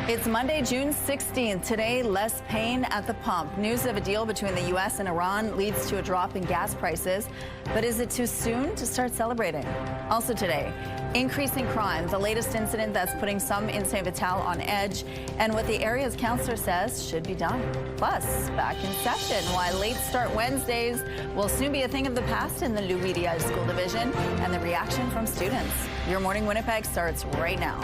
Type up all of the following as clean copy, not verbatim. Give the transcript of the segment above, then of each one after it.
It's Monday, June 16th. Today, less pain at the pump. News of a deal between the U.S. and Iran leads to a drop in gas prices. But is it too soon to start celebrating? Also today, increasing crime, the latest incident that's putting some in St. Vital on edge, and what the area's councillor says should be done. Plus, back in session, why late start Wednesdays will soon be a thing of the past in the Louisiana School Division, and the reaction from students. Your Morning Winnipeg starts right now.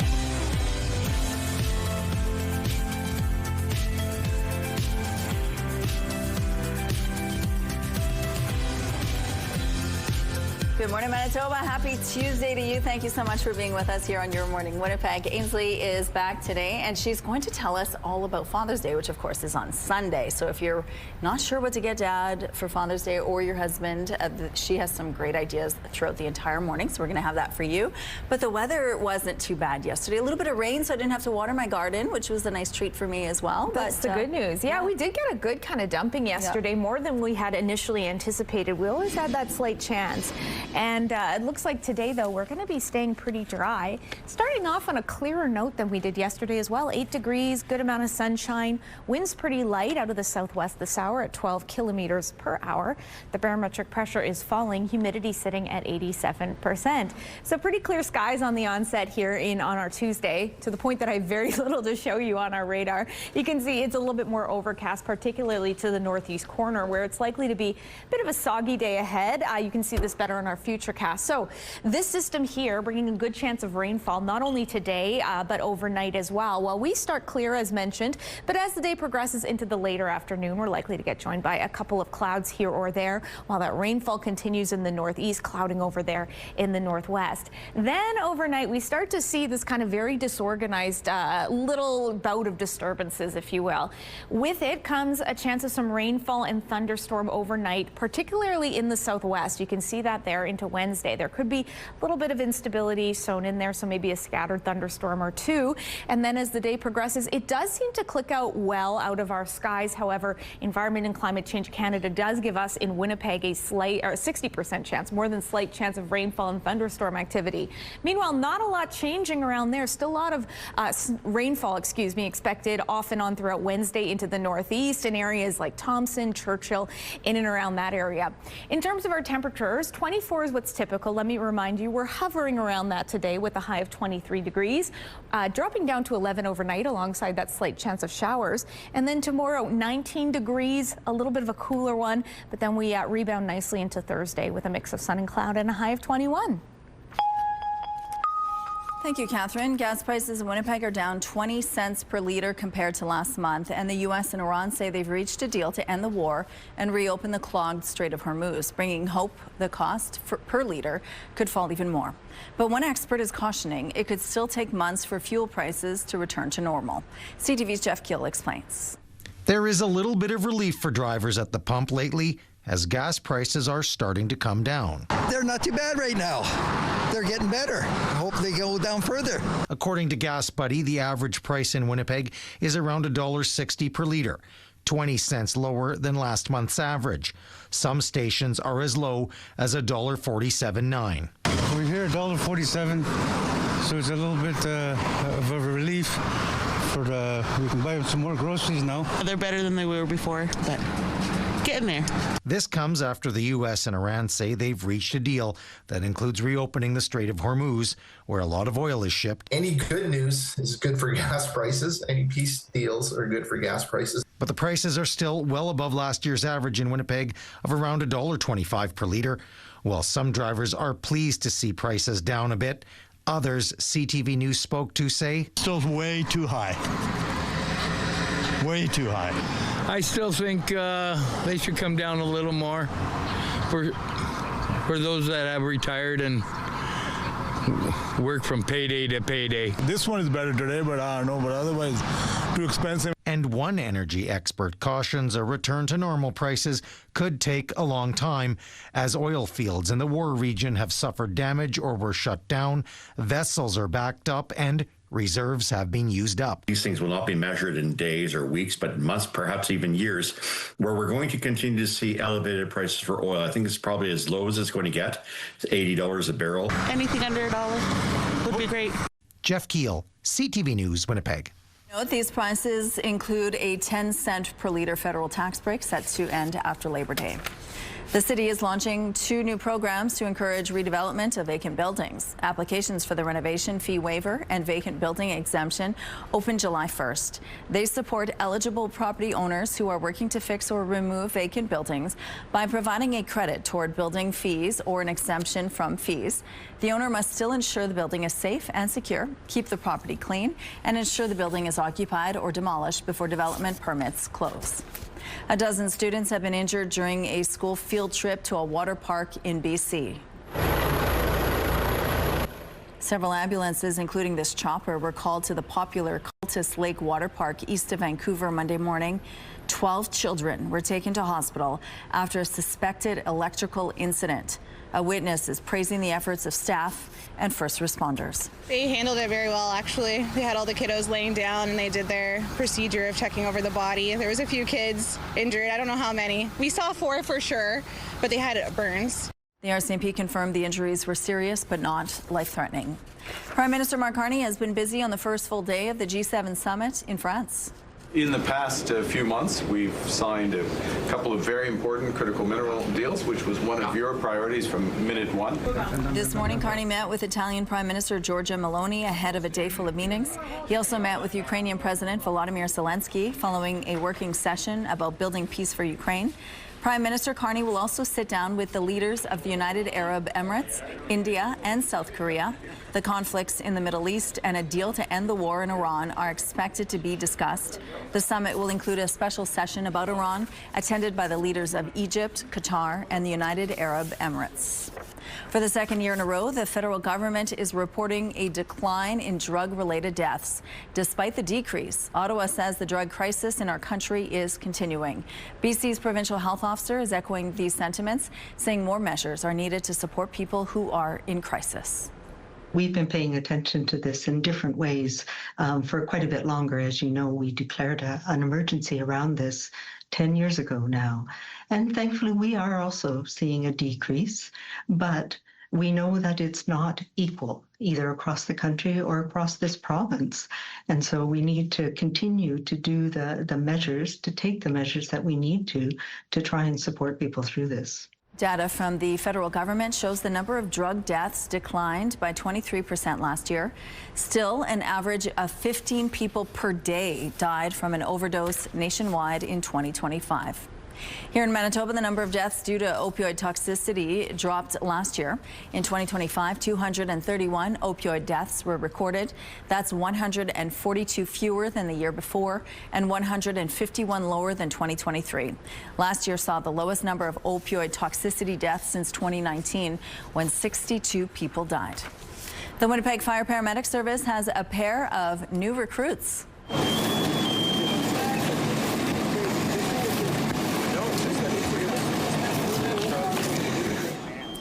Good morning, Manitoba. Happy Tuesday to you. Thank you so much for being with us here on Your Morning Winnipeg. Ainsley is back today, and she's going to tell us all about Father's Day, which of course is on Sunday. So if you're not sure what to get Dad for Father's Day or your husband, she has some great ideas throughout the entire morning. So we're going to have that for you. But the weather wasn't too bad yesterday. A little bit of rain, so I didn't have to water my garden, which was a nice treat for me as well. That's the good news. Yeah, we did get a good kind of dumping yesterday, more than we had initially anticipated. We always had that slight chance. And it looks like today, though, we're going to be staying pretty dry. Starting off on a clearer note than we did yesterday as well. 8 degrees, good amount of sunshine. Winds pretty light out of the southwest this hour at 12 kilometers per hour. The barometric pressure is falling. Humidity sitting at 87%. So pretty clear skies on the onset here on our Tuesday, to the point that I have very little to show you on our radar. You can see it's a little bit more overcast, particularly to the northeast corner, where it's likely to be a bit of a soggy day ahead. You can see this better on our futurecast. So this system here bringing a good chance of rainfall, not only today, but overnight as well. Well, we start clear as mentioned, but as the day progresses into the later afternoon, we're likely to get joined by a couple of clouds here or there, while that rainfall continues in the northeast, clouding over there in the northwest. Then overnight, we start to see this kind of very disorganized little bout of disturbances, if you will. With it comes a chance of some rainfall and thunderstorm overnight, particularly in the southwest. You can see that there into Wednesday. There could be a little bit of instability sewn in there, so maybe a scattered thunderstorm or two. And then as the day progresses, it does seem to click out well out of our skies. However, Environment and Climate Change Canada does give us in Winnipeg a slight, or 60% chance, more than slight chance of rainfall and thunderstorm activity. Meanwhile, not a lot changing around there. Still a lot of rainfall, expected off and on throughout Wednesday into the northeast in areas like Thompson, Churchill, in and around that area. In terms of our temperatures, 24 is what's typical. Let me remind you, we're hovering around that today with a high of 23 degrees, dropping down to 11 overnight alongside that slight chance of showers. And then tomorrow, 19 degrees, a little bit of a cooler one, but then we rebound nicely into Thursday with a mix of sun and cloud and a high of 21. Thank you, Catherine. Gas prices in Winnipeg are down 20 cents per litre compared to last month, and the U.S. and Iran say they've reached a deal to end the war and reopen the clogged Strait of Hormuz, bringing hope the cost per litre could fall even more. But one expert is cautioning it could still take months for fuel prices to return to normal. CTV's Jeff Keel explains. There is a little bit of relief for drivers at the pump lately, as gas prices are starting to come down. They're not too bad right now. They're getting better. I hope they go down further. According to Gas Buddy, the average price in Winnipeg is around $1.60 per litre, 20 cents lower than last month's average. Some stations are as low as $1.47.9. We're here $1.47, so it's a little bit of a relief. We can buy some more groceries now. They're better than they were before, but getting there. This comes after the U.S. and Iran say they've reached a deal that includes reopening the Strait of Hormuz, where a lot of oil is shipped. Any good news is good for gas prices. Any peace deals are good for gas prices. But the prices are still well above last year's average in Winnipeg of around $1.25 per litre. While some drivers are pleased to see prices down a bit, others CTV News spoke to say, Still way too high. Way too high. I still think they should come down a little more for those that have retired and work from payday to payday. This one is better today, but I don't know, but otherwise too expensive. And one energy expert cautions a return to normal prices could take a long time, as oil fields in the war region have suffered damage or were shut down, vessels are backed up, and reserves have been used up. These things will not be measured in days or weeks, but months, perhaps even years, where we're going to continue to see elevated prices for oil. I think it's probably as low as it's going to get. It's $80 a barrel. Anything under $1 would be great. Jeff Keel, CTV News, Winnipeg. Note these prices include a 10-cent per liter federal tax break set to end after Labor Day. The city is launching 2 new programs to encourage redevelopment of vacant buildings. Applications for the renovation fee waiver and vacant building exemption open July 1st. They support eligible property owners who are working to fix or remove vacant buildings by providing a credit toward building fees or an exemption from fees. The owner must still ensure the building is safe and secure, keep the property clean, and ensure the building is occupied or demolished before development permits close. A dozen students have been injured during a school field trip to a water park in BC. Several ambulances, including this chopper, were called to the popular Cultus Lake Water Park east of Vancouver Monday morning. 12 children were taken to hospital after a suspected electrical incident. A witness is praising the efforts of staff and first responders. They handled it very well, actually. They had all the kiddos laying down and they did their procedure of checking over the body. There was a few kids injured. I don't know how many. We saw 4 for sure, but they had burns. The RCMP confirmed the injuries were serious but not life-threatening. Prime Minister Mark Carney has been busy on the first full day of the G7 summit in France. In the past few months, we've signed a couple of very important critical mineral deals, which was one of your priorities from minute one. This morning, Carney met with Italian Prime Minister Giorgia Meloni ahead of a day full of meetings. He also met with Ukrainian President Volodymyr Zelensky following a working session about building peace for Ukraine. Prime Minister Carney will also sit down with the leaders of the United Arab Emirates, India, and South Korea. The conflicts in the Middle East and a deal to end the war in Iran are expected to be discussed. The summit will include a special session about Iran, attended by the leaders of Egypt, Qatar, and the United Arab Emirates. For the second year in a row, the federal government is reporting a decline in drug-related deaths. Despite the decrease, Ottawa says the drug crisis in our country is continuing. BC's provincial health officer is echoing these sentiments, saying more measures are needed to support people who are in crisis. We've been paying attention to this in different ways for quite a bit longer. As you know, we declared an emergency around this 10 years ago now. And thankfully, we are also seeing a decrease, but we know that it's not equal either across the country or across this province. And so we need to continue to do the measures, to take the measures that we need to try and support people through this. Data from the federal government shows the number of drug deaths declined by 23% last year. Still, an average of 15 people per day died from an overdose nationwide in 2025. Here in Manitoba, the number of deaths due to opioid toxicity dropped last year. In 2025, 231 opioid deaths were recorded. That's 142 fewer than the year before and 151 lower than 2023. Last year saw the lowest number of opioid toxicity deaths since 2019, when 62 people died. The Winnipeg Fire Paramedic Service has a pair of new recruits.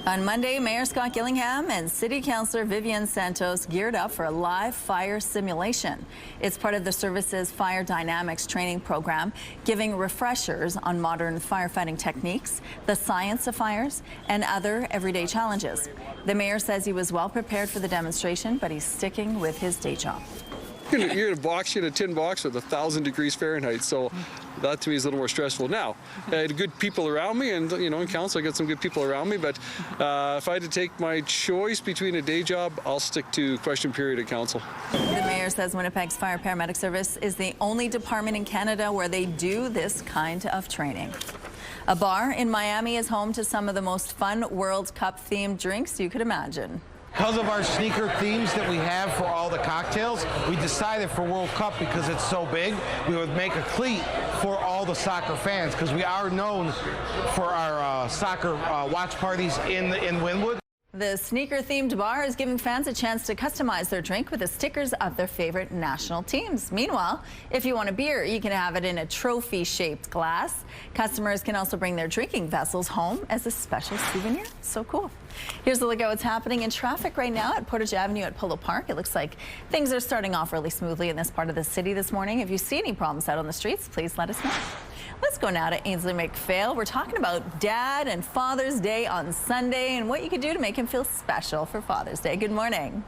On Monday, Mayor Scott Gillingham and City Councillor Vivian Santos geared up for a live fire simulation. It's part of the service's Fire Dynamics training program, giving refreshers on modern firefighting techniques, the science of fires, and other everyday challenges. The mayor says he was well prepared for the demonstration, but he's sticking with his day job. You're in a tin box with 1,000 degrees Fahrenheit, so that to me is a little more stressful. Now, I had good people around me, and in council I got some good people around me, but if I had to take my choice between a day job, I'll stick to question period at council. The mayor says Winnipeg's Fire Paramedic Service is the only department in Canada where they do this kind of training. A bar in Miami is home to some of the most fun World Cup themed drinks you could imagine. Because of our sneaker themes that we have for all the cocktails, we decided for World Cup, because it's so big, we would make a cleat for all the soccer fans, because we are known for our soccer watch parties in Wynwood. The sneaker-themed bar is giving fans a chance to customize their drink with the stickers of their favorite national teams. Meanwhile, if you want a beer, you can have it in a trophy-shaped glass. Customers can also bring their drinking vessels home as a special souvenir. So cool. Here's a look at what's happening in traffic right now at Portage Avenue at Polo Park. It looks like things are starting off really smoothly in this part of the city this morning. If you see any problems out on the streets, please let us know. Let's go now to Ainsley McPhail. We're talking about Dad and Father's Day on Sunday and what you could do to make him feel special for Father's Day. Good morning.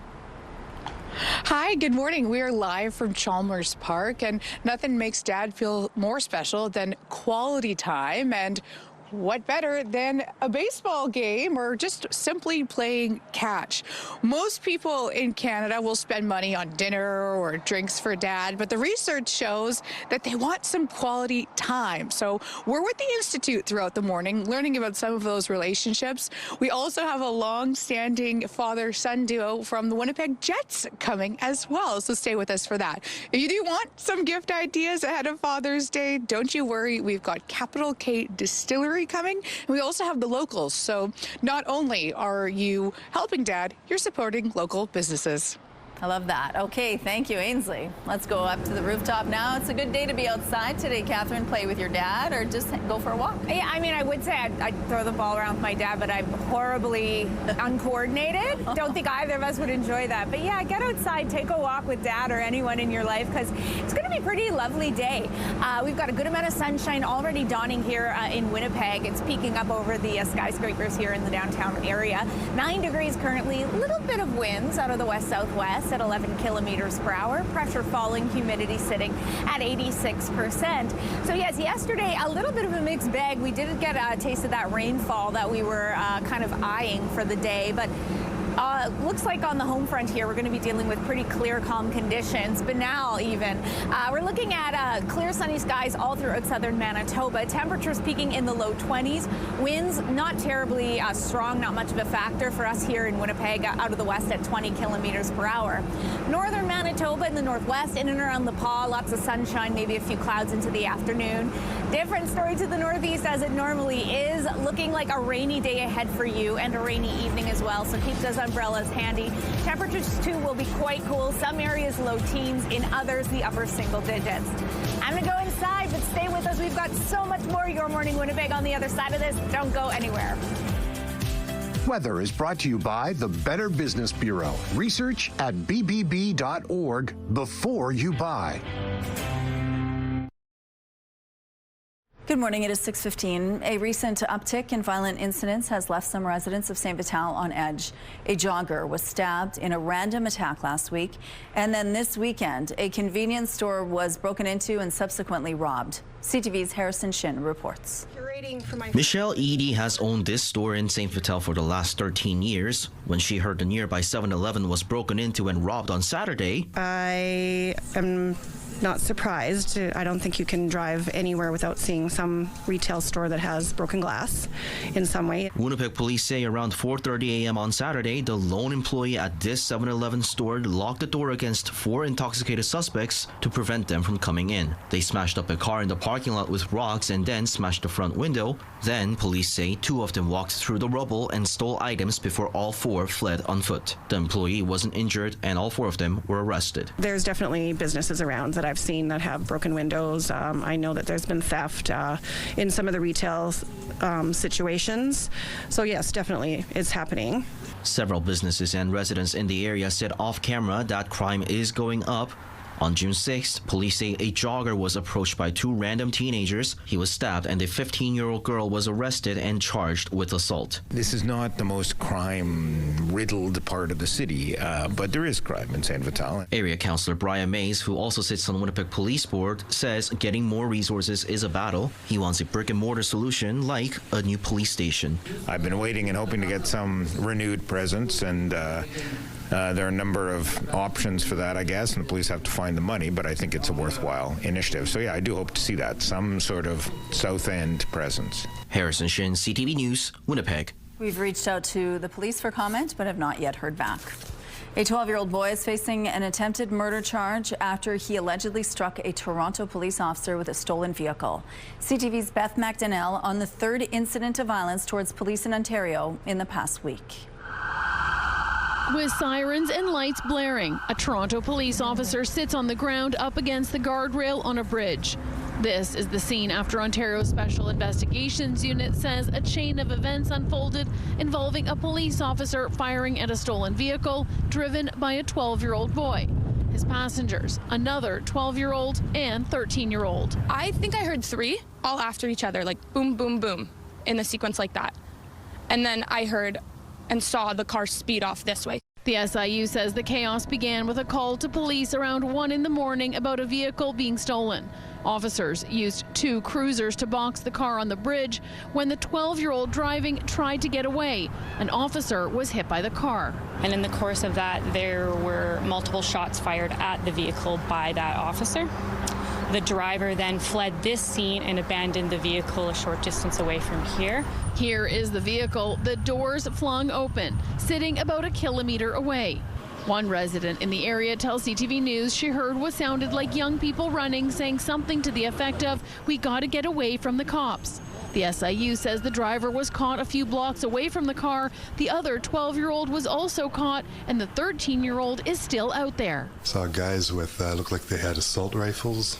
Hi, good morning. We are live from Chalmers Park, and nothing makes Dad feel more special than quality time. And what better than a baseball game or just simply playing catch? Most people in Canada will spend money on dinner or drinks for Dad, but the research shows that they want some quality time. So we're with the Institute throughout the morning, learning about some of those relationships. We also have a long-standing father-son duo from the Winnipeg Jets coming as well, so stay with us for that. If you do want some gift ideas ahead of Father's Day, don't you worry. We've got Capital K Distillery coming. We also have the locals. So not only are you helping Dad, you're supporting local businesses. I love that. Okay, thank you, Ainsley. Let's go up to the rooftop now. It's a good day to be outside today, Catherine. Play with your dad or just go for a walk? Yeah, I mean, I would say I'd throw the ball around with my dad, but I'm horribly uncoordinated. Don't think either of us would enjoy that. But yeah, get outside, take a walk with Dad or anyone in your life, because it's going to be a pretty lovely day. We've got a good amount of sunshine already dawning here in Winnipeg. It's peeking up over the skyscrapers here in the downtown area. 9 degrees currently, a little bit of winds out of the west-southwest at 11 kilometers per hour. Pressure falling, humidity sitting at 86%. So yes, yesterday a little bit of a mixed bag. We did get a taste of that rainfall that we were kind of eyeing for the day, but looks like on the home front here, we're going to be dealing with pretty clear, calm conditions. Banal even. We're looking at clear, sunny skies all throughout southern Manitoba. Temperatures peaking in the low 20s. Winds not terribly strong, not much of a factor for us here in Winnipeg, out of the west at 20 kilometers per hour. Northern Manitoba and the northwest, in and around the Paw, lots of sunshine, maybe a few clouds into the afternoon. Different story to the northeast as it normally is. Looking like a rainy day ahead for you and a rainy evening as well, so keep those umbrellas handy. Temperatures too will be quite cool. Some areas low teens, in others the upper single digits. I'm going to go inside, but stay with us. We've got so much more Your Morning Winnipeg on the other side of this. Don't go anywhere. Weather is brought to you by the Better Business Bureau. Research at bbb.org before you buy. Good morning. It is 6:15. A recent uptick in violent incidents has left some residents of St. Vital on edge. A jogger was stabbed in a random attack last week, and then this weekend, a convenience store was broken into and subsequently robbed. CTV's Harrison Shin reports. Michelle Eady has owned this store in St. Vital for the last 13 years. When she heard the nearby 7-Eleven was broken into and robbed on Saturday, I am not surprised. I don't think you can drive anywhere without seeing some retail store that has broken glass in some way. Winnipeg police say around 4:30 a.m. on Saturday, the lone employee at this 7-Eleven store locked the door against 4 intoxicated suspects to prevent them from coming in. They smashed up a car in the parking lot with rocks and then smashed the front window. Then, police say 2 of them walked through the rubble and stole items before all 4 fled on foot. The employee wasn't injured and all 4 of them were arrested. There's definitely businesses around that I've seen that have broken windows. I know that there's been theft in some of the retail situations. So yes, definitely it's happening. Several businesses and residents in the area said off camera that crime is going up. On June 6th, police say a jogger was approached by 2 random teenagers. He was stabbed and a 15-year-old girl was arrested and charged with assault. This is not the most crime-riddled part of the city, but there is crime in St. Vital. Area Councillor Brian Mays, who also sits on Winnipeg Police Board, says getting more resources is a battle. He wants a brick-and-mortar solution like a new police station. I've been waiting and hoping to get some renewed presence, and there are a number of options for that, I guess, and the police have to find the money, but I think it's a worthwhile initiative. So yeah, I do hope to see that, some sort of South End presence. Harrison Shin, CTV News, Winnipeg. We've reached out to the police for comment, but have not yet heard back. A 12-year-old boy is facing an attempted murder charge after he allegedly struck a Toronto police officer with a stolen vehicle. CTV's Beth McDonnell on the 3rd incident of violence towards police in Ontario in the past week. With sirens and lights blaring, a Toronto police officer sits on the ground up against the guardrail on a bridge. This is the scene after Ontario's Special Investigations Unit says a chain of events unfolded involving a police officer firing at a stolen vehicle driven by a 12-year-old boy. His passengers, another 12-year-old and 13-year-old. I think I heard 3 all after each other, like boom, boom, boom, in the sequence like that. And then I heard and saw the car speed off this way. The SIU says the chaos began with a call to police around 1 in the morning about a vehicle being stolen. Officers used 2 cruisers to box the car on the bridge when the 12-year-old driving tried to get away. An officer was hit by the car. And in the course of that, there were multiple shots fired at the vehicle by that officer. The driver then fled this scene and abandoned the vehicle a short distance away from here. Here is the vehicle, the doors flung open, sitting about 1 kilometer away. One resident in the area tells CTV News she heard what sounded like young people running, saying something to the effect of, "We got to get away from the cops." The SIU says the driver was caught a few blocks away from the car. The other 12-year-old was also caught, and the 13-year-old is still out there. Saw guys with, looked like they had assault rifles,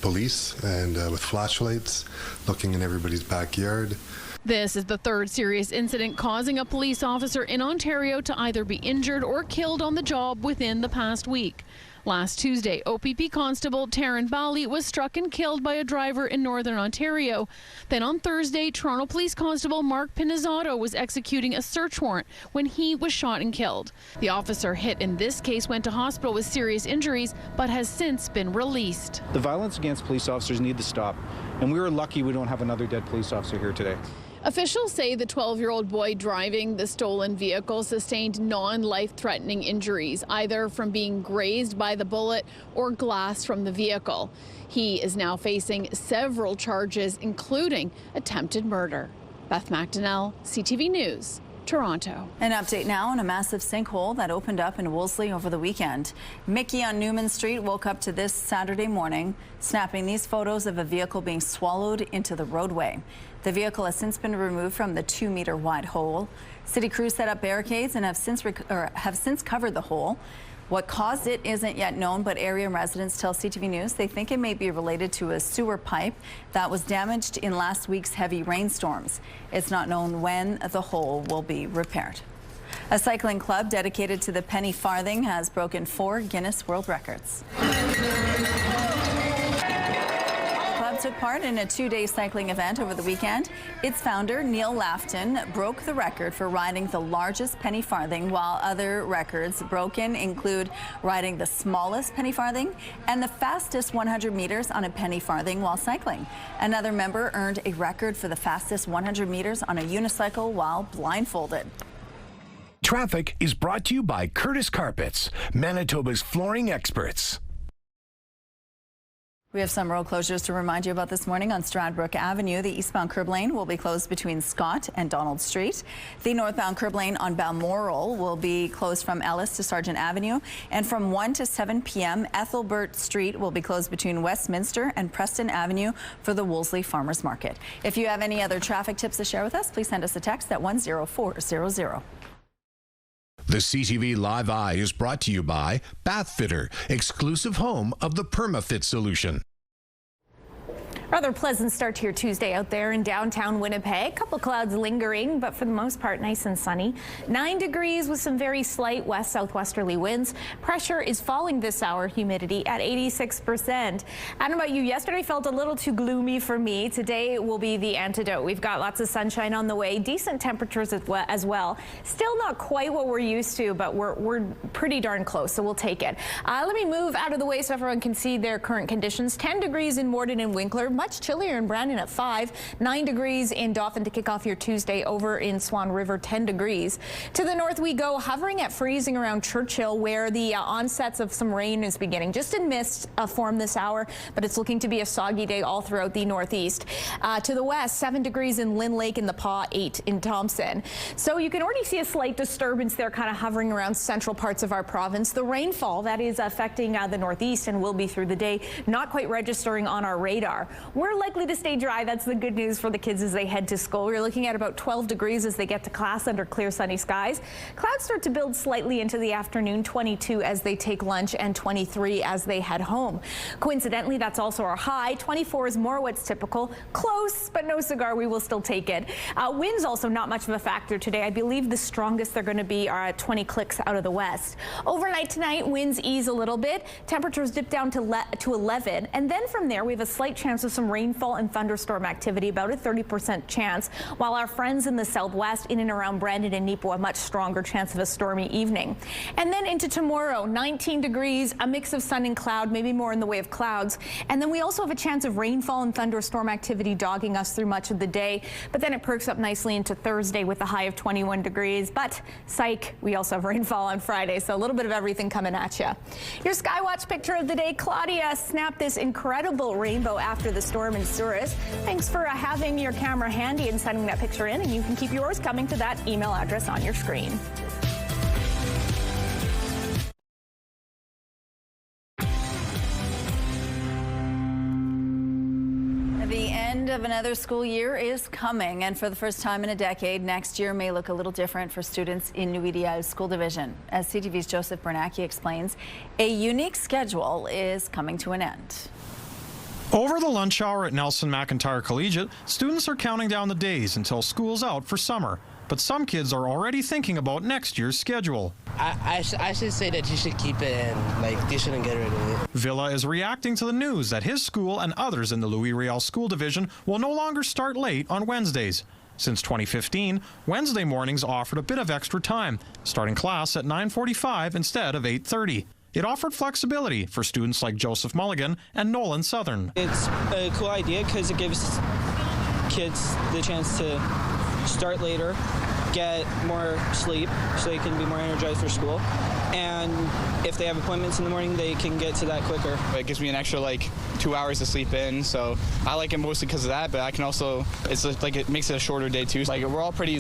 police, and with flashlights, looking in everybody's backyard. This is the 3rd serious incident causing a police officer in Ontario to either be injured or killed on the job within the past week. Last Tuesday, OPP Constable Taryn Bally was struck and killed by a driver in Northern Ontario. Then on Thursday, Toronto Police Constable Mark Pinizzato was executing a search warrant when he was shot and killed. The officer hit in this case went to hospital with serious injuries, but has since been released. The violence against police officers need to stop, and we were lucky we don't have another dead police officer here today. Officials say the 12-year-old boy driving the stolen vehicle sustained non-life-threatening injuries, either from being grazed by the bullet or glass from the vehicle. He is now facing several charges, including attempted murder. Beth McDonnell, CTV News, Toronto. An update now on a massive sinkhole that opened up in Wolseley over the weekend. Mickey on Newman Street woke up to this Saturday morning, snapping these photos of a vehicle being swallowed into the roadway. The vehicle has since been removed from the 2-meter wide hole. City crews set up barricades and have since covered the hole. What caused it isn't yet known, but area residents tell CTV News they think it may be related to a sewer pipe that was damaged in last week's heavy rainstorms. It's not known when the hole will be repaired. A cycling club dedicated to the penny farthing has broken 4 Guinness World Records. Took part in a 2-day cycling event over the weekend. Its founder, Neil Lafton, broke the record for riding the largest penny farthing, while other records broken include riding the smallest penny farthing and the fastest 100 meters on a penny farthing while cycling. Another member earned a record for the fastest 100 meters on a unicycle while blindfolded. Traffic is brought to you by Curtis Carpets, Manitoba's flooring experts. We have some road closures to remind you about this morning. On Stradbrook Avenue, the eastbound curb lane will be closed between Scott and Donald Street. The northbound curb lane on Balmoral will be closed from Ellis to Sargent Avenue. And from 1 to 7 p.m., Ethelbert Street will be closed between Westminster and Preston Avenue for the Wolseley Farmers Market. If you have any other traffic tips to share with us, please send us a text at 10400. The CTV Live Eye is brought to you by Bath Fitter, exclusive home of the PermaFit solution. Rather pleasant start to your Tuesday out there in downtown Winnipeg. Couple clouds lingering, but for the most part nice and sunny. 9 degrees with some very slight west-southwesterly winds. Pressure is falling this hour, humidity at 86%. I don't know about you, yesterday felt a little too gloomy for me. Today will be the antidote. We've got lots of sunshine on the way, decent temperatures as well. Still not quite what we're used to, but we're pretty darn close, so we'll take it. Let me move out of the way so everyone can see their current conditions. 10 degrees in Morden and Winkler. Much chillier in Brandon at 5. 9 degrees in Dauphin to kick off your Tuesday. Over in Swan River, 10 degrees. To the north we go, hovering at freezing around Churchill, where the onsets of some rain is beginning. Just in mist form this hour, but it's looking to be a soggy day all throughout the northeast. To the west, 7 degrees in Lynn Lake and the Paw, 8 in Thompson. So you can already see a slight disturbance there, kind of hovering around central parts of our province. The rainfall that is affecting the northeast and will be through the day, not quite registering on our radar. We're likely to stay dry. That's the good news for the kids as they head to school. We're looking at about 12 degrees as they get to class under clear sunny skies. Clouds start to build slightly into the afternoon, 22 as they take lunch and 23 as they head home. Coincidentally, that's also our high. 24 is more what's typical. Close, but no cigar. We will still take it. Winds also not much of a factor today. I believe the strongest they're going to be are at 20 clicks out of the west. Overnight tonight, winds ease a little bit. Temperatures dip down to 11, and then from there we have a slight chance of some rainfall and thunderstorm activity, about a 30% chance, while our friends in the southwest, in and around Brandon and Nepo, a much stronger chance of a stormy evening. And then into tomorrow, 19 degrees, a mix of sun and cloud, maybe more in the way of clouds. And then we also have a chance of rainfall and thunderstorm activity dogging us through much of the day. But then it perks up nicely into Thursday with a high of 21 degrees. But psych, we also have rainfall on Friday, so a little bit of everything coming at you. Your Skywatch picture of the day, Claudia snapped this incredible rainbow after the storm in Souris. Thanks for having your camera handy and sending that picture in, and you can keep yours coming to that email address on your screen. The end of another school year is coming, and for the first time in a decade, next year may look a little different for students in New Ideal's school division. As CTV's Joseph Bernacki explains, a unique schedule is coming to an end. Over the lunch hour at Nelson McIntyre Collegiate, students are counting down the days until school's out for summer. But some kids are already thinking about next year's schedule. I should say that you should keep it in. Like, they shouldn't get rid of it. Villa is reacting to the news that his school and others in the Louis Riel School Division will no longer start late on Wednesdays. Since 2015, Wednesday mornings offered a bit of extra time, starting class at 9:45 instead of 8:30. It offered flexibility for students like Joseph Mulligan and Nolan Southern. It's a cool idea because it gives kids the chance to start later, get more sleep so they can be more energized for school, and if they have appointments in the morning, they can get to that quicker. It gives me an extra 2 hours to sleep in, so I like it mostly because of that, but I can also, it's like it makes it a shorter day too. We're all pretty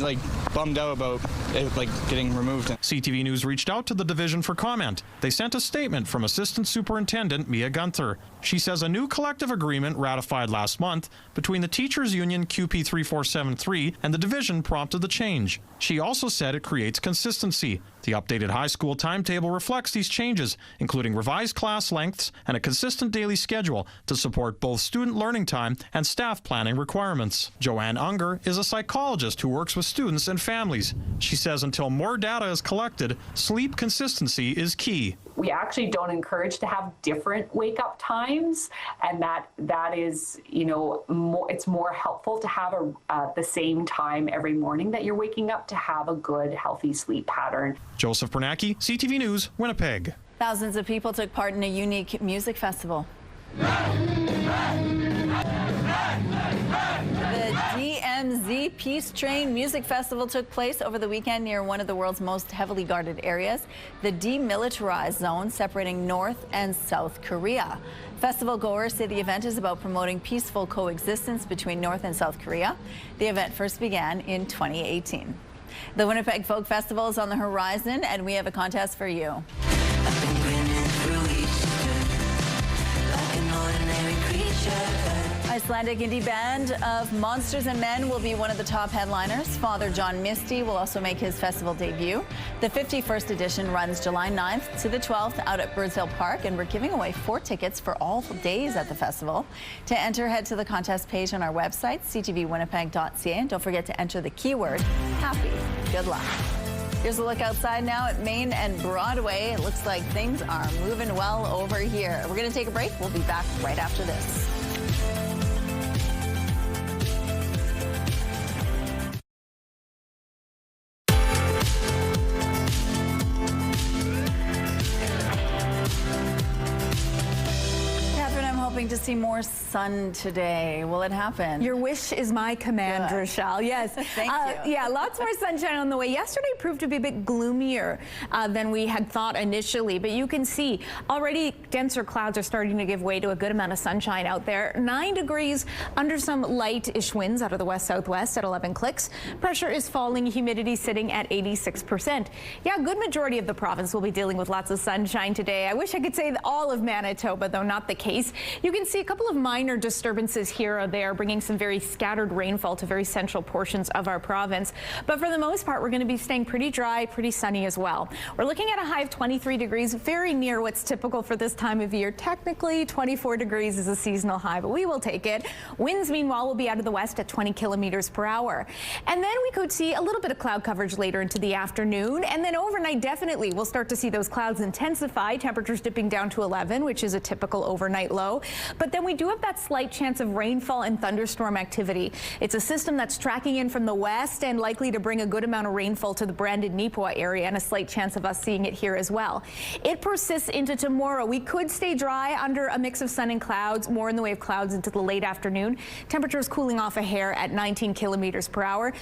bummed out about it getting removed. CTV News reached out to the division for comment. They sent a statement from Assistant Superintendent Mia Gunther. She says a new collective agreement ratified last month between the Teachers Union QP 3473 and the division prompted the change. She also said it creates consistency. The updated high school timetable reflects these changes, including revised class lengths and a consistent daily schedule to support both student learning time and staff planning requirements. Joanne Unger is a psychologist who works with students and families. She says until more data is collected, sleep consistency is key. We actually don't encourage to have different wake-up times, and that is, it's more helpful to have the same time every morning that you're waking up to have a good, healthy sleep pattern. Joseph Bernacki, CTV News, Winnipeg. Thousands of people took part in a unique music festival. The DMZ Peace Train Music Festival took place over the weekend near one of the world's most heavily guarded areas, the demilitarized zone separating North and South Korea. Festival goers say the event is about promoting peaceful coexistence between North and South Korea. The event first began in 2018. The Winnipeg Folk Festival is on the horizon, and we have a contest for you. Icelandic indie band of Monsters and Men will be one of the top headliners. Father John Misty will also make his festival debut. The 51st edition runs July 9th to the 12th out at Birds Hill Park, and we're giving away 4 tickets for all days at the festival. To enter, head to the contest page on our website, ctvwinnipeg.ca, and don't forget to enter the keyword happy. Good luck. Here's a look outside now at Main and Broadway. It looks like things are moving well over here. We're going to take a break. We'll be back right after this. To see more sun today. Will it happen? Your wish is my command, Rochelle. Yes. Thank you. Yeah, lots more sunshine on the way. Yesterday proved to be a bit gloomier than we had thought initially, but you can see already denser clouds are starting to give way to a good amount of sunshine out there. 9 degrees under some light-ish winds out of the west-southwest at 11 clicks. Pressure is falling, humidity sitting at 86%. Yeah, a good majority of the province will be dealing with lots of sunshine today. I wish I could say all of Manitoba, though not the case. You can see a couple of minor disturbances here or there, bringing some very scattered rainfall to very central portions of our province. But for the most part, we're going to be staying pretty dry, pretty sunny as well. We're looking at a high of 23 degrees, very near what's typical for this time of year. Technically, 24 degrees is a seasonal high, but we will take it. Winds, meanwhile, will be out of the west at 20 kilometers per hour. And then we could see a little bit of cloud coverage later into the afternoon. And then overnight, definitely, we'll start to see those clouds intensify. Temperatures dipping down to 11, which is a typical overnight low. But then we do have that slight chance of rainfall and thunderstorm activity. It's a system that's tracking in from the west and likely to bring a good amount of rainfall to the Brandon-Neepawa area, and a slight chance of us seeing it here as well. It persists into tomorrow. We could stay dry under a mix of sun and clouds, more in the way of clouds into the late afternoon. Temperatures cooling off a hair at 19 kilometers per hour.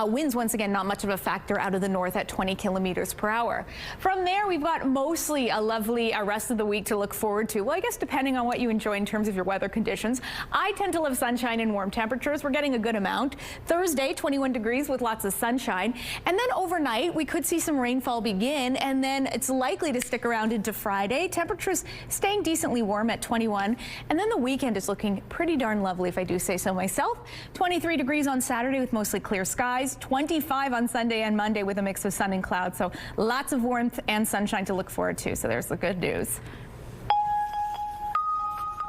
Winds, once again, not much of a factor out of the north at 20 kilometers per hour. From there, we've got mostly a lovely rest of the week to look forward to. Well, I guess depending on what you enjoy in terms of your weather conditions. I tend to love sunshine and warm temperatures. We're getting a good amount. Thursday, 21 degrees with lots of sunshine. And then overnight, we could see some rainfall begin, and then it's likely to stick around into Friday. Temperatures staying decently warm at 21. And then the weekend is looking pretty darn lovely, if I do say so myself. 23 degrees on Saturday with mostly clear skies. 25 on Sunday and Monday with a mix of sun and clouds. So lots of warmth and sunshine to look forward to. So there's the good news.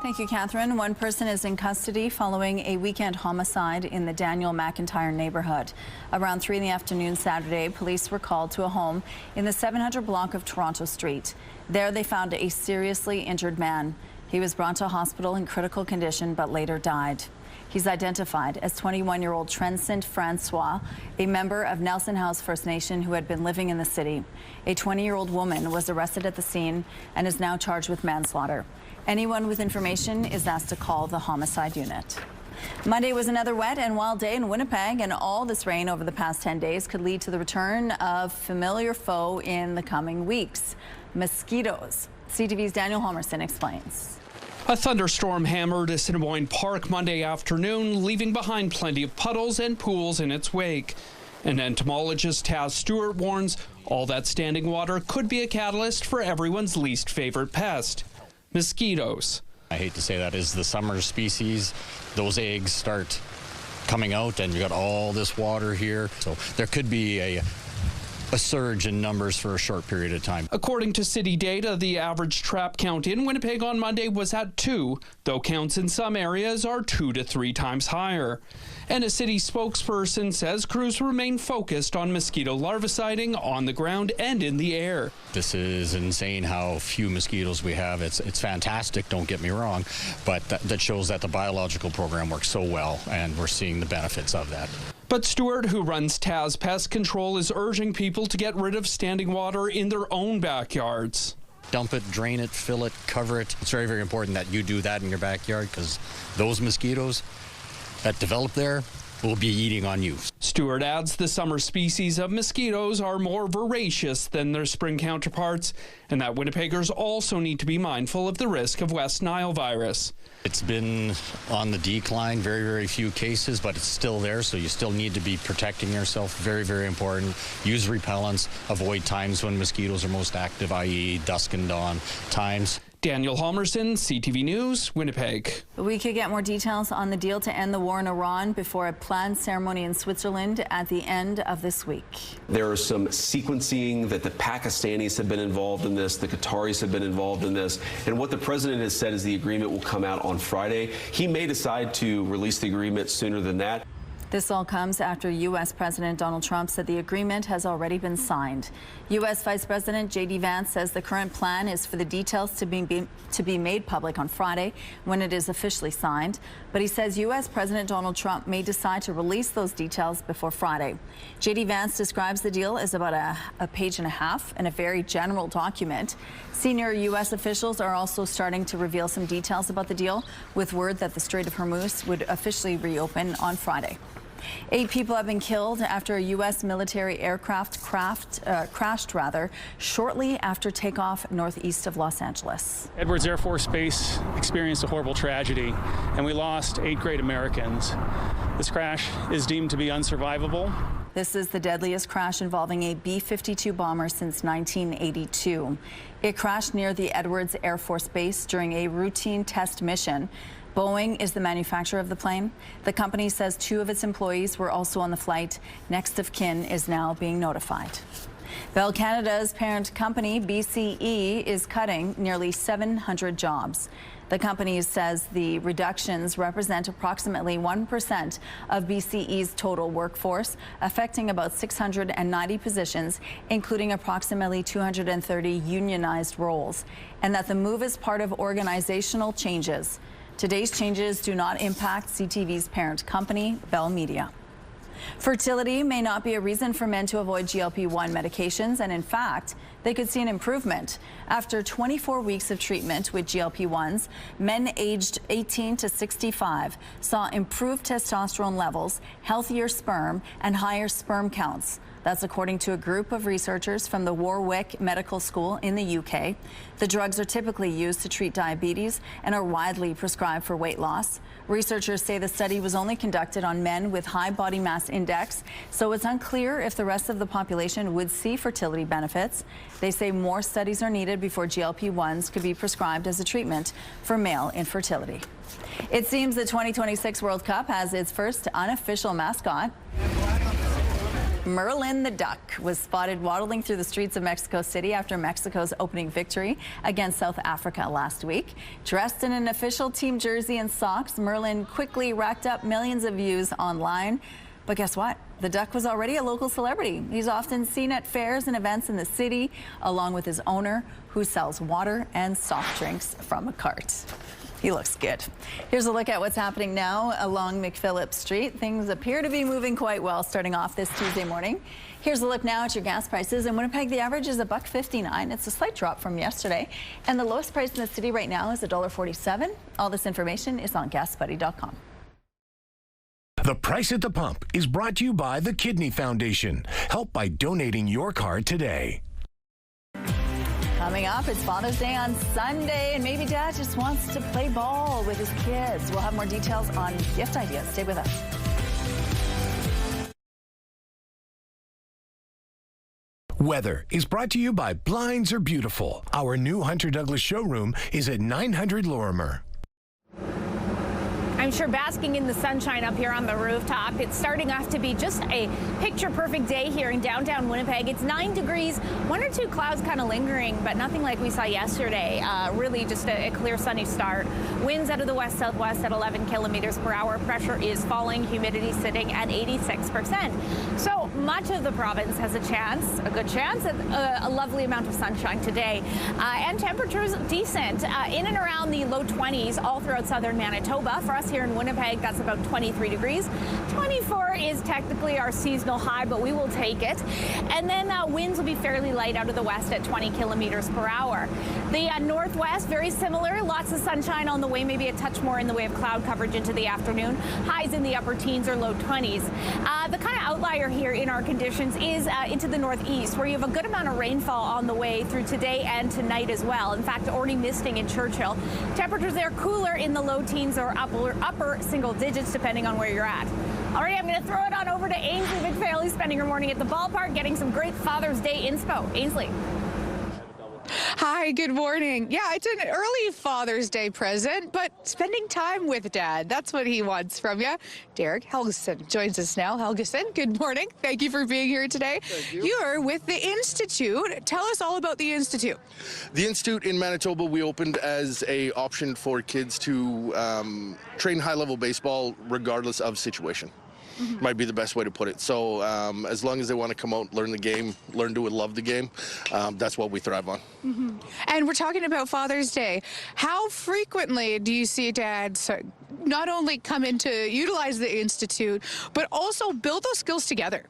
Thank you, Catherine. One person is in custody following a weekend homicide in the Daniel McIntyre neighborhood. Around 3 in the afternoon Saturday, police were called to a home in the 700 block of Toronto Street. There they found a seriously injured man. He was brought to a hospital in critical condition but later died. He's identified as 21-year-old Trenson Francois, a member of Nelson House First Nation who had been living in the city. A 20-year-old woman was arrested at the scene and is now charged with manslaughter. Anyone with information is asked to call the homicide unit. Monday was another wet and wild day in Winnipeg, and all this rain over the past 10 days could lead to the return of familiar foe in the coming weeks: mosquitoes. CTV's Daniel Homerson explains. A thunderstorm hammered Assiniboine Park Monday afternoon, leaving behind plenty of puddles and pools in its wake. And entomologist Taz Stewart warns all that standing water could be a catalyst for everyone's least favorite pest: mosquitoes. I hate to say that is the summer species. Those eggs start coming out and you got all this water here. So there could be a surge in numbers for a short period of time. According to city data, the average trap count in Winnipeg on Monday was at 2, though counts in some areas are 2 to 3 times higher. And a city spokesperson says crews remain focused on mosquito larviciding on the ground and in the air. This is insane how few mosquitoes we have. It's fantastic, don't get me wrong, but that shows that the biological program works so well, and we're seeing the benefits of that. But Stewart, who runs Taz Pest Control, is urging people to get rid of standing water in their own backyards. Dump it, drain it, fill it, cover it. It's very, very important that you do that in your backyard, because those mosquitoes that develop there will be eating on you. Stewart adds the summer species of mosquitoes are more voracious than their spring counterparts, and that Winnipeggers also need to be mindful of the risk of West Nile virus. It's been on the decline, very, very few cases, but it's still there, so you still need to be protecting yourself. Very, very important. Use repellents. Avoid times when mosquitoes are most active, i.e. dusk and dawn times. Daniel Homerson, CTV News, Winnipeg. We could get more details on the deal to end the war in Iran before a planned ceremony in Switzerland at the end of this week. There is some sequencing that the Pakistanis have been involved in this, the Qataris have been involved in this, and what the president has said is the agreement will come out on Friday. He may decide to release the agreement sooner than that. This all comes after U.S. President Donald Trump said the agreement has already been signed. U.S. Vice President J.D. Vance says the current plan is for the details to be made public on Friday when it is officially signed. But he says U.S. President Donald Trump may decide to release those details before Friday. J.D. Vance describes the deal as about a page and a half and a very general document. Senior U.S. officials are also starting to reveal some details about the deal, with word that the Strait of Hormuz would officially reopen on Friday. 8 people have been killed after a U.S. military aircraft crashed shortly after takeoff northeast of Los Angeles. Edwards Air Force Base experienced a horrible tragedy, and we lost 8 great Americans. This crash is deemed to be unsurvivable. This is the deadliest crash involving a B-52 bomber since 1982. It crashed near the Edwards Air Force Base during a routine test mission. Boeing is the manufacturer of the plane. The company says 2 of its employees were also on the flight. Next of kin is now being notified. Bell Canada's parent company, BCE, is cutting nearly 700 jobs. The company says the reductions represent approximately 1% of BCE's total workforce, affecting about 690 positions, including approximately 230 unionized roles, and that the move is part of organizational changes. Today's changes do not impact CTV's parent company, Bell Media. Fertility may not be a reason for men to avoid GLP-1 medications, and in fact, they could see an improvement. After 24 weeks of treatment with GLP-1s, men aged 18 to 65 saw improved testosterone levels, healthier sperm, and higher sperm counts. That's according to a group of researchers from the Warwick Medical School in the UK. The drugs are typically used to treat diabetes and are widely prescribed for weight loss. Researchers say the study was only conducted on men with high body mass index, so it's unclear if the rest of the population would see fertility benefits. They say more studies are needed before GLP-1s could be prescribed as a treatment for male infertility. It seems the 2026 World Cup has its first unofficial mascot. Merlin the duck was spotted waddling through the streets of Mexico City after Mexico's opening victory against South Africa last week. Dressed in an official team jersey and socks, Merlin quickly racked up millions of views online. But guess what? The duck was already a local celebrity. He's often seen at fairs and events in the city, along with his owner, who sells water and soft drinks from a cart. He looks good. Here's a look at what's happening now along McPhillip Street. Things appear to be moving quite well starting off this Tuesday morning. Here's a look now at your gas prices. In Winnipeg, the average is $1.59. It's a slight drop from yesterday. And the lowest price in the city right now is $1.47. All this information is on GasBuddy.com. The Price at the Pump is brought to you by the Kidney Foundation. Help by donating your card today. Coming up, it's Father's Day on Sunday, and maybe Dad just wants to play ball with his kids. We'll have more details on gift ideas. Stay with us. Weather is brought to you by Blinds Are Beautiful. Our new Hunter Douglas showroom is at 900 Lorimer. I'm sure basking in the sunshine up here on the rooftop. It's starting off to be just a picture-perfect day here in downtown Winnipeg. It's 9 degrees, 1 or 2 clouds kind of lingering, but nothing like we saw yesterday. Really just a clear sunny start. Winds out of the west-southwest at 11 kilometers per hour. Pressure is falling, humidity sitting at 86%. So much of the province has a good chance at a lovely amount of sunshine today. And temperatures decent, in and around the low 20s all throughout southern Manitoba. For us here in Winnipeg, that's about 23 degrees. 24 is technically our seasonal high, but we will take it. And then winds will be fairly light out of the west at 20 kilometers per hour. The northwest, very similar. Lots of sunshine on the way, maybe a touch more in the way of cloud coverage into the afternoon. Highs in the upper teens or low 20s. The kind of outlier here in our conditions is into the northeast, where you have a good amount of rainfall on the way through today and tonight as well. In fact, already misting in Churchill. Temperatures there cooler in the low teens or upper single digits, depending on where you're at. All right, I'm going to throw it on over to Ainsley McPhail, who's spending her morning at the ballpark getting some great Father's Day inspo. Ainsley. Hi, good morning. Yeah, it's an early Father's Day present, but spending time with Dad, that's what he wants from you. Derek Helgeson joins us now. Helgeson, good morning. Thank you for being here today. Thank you. You're with the Institute. Tell us all about the Institute. The Institute in Manitoba, we opened as a option for kids to train high-level baseball regardless of situation. Might be the best way to put it. So as long as they want to come out, learn the game, learn to love the game, that's what we thrive on. And we're talking about Father's Day. How frequently do you see dads not only come in to utilize the Institute, but also build those skills together?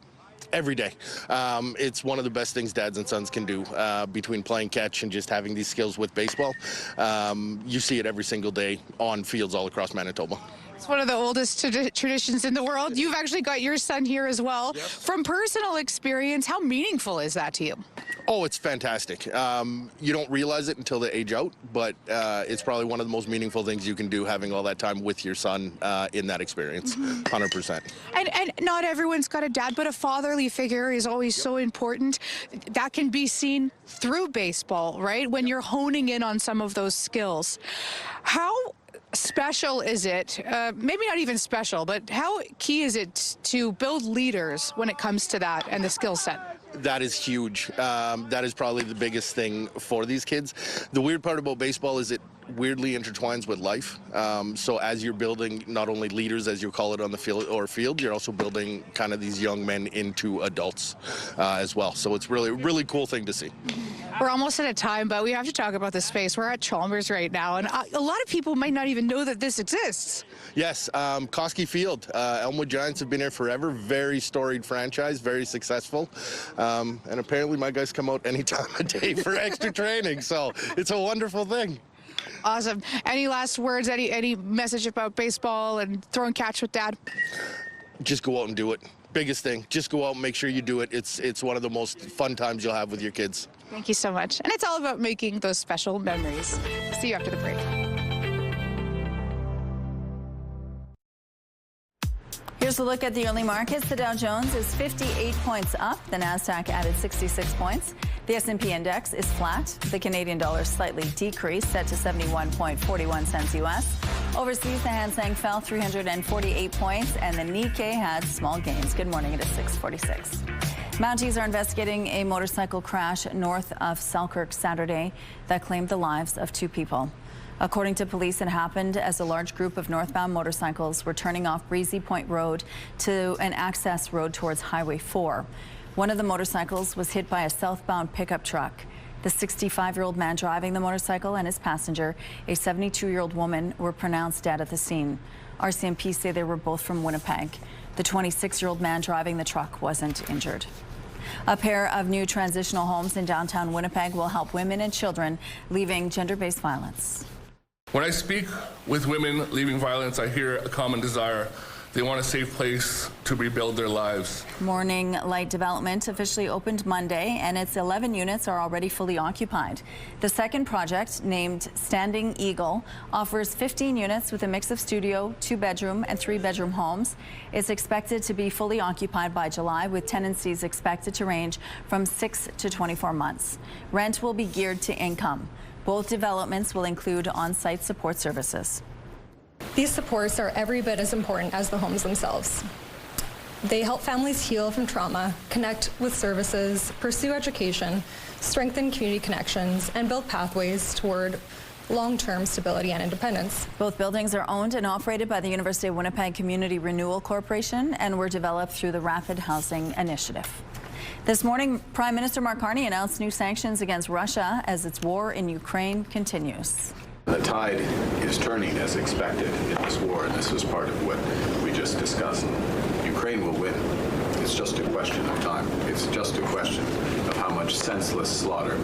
Every day. It's one of the best things dads and sons can do between playing catch and just having these skills with baseball. You see it every single day on fields all across Manitoba. It's one of the oldest traditions in the world. You've actually got your son here as well. Yes. From personal experience, how meaningful is that to you? Oh, it's fantastic. You don't realize it until they age out, but it's probably one of the most meaningful things you can do, having all that time with your son in that experience, 100%. And not everyone's got a dad, but a fatherly figure is always so important. That can be seen through baseball, right? When you're honing in on some of those skills. How special is it, maybe not even special, but how key is it to build leaders when it comes to that and the skill set? that is huge. That is probably the biggest thing for these kids. The weird part about baseball is it weirdly intertwines with life. So as you're building not only leaders, as you call it, on the field, you're also building kind of these young men into adults as well. So it's really cool thing to see. We're almost out of time, but we have to talk about the space. We're at Chalmers right now, and a lot of people might not even know that this exists. Yes, Koski Field. Elmwood Giants have been here forever. Very storied franchise, very successful. And apparently my guys come out any time of day for extra training. So it's a wonderful thing. Awesome. Any last words, any message about baseball and throwing catch with Dad? Just go out and do it. Biggest thing, just go out and make sure you do it. It's one of the most fun times you'll have with your kids. Thank you so much. And it's all about making those special memories. See you after the break. Here's a look at the early markets. The Dow Jones is 58 points up. The Nasdaq added 66 points. The S&P index is flat. The Canadian dollar slightly decreased, set to 71.41 cents U.S. Overseas, the Hang Seng fell 348 points, and the Nikkei had small gains. Good morning. It is 6:46. Mounties are investigating a motorcycle crash north of Selkirk Saturday that claimed the lives of 2 people. According to police, it happened as a large group of northbound motorcycles were turning off Breezy Point Road to an access road towards Highway 4. One of the motorcycles was hit by a southbound pickup truck. The 65-year-old man driving the motorcycle and his passenger, a 72-year-old woman, were pronounced dead at the scene. RCMP say they were both from Winnipeg. The 26-year-old man driving the truck wasn't injured. A pair of new transitional homes in downtown Winnipeg will help women and children leaving gender-based violence. When I speak with women leaving violence, I hear a common desire. They want a safe place to rebuild their lives. Morning Light Development officially opened Monday, and its 11 units are already fully occupied. The second project, named Standing Eagle, offers 15 units with a mix of studio, 2-bedroom, and 3-bedroom homes. It's expected to be fully occupied by July, with tenancies expected to range from 6 to 24 months. Rent will be geared to income. Both developments will include on-site support services. These supports are every bit as important as the homes themselves. They help families heal from trauma, connect with services, pursue education, strengthen community connections, and build pathways toward long-term stability and independence. Both buildings are owned and operated by the University of Winnipeg Community Renewal Corporation and were developed through the Rapid Housing Initiative. This morning, Prime Minister Mark Carney announced new sanctions against Russia as its war in Ukraine continues. The tide is turning as expected in this war, and this was part of what we just discussed. Ukraine will win. It's just a question of time. It's just a question of how much senseless slaughter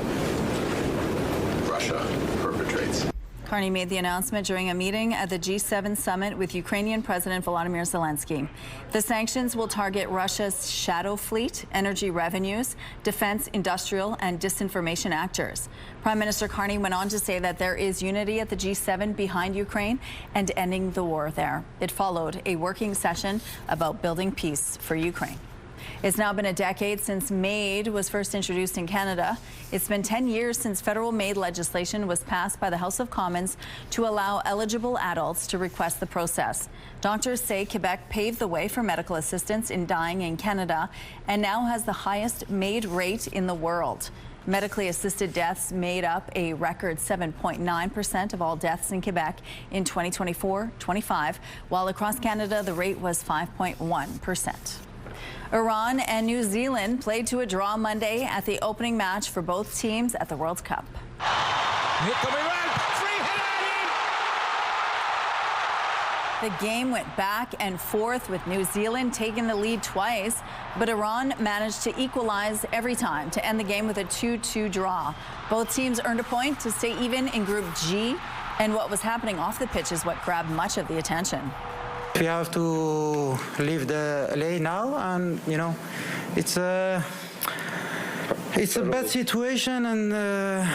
Russia perpetrates. Carney made the announcement during a meeting at the G7 summit with Ukrainian President Volodymyr Zelensky. The sanctions will target Russia's shadow fleet, energy revenues, defense, industrial, and disinformation actors. Prime Minister Carney went on to say that there is unity at the G7 behind Ukraine and ending the war there. It followed a working session about building peace for Ukraine. It's now been a decade since MAID was first introduced in Canada. It's been 10 years since federal MAID legislation was passed by the House of Commons to allow eligible adults to request the process. Doctors say Quebec paved the way for medical assistance in dying in Canada and now has the highest MAID rate in the world. Medically assisted deaths made up a record 7.9% of all deaths in Quebec in 2024-25, while across Canada the rate was 5.1%. Iran and New Zealand played to a draw Monday at the opening match for both teams at the World Cup. The game went back and forth with New Zealand taking the lead twice, but Iran managed to equalize every time to end the game with a 2-2 draw. Both teams earned a point to stay even in Group G, and what was happening off the pitch is what grabbed much of the attention. We have to leave the LA now, and it's a bad situation, and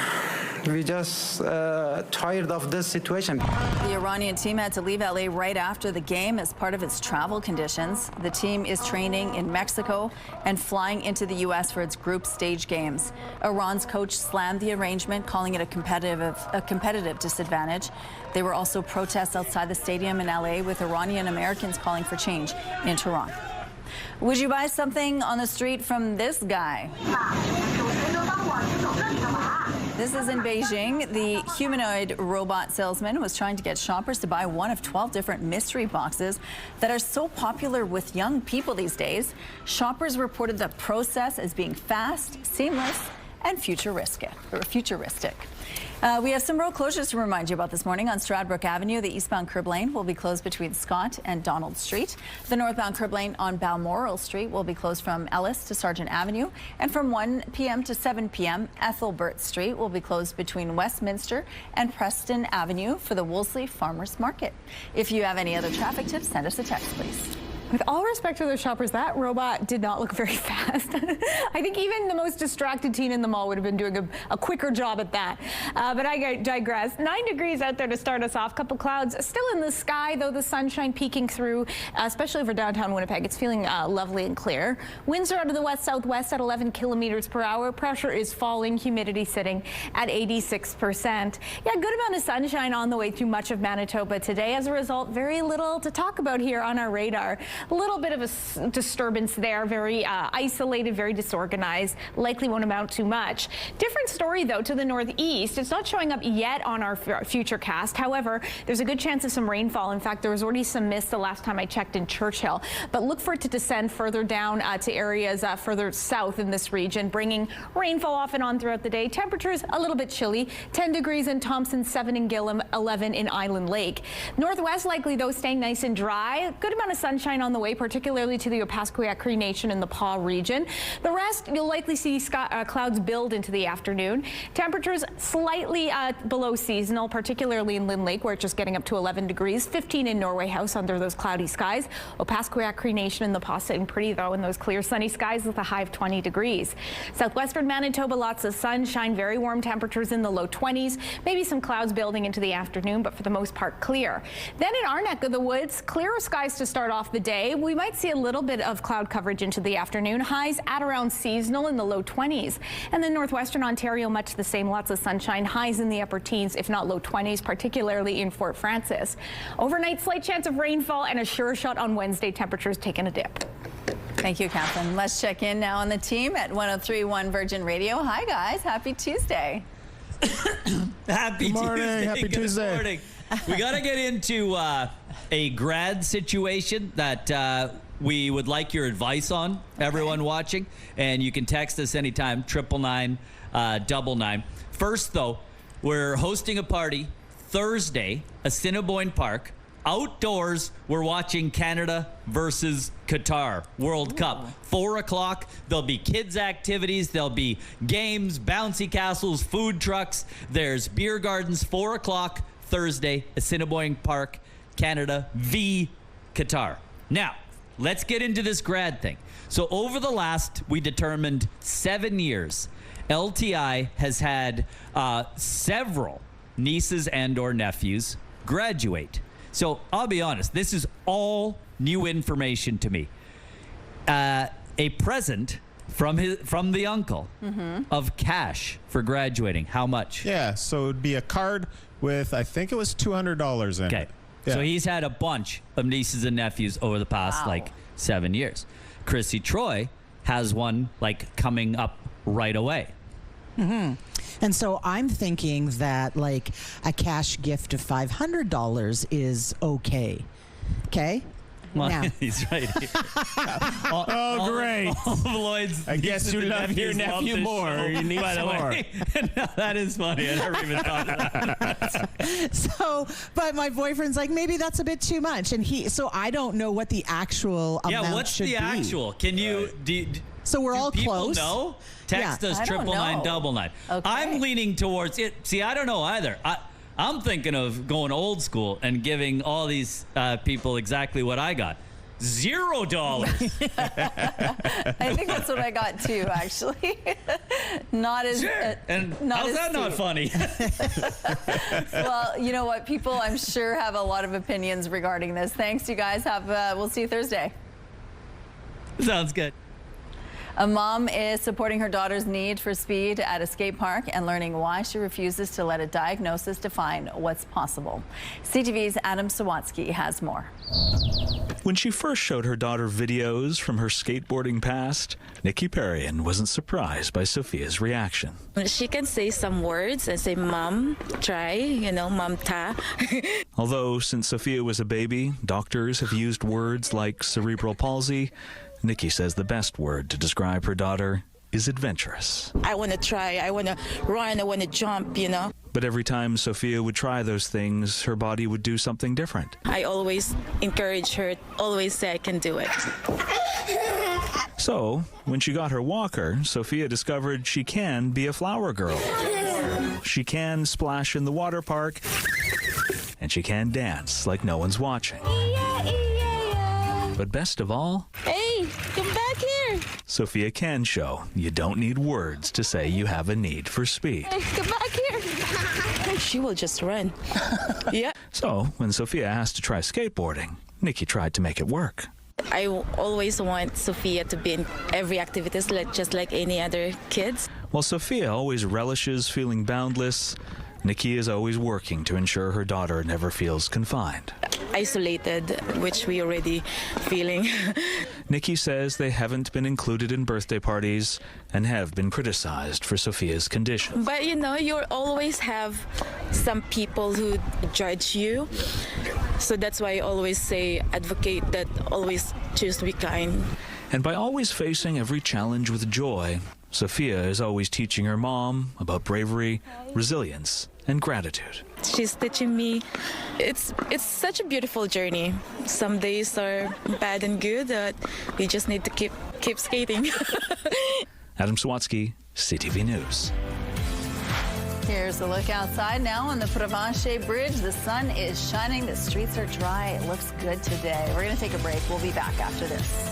we just tired of this situation. The Iranian team had to leave LA right after the game as part of its travel conditions. The team is training in Mexico and flying into the U.S. for its group stage games. Iran's coach slammed the arrangement, calling it a competitive disadvantage. There were also protests outside the stadium in LA, with Iranian Americans calling for change in Tehran. Would you buy something on the street from this guy? This is in Beijing. The humanoid robot salesman was trying to get shoppers to buy one of 12 different mystery boxes that are so popular with young people these days. Shoppers reported the process as being fast, seamless, and futuristic. We have some road closures to remind you about this morning. On Stradbrook Avenue, the eastbound curb lane will be closed between Scott and Donald Street. The northbound curb lane on Balmoral Street will be closed from Ellis to Sargent Avenue. And from 1 p.m. to 7 p.m., Ethelbert Street will be closed between Westminster and Preston Avenue for the Wolseley Farmers Market. If you have any other traffic tips, send us a text, please. With all respect to those shoppers, that robot did not look very fast. I think even the most distracted teen in the mall would have been doing a quicker job at that. But I digress. 9 degrees out there to start us off. Couple clouds still in the sky, though the sunshine peeking through, especially for downtown Winnipeg. It's feeling lovely and clear. Winds are out of the west-southwest at 11 kilometers per hour. Pressure is falling. Humidity sitting at 86%. Yeah, good amount of sunshine on the way through much of Manitoba today. As a result, very little to talk about here on our radar. A little bit of a disturbance there, very isolated, very disorganized, likely won't amount to much. Different story, though, to the northeast. It's not showing up yet on our future cast. However, there's a good chance of some rainfall. In fact, there was already some mist the last time I checked in Churchill. But look for it to descend further down to areas further south in this region, bringing rainfall off and on throughout the day. Temperatures a little bit chilly, 10 degrees in Thompson, 7 in Gillam, 11 in Island Lake. Northwest likely, though, staying nice and dry. Good amount of sunshine on the way, particularly to the Opaskwayak Cree Nation and the Paw region. The rest, you'll likely see clouds build into the afternoon. Temperatures slightly below seasonal, particularly in Lynn Lake, where it's just getting up to 11 degrees, 15 in Norway House under those cloudy skies. Opaskwayak Cree Nation and the Paw sitting pretty, though, in those clear sunny skies with a high of 20 degrees. Southwestern Manitoba, lots of sunshine, very warm temperatures in the low 20s, maybe some clouds building into the afternoon, but for the most part clear. Then in our neck of the woods, clearer skies to start off the day. We might see a little bit of cloud coverage into the afternoon. Highs at around seasonal in the low 20s. And then northwestern Ontario, much the same, lots of sunshine. Highs in the upper teens, if not low 20s, particularly in Fort Francis. Overnight, slight chance of rainfall and a sure shot on Wednesday. Temperatures taking a dip. Thank you, Catherine. Let's check in now on the team at 103.1 Virgin Radio. Hi, guys. Happy Tuesday. Happy Good morning. Tuesday. Happy Good Tuesday. morning. We got to get into a grad situation that we would like your advice on, everyone watching. And you can text us anytime, 999-99. First, though, we're hosting a party Thursday, Assiniboine Park. Outdoors, we're watching Canada versus Qatar World Cup. 4 o'clock, there'll be kids' activities, there'll be games, bouncy castles, food trucks. There's beer gardens, 4 o'clock, Thursday, Assiniboine Park, Canada v. Qatar. Now, let's get into this grad thing. So over the last, we determined 7 years, LTI has had several nieces and or nephews graduate. So I'll be honest, this is all new information to me. A present from the uncle of cash for graduating. How much? Yeah, so it would be a card with, I think it was $200 in it. Yeah. So he's had a bunch of nieces and nephews over the past 7 years. Chrissy Troy has one coming up right away. And so I'm thinking that a cash gift of $500 is okay. Okay? Well, now. he's right. Great. All of Lloyd's I guess you love your nephew more. You need more. No, that is funny. I never even thought of that. So, but my boyfriend's like, maybe that's a bit too much. And so I don't know what the actual amount should be. Yeah, what's the actual? Can you... So we're all close. Know? Text us 999-99. Okay. I'm leaning towards it. See, I don't know either. I'm thinking of going old school and giving all these people exactly what I got. $0. I think that's what I got too, actually. Not as and not how's as that not funny? Well, you know what, people I'm sure have a lot of opinions regarding this. Thanks, you guys. We'll see you Thursday. Sounds good. A mom is supporting her daughter's need for speed at a skate park and learning why she refuses to let a diagnosis define what's possible. CTV's Adam Sawatsky has more. When she first showed her daughter videos from her skateboarding past, Nikki Perrian wasn't surprised by Sophia's reaction. She can say some words and say, Mom, try, Mom ta. Although since Sophia was a baby, doctors have used words like cerebral palsy, Nikki says the best word to describe her daughter is adventurous. I want to try, I want to run, I want to jump, But every time Sophia would try those things, her body would do something different. I always encourage her, always say I can do it. So, when she got her walker, Sophia discovered she can be a flower girl. She can splash in the water park, and she can dance like no one's watching. But best of all, hey, come back here. Sophia can show you don't need words to say you have a need for speed. Hey, come back here. She will just run. Yeah. So, when Sophia asked to try skateboarding, Nikki tried to make it work. I always want Sophia to be in every activity, just like any other kids. While Sophia always relishes feeling boundless, Nikki is always working to ensure her daughter never feels confined. Isolated, which we already feeling. Nikki says they haven't been included in birthday parties and have been criticized for Sophia's condition. But you always have some people who judge you. So that's why I always say, advocate that always choose to be kind. And by always facing every challenge with joy, Sophia is always teaching her mom about bravery, resilience, and gratitude. She's teaching me it's such a beautiful journey. Some days are bad and good, but we just need to keep skating. Adam Sawatsky, CTV News. Here's a look outside now on the Provencher Bridge. The sun is shining. The streets are dry. It looks good today. We're going to take a break. We'll be back after this.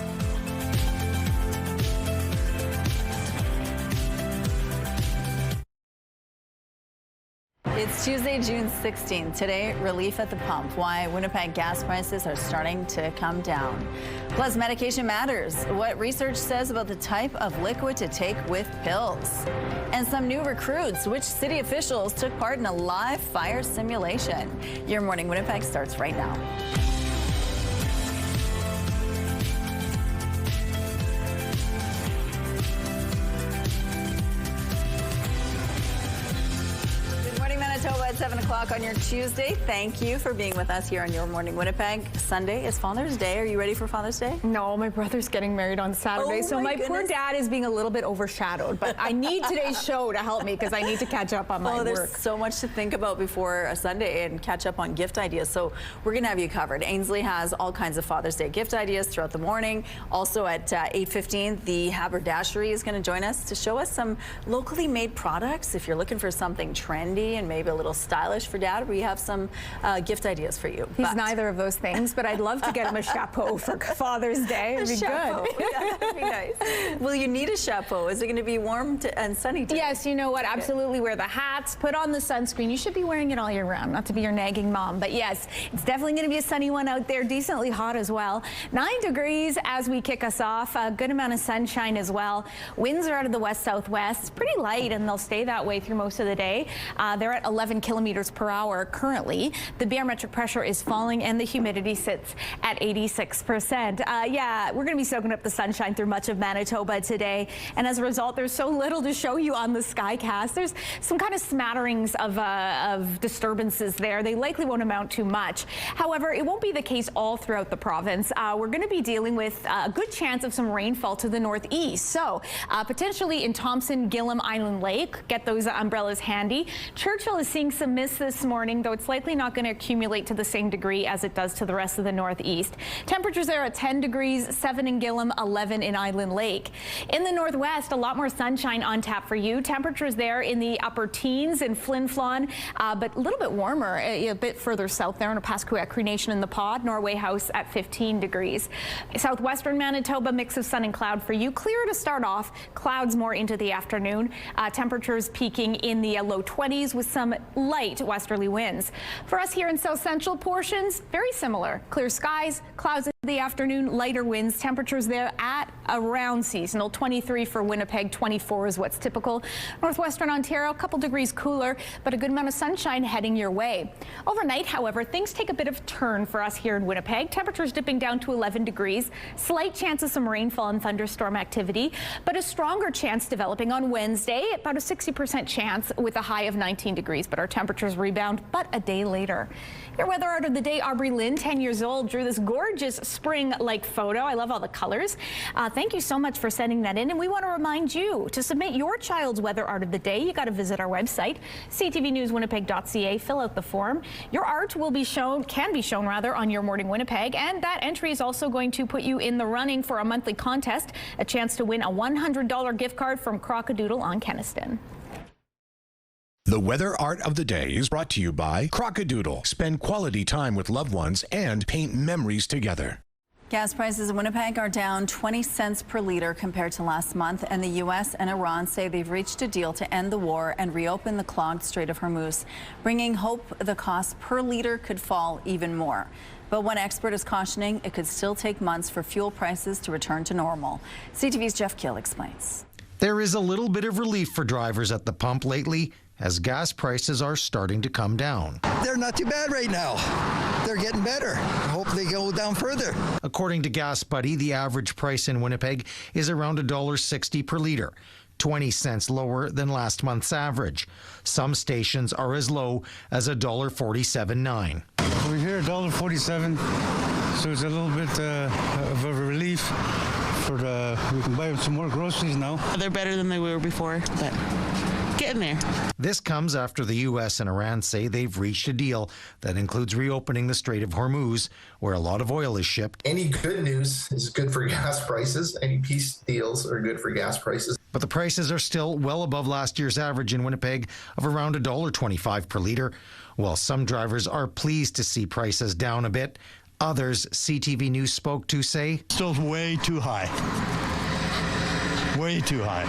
It's Tuesday, June 16th. Today, relief at the pump. Why Winnipeg gas prices are starting to come down. Plus, medication matters. What research says about the type of liquid to take with pills. And some new recruits. Which city officials took part in a live fire simulation? Your Morning Winnipeg starts right now. At 7 o'clock on your Tuesday. Thank you for being with us here on Your Morning Winnipeg. Sunday is Father's Day. Are you ready for Father's Day? No, my brother's getting married on Saturday, so my poor dad is being a little bit overshadowed. But I need today's show to help me because I need to catch up on my work. There's so much to think about before a Sunday and catch up on gift ideas. So we're going to have you covered. Ainsley has all kinds of Father's Day gift ideas throughout the morning. Also at 8:15, the Haberdashery is going to join us to show us some locally made products. If you're looking for something trendy and maybe a little stylish for Dad, we have some gift ideas for you. He's neither of those things, but I'd love to get him a chapeau for Father's Day. It'd be good. Yeah, that'd be nice. Will you need a chapeau? Is it going to be warm and sunny today? Yes, you know what? Absolutely. Wear the hats, put on the sunscreen. You should be wearing it all year round, not to be your nagging mom. But yes, it's definitely going to be a sunny one out there, decently hot as well. 9 degrees as we kick us off. A good amount of sunshine as well. Winds are out of the west-southwest. It's pretty light, and they'll stay that way through most of the day. They're at 11 kilometers per hour currently. The barometric pressure is falling, and the humidity sits at 86%. Yeah, we're going to be soaking up the sunshine through much of Manitoba today, and as a result, there's so little to show you on the Skycast. There's some kind of smatterings of disturbances there. They likely won't amount to much. However, it won't be the case all throughout the province. We're going to be dealing with a good chance of some rainfall to the northeast. So potentially in Thompson, Gillam, Island Lake, get those umbrellas handy. Churchill is seeing some mist this morning, though it's likely not going to accumulate to the same degree as it does to the rest of the northeast. Temperatures there at 10 degrees, 7 in Gillam, 11 in Island Lake. In the northwest, a lot more sunshine on tap for you. Temperatures there in the upper teens in Flin Flon, but a little bit warmer a bit further south there in Opaskwayak Cree Nation in the Pod. Norway House at 15 degrees. Southwestern Manitoba, mix of sun and cloud for you. Clear to start off, clouds more into the afternoon. Temperatures peaking in the low 20s with some light westerly winds. For us here in south central portions, very similar. Clear skies, clouds. The afternoon, lighter winds, temperatures there at around seasonal. 23 for Winnipeg, 24 is what's typical. Northwestern Ontario, a couple degrees cooler, but a good amount of sunshine heading your way. Overnight, however, things take a bit of a turn for us here in Winnipeg. Temperatures dipping down to 11 degrees. Slight chance of some rainfall and thunderstorm activity, but a stronger chance developing on Wednesday, about a 60% chance with a high of 19 degrees. But our temperatures rebound, but a day later. Your weather art of the day, Aubrey Lynn, 10 years old, drew this gorgeous spring-like photo. I love all the colors. Thank you so much for sending that in. And we want to remind you to submit your child's weather art of the day. You got to visit our website, ctvnewswinnipeg.ca. Fill out the form. Your art will be shown, can be shown rather, on Your Morning Winnipeg. And that entry is also going to put you in the running for a monthly contest, a chance to win a $100 gift card from Crockadoodle on Kenniston. The weather art of the day is brought to you by Crockadoodle. Spend quality time with loved ones and paint memories together. Gas prices in Winnipeg are down 20 cents per liter compared to last month, and the U.S. and Iran say they've reached a deal to end the war and reopen the clogged Strait of Hormuz, bringing hope the cost per liter could fall even more. But one expert is cautioning it could still take months for fuel prices to return to normal. CTV's Jeff Kill explains. There is a little bit of relief for drivers at the pump lately, as gas prices are starting to come down. They're not too bad right now. They're getting better. I hope they go down further. According to Gas Buddy, the average price in Winnipeg is around $1.60 per liter, 20 cents lower than last month's average. Some stations are as low as $1.47.9. We're here $1.47, so it's a little bit of a relief. We can buy some more groceries now. They're better than they were before, but getting there. This comes after the U.S. and Iran say they've reached a deal that includes reopening the Strait of Hormuz, where a lot of oil is shipped. Any good news is good for gas prices. Any peace deals are good for gas prices. But the prices are still well above last year's average in Winnipeg of around $1.25 per liter. While some drivers are pleased to see prices down a bit, others CTV News spoke to say, still way too high. Way too high.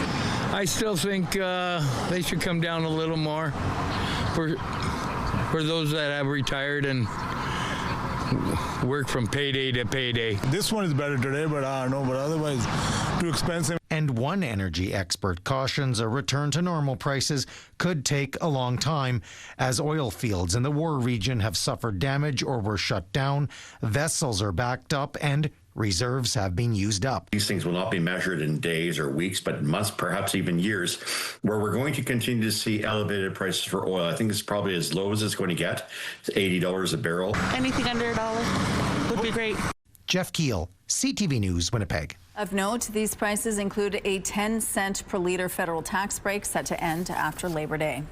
I still think they should come down a little more for those that have retired and work from payday to payday. This one is better today, but I don't know, but otherwise too expensive. And one energy expert cautions a return to normal prices could take a long time, as oil fields in the war region have suffered damage or were shut down, vessels are backed up, and reserves have been used up. These things will not be measured in days or weeks, but months, perhaps even years, where we're going to continue to see elevated prices for oil. I think it's probably as low as it's going to get. It's $80 a barrel. Anything under $1 would be great. Jeff Keel, CTV News, Winnipeg. Of note, these prices include a 10-cent per liter federal tax break set to end after Labor Day.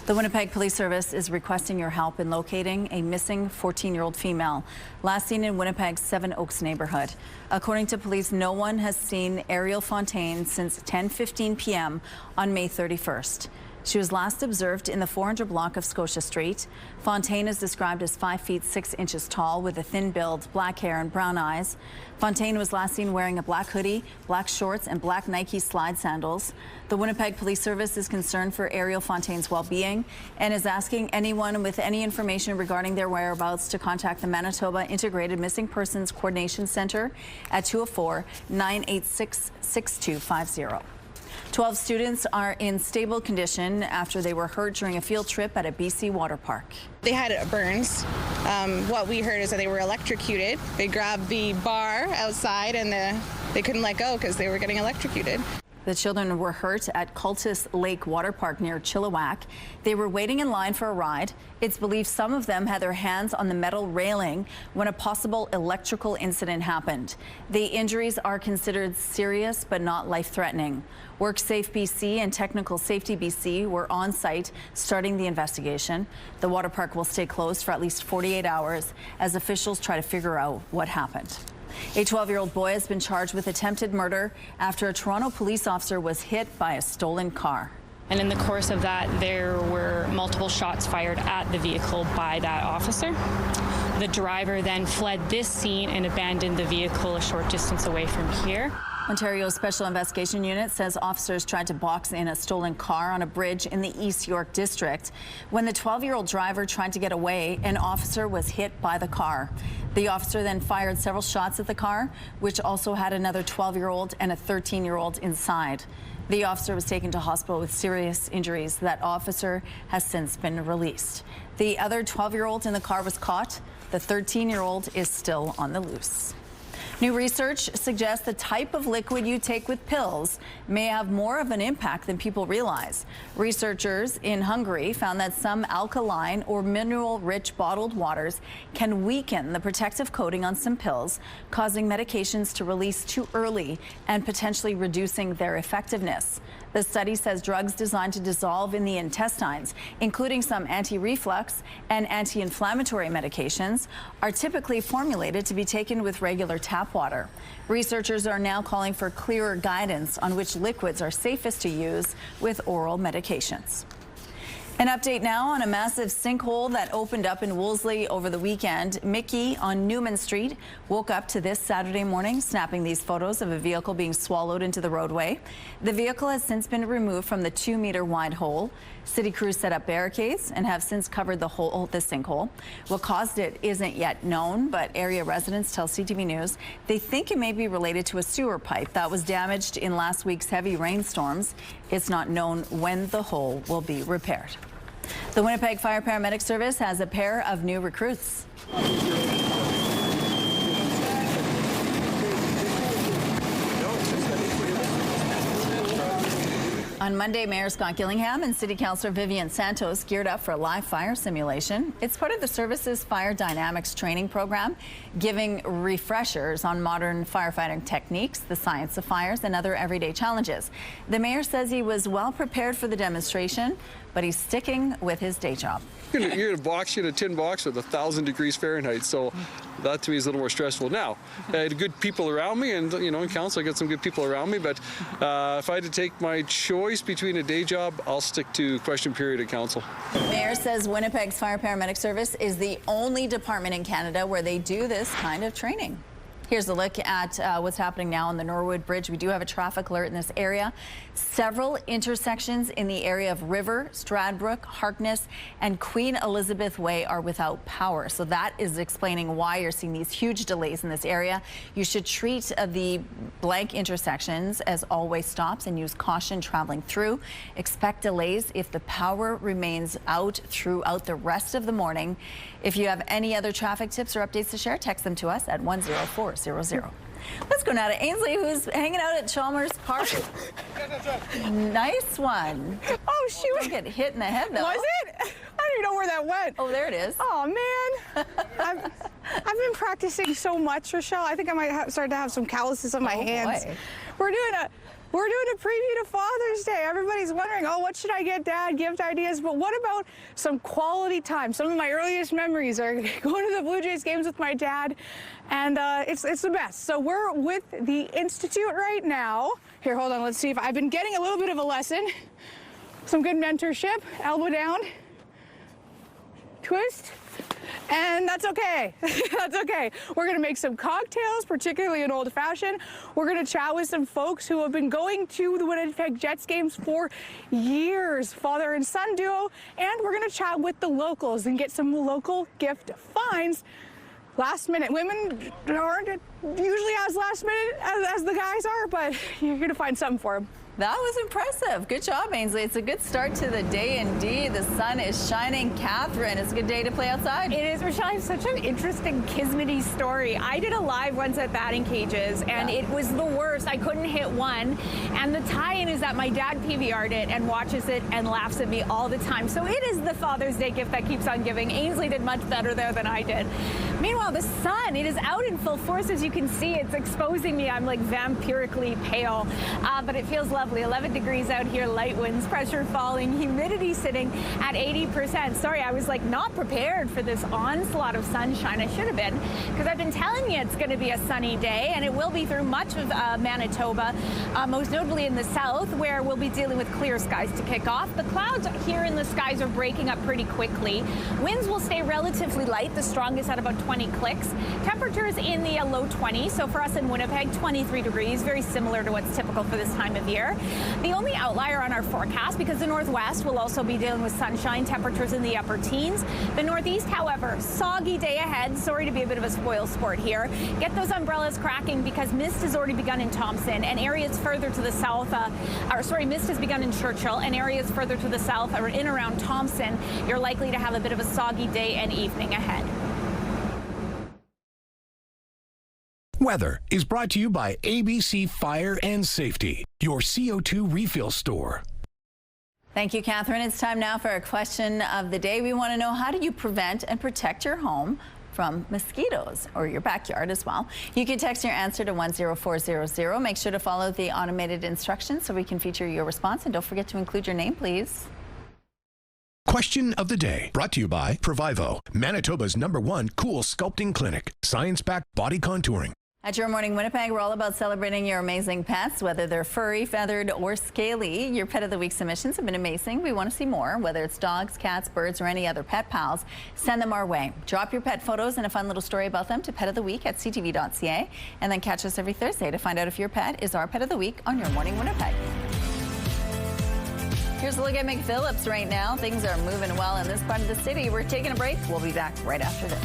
The Winnipeg Police Service is requesting your help in locating a missing 14-year-old female, last seen in Winnipeg's Seven Oaks neighborhood. According to police, no one has seen Ariel Fontaine since 10:15 p.m. on May 31st. She was last observed in the 400 block of Scotia Street. Fontaine is described as 5 feet 6 inches tall with a thin build, black hair and brown eyes. Fontaine was last seen wearing a black hoodie, black shorts and black Nike slide sandals. The Winnipeg Police Service is concerned for Ariel Fontaine's well-being and is asking anyone with any information regarding their whereabouts to contact the Manitoba Integrated Missing Persons Coordination Center at 204-986-6250. 12 students are in stable condition after they were hurt during a field trip at a BC water park. They had burns. What we heard is that they were electrocuted. They grabbed the bar outside and they couldn't let go because they were getting electrocuted. The children were hurt at Cultus Lake Water Park near Chilliwack. They were waiting in line for a ride. It's believed some of them had their hands on the metal railing when a possible electrical incident happened. The injuries are considered serious but not life-threatening. WorkSafe BC and Technical Safety BC were on site starting the investigation. The water park will stay closed for at least 48 hours as officials try to figure out what happened. A 12-year-old boy has been charged with attempted murder after a Toronto police officer was hit by a stolen car. And in the course of that, there were multiple shots fired at the vehicle by that officer. The driver then fled this scene and abandoned the vehicle a short distance away from here. Ontario's Special Investigation Unit says officers tried to box in a stolen car on a bridge in the East York district. When the 12-year-old driver tried to get away, an officer was hit by the car. The officer then fired several shots at the car, which also had another 12-year-old and a 13-year-old inside. The officer was taken to hospital with serious injuries. That officer has since been released. The other 12-year-old in the car was caught. The 13-year-old is still on the loose. New research suggests the type of liquid you take with pills may have more of an impact than people realize. Researchers in Hungary found that some alkaline or mineral-rich bottled waters can weaken the protective coating on some pills, causing medications to release too early and potentially reducing their effectiveness. The study says drugs designed to dissolve in the intestines, including some anti-reflux and anti-inflammatory medications, are typically formulated to be taken with regular tap water. Researchers are now calling for clearer guidance on which liquids are safest to use with oral medications. An update now on a massive sinkhole that opened up in Wolseley over the weekend. Mickey on Newman Street woke up to this Saturday morning, snapping these photos of a vehicle being swallowed into the roadway. The vehicle has since been removed from the 2-meter wide hole. City crews set up barricades and have since covered the sinkhole. What caused it isn't yet known, but area residents tell CTV News they think it may be related to a sewer pipe that was damaged in last week's heavy rainstorms. It's not known when the hole will be repaired. The Winnipeg Fire Paramedic Service has a pair of new recruits. On Monday, Mayor Scott Gillingham and City Councillor Vivian Santos geared up for a live fire simulation. It's part of the service's Fire Dynamics training program, giving refreshers on modern firefighting techniques, the science of fires, and other everyday challenges. The mayor says he was well prepared for the demonstration, but he's sticking with his day job. You're in a tin box with 1,000 degrees Fahrenheit, so that to me is a little more stressful. Now, I had good people around me, and in council I got some good people around me, but if I had to take my choice between a day job, I'll stick to question period at council. The mayor says Winnipeg's Fire Paramedic Service is the only department in Canada where they do this kind of training. Here's a look at what's happening now on the Norwood Bridge. We do have a traffic alert in this area. Several intersections in the area of River, Stradbrook, Harkness, and Queen Elizabeth Way are without power. So that is explaining why you're seeing these huge delays in this area. You should treat the blank intersections as always stops and use caution traveling through. Expect delays if the power remains out throughout the rest of the morning. If you have any other traffic tips or updates to share, text them to us at 10400. Let's go now to Ainsley, who's hanging out at Chalmers Park. Nice one. Oh, shoot. Don't get hit in the head, though. Was it? I don't even know where that went. Oh, there it is. Oh, man. I've been practicing so much, Rochelle. I think I might start to have some calluses on my hands. Boy. We're doing a preview to Father's Day. Everybody's wondering, oh, what should I get Dad? Gift ideas. But what about some quality time? Some of my earliest memories are going to the Blue Jays games with my dad, and it's the best. So we're with the Institute right now. Here, hold on. Let's see if I've been getting a little bit of a lesson. Some good mentorship. Elbow down. Twist. And that's okay. That's okay. We're going to make some cocktails, particularly an old-fashioned. We're going to chat with some folks who have been going to the Winnipeg Jets games for years, father and son duo, and we're going to chat with the locals and get some local gift finds. Last minute. Women aren't usually as last minute as the guys are, but you're going to find something for them. That was impressive. Good job, Ainsley. It's a good start to the day indeed. The sun is shining. Catherine, it's a good day to play outside. It is, Rochelle. I have such an interesting Kismety story. I did a live once at batting cages, and it was the worst. I couldn't hit one. And the tie-in is that my dad PVR'd it and watches it and laughs at me all the time. So it is the Father's Day gift that keeps on giving. Ainsley did much better there than I did. Meanwhile, the sun, it is out in full force. As you can see, it's exposing me. I'm like vampirically pale, but it feels lovely. 11 degrees out here, light winds, pressure falling, humidity sitting at 80%. Sorry, I was like not prepared for this onslaught of sunshine. I should have been, because I've been telling you it's going to be a sunny day, and it will be through much of Manitoba, most notably in the south, where we'll be dealing with clear skies to kick off. The clouds here in the skies are breaking up pretty quickly. Winds will stay relatively light, the strongest at about 20 clicks. Temperatures in the low 20s. So for us in Winnipeg, 23 degrees, very similar to what's typical for this time of year. The only outlier on our forecast, because the Northwest will also be dealing with sunshine, temperatures in the upper teens. The Northeast, however, soggy day ahead. Sorry to be a bit of a spoil sport here. Get those umbrellas cracking because mist has already begun in Thompson and areas further to the south, mist has begun in Churchill and areas further to the south or in around Thompson. You're likely to have a bit of a soggy day and evening ahead. Weather is brought to you by ABC Fire and Safety, your CO2 refill store. Thank you, Catherine. It's time now for a question of the day. We want to know, how do you prevent and protect your home from mosquitoes, or your backyard as well? You can text your answer to 10400. Make sure to follow the automated instructions so we can feature your response, and don't forget to include your name, please. Question of the day, brought to you by Provivo, Manitoba's #1 cool sculpting clinic, science-backed body contouring. At Your Morning Winnipeg, we're all about celebrating your amazing pets, whether they're furry, feathered, or scaly. Your Pet of the Week submissions have been amazing. We want to see more, whether it's dogs, cats, birds, or any other pet pals. Send them our way. Drop your pet photos and a fun little story about them to petoftheweek@ctv.ca, and then catch us every Thursday to find out if your pet is our Pet of the Week on Your Morning Winnipeg. Here's a look at McPhillips right now. Things are moving well in this part of the city. We're taking a break. We'll be back right after this.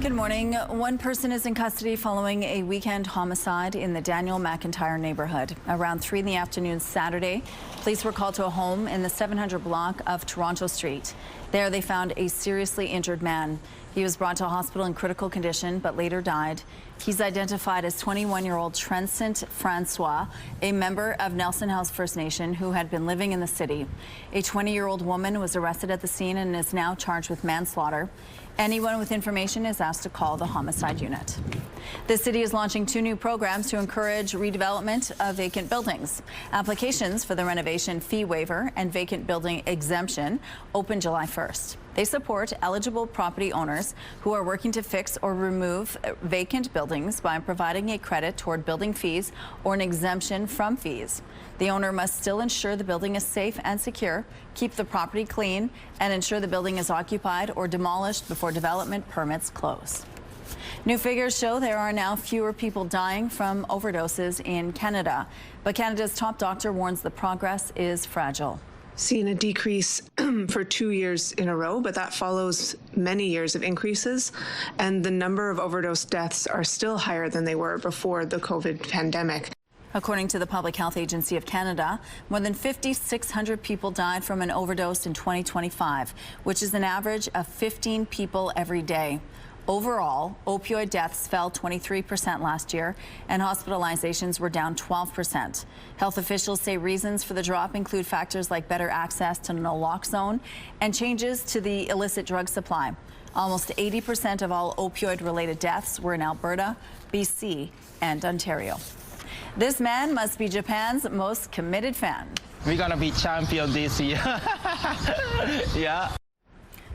Good morning. One person is in custody following a weekend homicide in the Daniel McIntyre neighborhood. Around 3 in the afternoon Saturday, police were called to a home in the 700 block of Toronto Street. There they found a seriously injured man. He was brought to a hospital in critical condition but later died. He's identified as 21-year-old Trensant Francois, a member of Nelson House First Nation who had been living in the city. A 20-year-old woman was arrested at the scene and is now charged with manslaughter. Anyone with information is asked to call the homicide unit. The city is launching 2 new programs to encourage redevelopment of vacant buildings. Applications for the renovation fee waiver and vacant building exemption open July 1st. They support eligible property owners who are working to fix or remove vacant buildings by providing a credit toward building fees or an exemption from fees. The owner must still ensure the building is safe and secure, keep the property clean, and ensure the building is occupied or demolished before development permits close. New figures show there are now fewer people dying from overdoses in Canada, but Canada's top doctor warns the progress is fragile. Seen a decrease for 2 years in a row, but that follows many years of increases, and the number of overdose deaths are still higher than they were before the COVID pandemic. According to the Public Health Agency of Canada, more than 5,600 people died from an overdose in 2025, which is an average of 15 people every day. Overall, opioid deaths fell 23% last year, and hospitalizations were down 12%. Health officials say reasons for the drop include factors like better access to naloxone and changes to the illicit drug supply. Almost 80% of all opioid-related deaths were in Alberta, BC, and Ontario. This man must be Japan's most committed fan. We're gonna be champion this year. Yeah.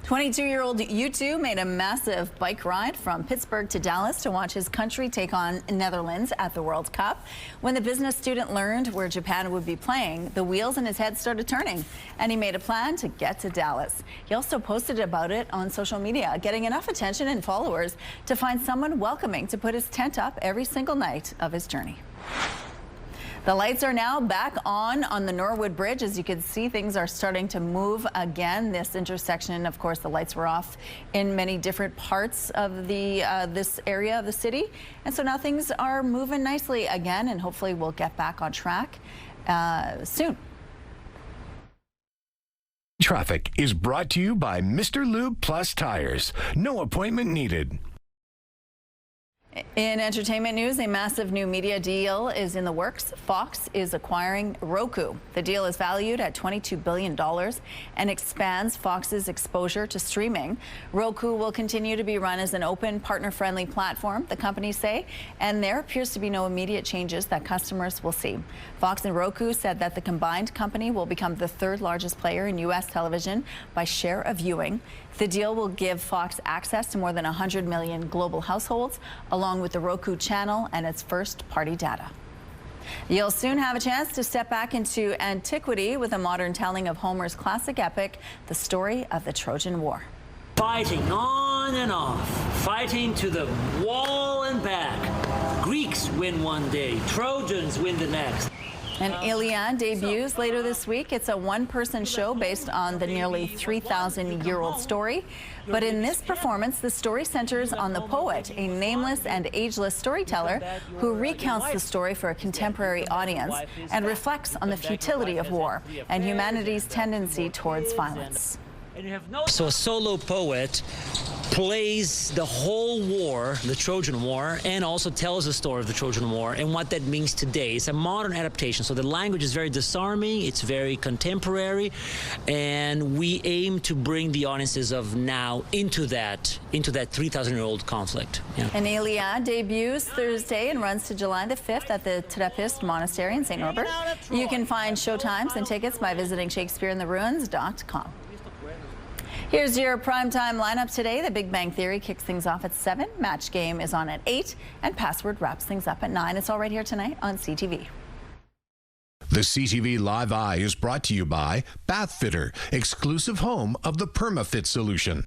22-year-old U2 made a massive bike ride from Pittsburgh to Dallas to watch his country take on Netherlands at the World Cup. When the business student learned where Japan would be playing, the wheels in his head started turning, and he made a plan to get to Dallas. He also posted about it on social media, getting enough attention and followers to find someone welcoming to put his tent up every single night of his journey. The lights are now back on the Norwood Bridge. As you can see, things are starting to move again. This intersection, of course, the lights were off in many different parts of the this area of the city. And so now things are moving nicely again, and hopefully we'll get back on track soon. Traffic is brought to you by Mr. Lube Plus Tires. No appointment needed. In entertainment news, a massive new media deal is in the works. Fox is acquiring Roku. The deal is valued at $22 billion and expands Fox's exposure to streaming. Roku will continue to be run as an open, partner-friendly platform, the companies say, and there appears to be no immediate changes that customers will see. Fox and Roku said that the combined company will become the 3rd largest player in U.S. television by share of viewing. The deal will give Fox access to more than 100 million global households, along with the Roku channel and its first-party data. You'll soon have a chance to step back into antiquity with a modern telling of Homer's classic epic, the story of the Trojan War. Fighting on and off, fighting to the wall and back. Greeks win one day, Trojans win the next. And Iliad debuts later this week. It's a one-person show based on the nearly 3,000-year-old story. But in this performance, the story centers on the poet, a nameless and ageless storyteller who recounts the story for a contemporary audience and reflects on the futility of war and humanity's tendency towards violence. So a solo poet plays the whole war, the Trojan War, and also tells the story of the Trojan War and what that means today. It's a modern adaptation, so the language is very disarming, it's very contemporary, and we aim to bring the audiences of now into that 3,000-year-old conflict. Yeah. And Iliad debuts Thursday and runs to July the 5th at the Trappist Monastery in St. Norbert. You can find showtimes and tickets by visiting ShakespeareInTheRuins.com. Here's your primetime lineup today. The Big Bang Theory kicks things off at 7. Match Game is on at 8. And Password wraps things up at 9. It's all right here tonight on CTV. The CTV Live Eye is brought to you by Bathfitter, exclusive home of the PermaFit solution.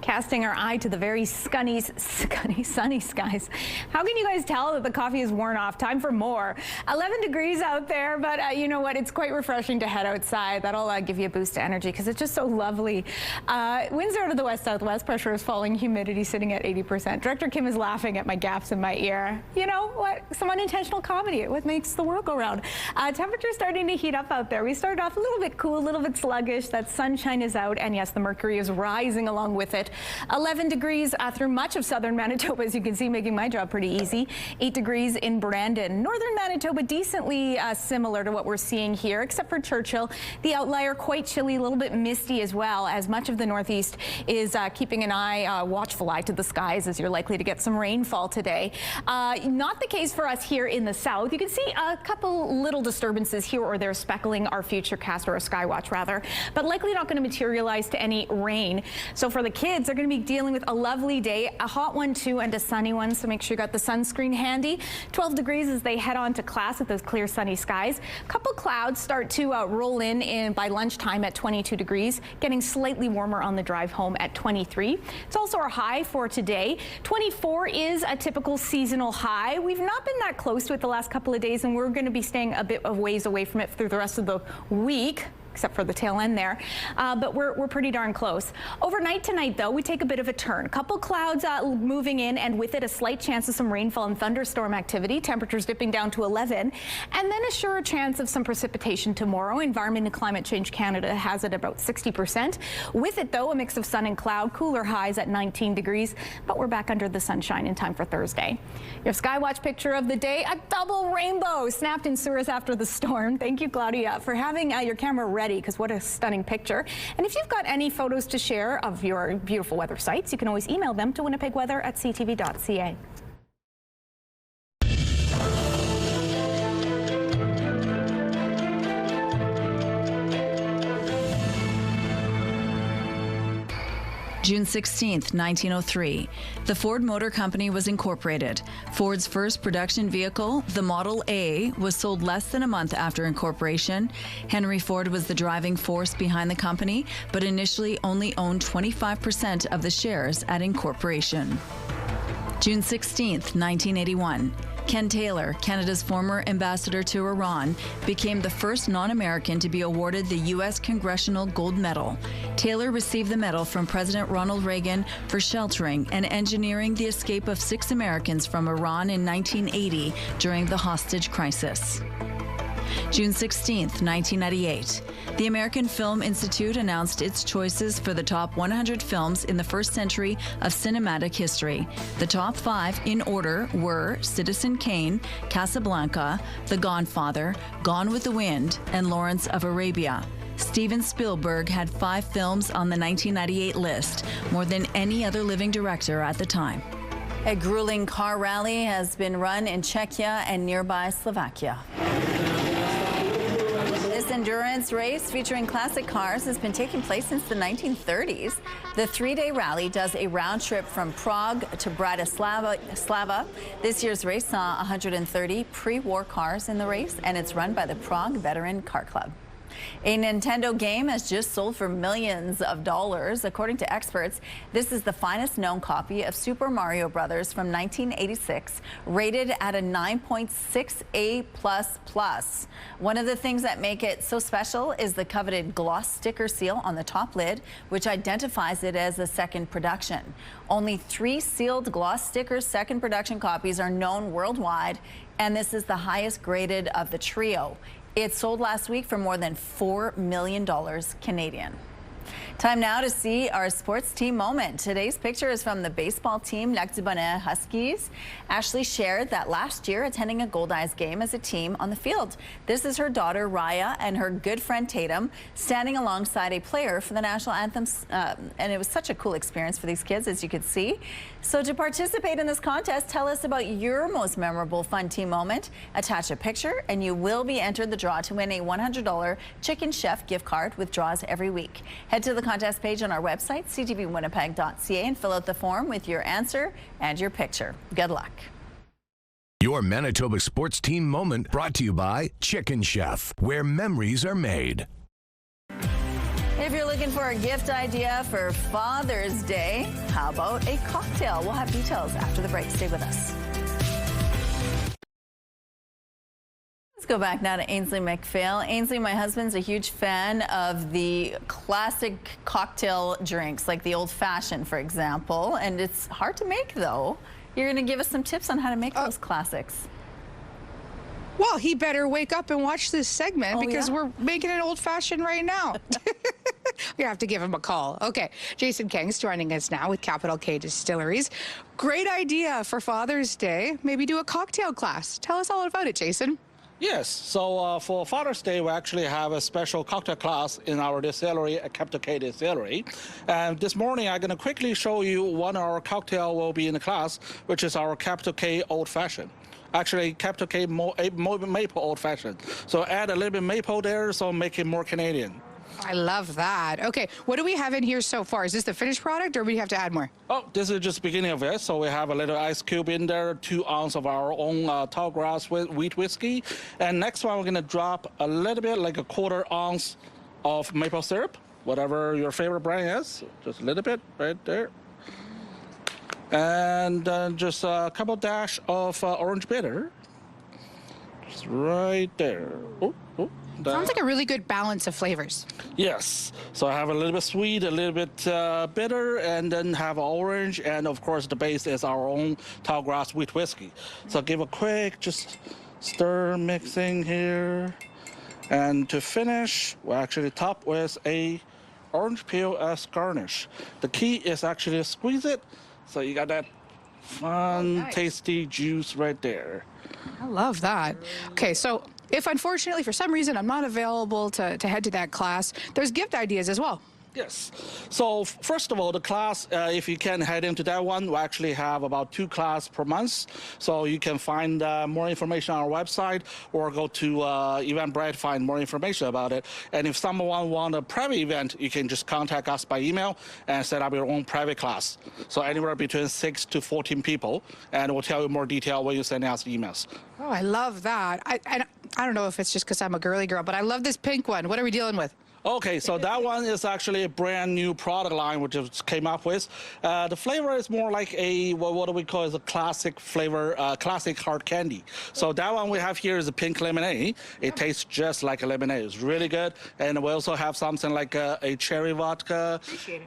Casting our eye to the very sunny skies. How can you guys tell that the coffee is worn off? Time for more. 11 degrees out there, but you know what? It's quite refreshing to head outside. That'll give you a boost of energy because it's just so lovely. Winds are out of the west-southwest. Pressure is falling. Humidity sitting at 80%. Director Kim is laughing at my gaps in my ear. You know what? Some unintentional comedy. What makes the world go round? Temperatures starting to heat up out there. We started off a little bit cool, a little bit sluggish. That sunshine is out, and yes, the mercury is rising along with it. 11 degrees through much of southern Manitoba, as you can see, making my job pretty easy. 8 degrees in Brandon. Northern Manitoba, decently similar to what we're seeing here, except for Churchill. The outlier, quite chilly, a little bit misty as well, as much of the northeast is keeping an watchful eye to the skies, as you're likely to get some rainfall today. Not the case for us here in the south. You can see a couple little disturbances here or there speckling our futurecast, or a sky watch rather, but likely not going to materialize to any rain. So for the kids, they're going to be dealing with a lovely day, a hot one too, and a sunny one, so make sure you got the sunscreen handy. 12 degrees as they head on to class with those clear sunny skies. A couple clouds start to roll in by lunchtime at 22 degrees, getting slightly warmer on the drive home at 23. It's also our high for today. 24 is a typical seasonal high. We've not been that close to it the last couple of days, and we're going to be staying a bit of ways away from it through the rest of the week, except for the tail end there, but we're pretty darn close. Overnight tonight, though, we take a bit of a turn. Couple clouds moving in, and with it a slight chance of some rainfall and thunderstorm activity. Temperatures dipping down to 11, and then a sure chance of some precipitation tomorrow. Environment and Climate Change Canada has it about 60%. With it, though, a mix of sun and cloud, cooler highs at 19 degrees, but we're back under the sunshine in time for Thursday. Your Skywatch picture of the day, a double rainbow snapped in Souris after the storm. Thank you, Claudia, for having your camera ready, because what a stunning picture. And if you've got any photos to share of your beautiful weather sites, you can always email them to winnipegweather@ctv.ca. June 16th, 1903, the Ford Motor Company was incorporated. Ford's first production vehicle, the Model A, was sold less than a month after incorporation. Henry Ford was the driving force behind the company, but initially only owned 25% of the shares at incorporation. June 16th, 1981. Ken Taylor, Canada's former ambassador to Iran, became the first non-American to be awarded the U.S. Congressional Gold Medal. Taylor received the medal from President Ronald Reagan for sheltering and engineering the escape of 6 Americans from Iran in 1980 during the hostage crisis. June 16th, 1998. The American Film Institute announced its choices for the top 100 films in the first century of cinematic history. The top 5 in order were Citizen Kane, Casablanca, The Godfather, Gone with the Wind, and Lawrence of Arabia. Steven Spielberg had 5 films on the 1998 list, more than any other living director at the time. A grueling car rally has been run in Czechia and nearby Slovakia. This endurance race featuring classic cars has been taking place since the 1930s. The 3-day rally does a round trip from Prague to Bratislava. This year's race saw 130 pre-war cars in the race, and it's run by the Prague Veteran Car Club. A Nintendo game has just sold for millions of dollars. According to experts, this is the finest known copy of Super Mario Bros. From 1986, rated at a 9.6A++. One of the things that make it so special is the coveted gloss sticker seal on the top lid, which identifies it as a second production. Only 3 sealed gloss sticker second production copies are known worldwide, and this is the highest graded of the trio. It sold last week for more than $4 million Canadian. Time now to see our sports team moment. Today's picture is from the baseball team Lac du Bonnet Huskies. Ashley shared that last year attending a Gold Eyes game as a team on the field. This is her daughter Raya and her good friend Tatum standing alongside a player for the national anthem, and it was such a cool experience for these kids, as you could see. So to participate in this contest, tell us about your most memorable fun team moment. Attach a picture and you will be entered the draw to win a $100 Chicken Chef gift card with draws every week. Head to the contest page on our website, ctvwinnipeg.ca, and fill out the form with your answer and your picture. Good luck. Your Manitoba Sports Team moment brought to you by Chicken Chef, where memories are made. If you're looking for a gift idea for Father's Day, how about a cocktail? We'll have details after the break. Stay with us. Let's go back now to Ainsley McPhail. Ainsley, my husband's a huge fan of the classic cocktail drinks, like the old-fashioned, for example. And it's hard to make, though. You're going to give us some tips on how to make those classics. Well, he better wake up and watch this segment because we're making an old-fashioned right now. We have to give him a call. Okay, Jason Kang's joining us now with Capital K Distilleries. Great idea for Father's Day. Maybe do a cocktail class. Tell us all about it, Jason. Yes, so for Father's Day, we actually have a special cocktail class in our distillery at Capital K Distillery. And this morning, I'm going to quickly show you one of our cocktail will be in the class, which is our Capital K Old Fashioned. Actually, Capital K Maple Old Fashioned. So add a little bit maple there, so make it more Canadian. I love that. Okay, what do we have in here so far? Is this the finished product, or do we have to add more? Oh, this is just the beginning of it. So we have a little ice cube in there, 2 ounces of our own tall grass wheat whiskey. And next one, we're going to drop a little bit, like a 1/4 ounce of maple syrup, whatever your favorite brand is. Just a little bit right there. And just a couple dash of orange bitter. Just right there. Oh. Sounds like a really good balance of flavors. Yes. So I have a little bit sweet, a little bit bitter, and then have orange. And of course, the base is our own tall grass wheat whiskey. So give a quick, just stir mixing here. And to finish, we'll actually top with a orange peel as garnish. The key is actually to squeeze it. So you got that fun, tasty juice right there. I love that. Okay, so if unfortunately for some reason I'm not available to head to that class, there's gift ideas as well. Yes. So first of all, the class, if you can head into that one, we actually have about 2 classes per month. So you can find more information on our website or go to Eventbrite to find more information about it. And if someone wants a private event, you can just contact us by email and set up your own private class. So anywhere between 6 to 14 people, and we'll tell you more detail when you send us the emails. Oh, I love that. I don't know if it's just because I'm a girly girl, but I love this pink one. What are we dealing with? Okay, so that one is actually a brand new product line which just came up with. The flavor is more like a, what do we call it, a classic flavor, classic hard candy. So that one we have here is a pink lemonade. It tastes just like a lemonade. It's really good. And we also have something like a cherry vodka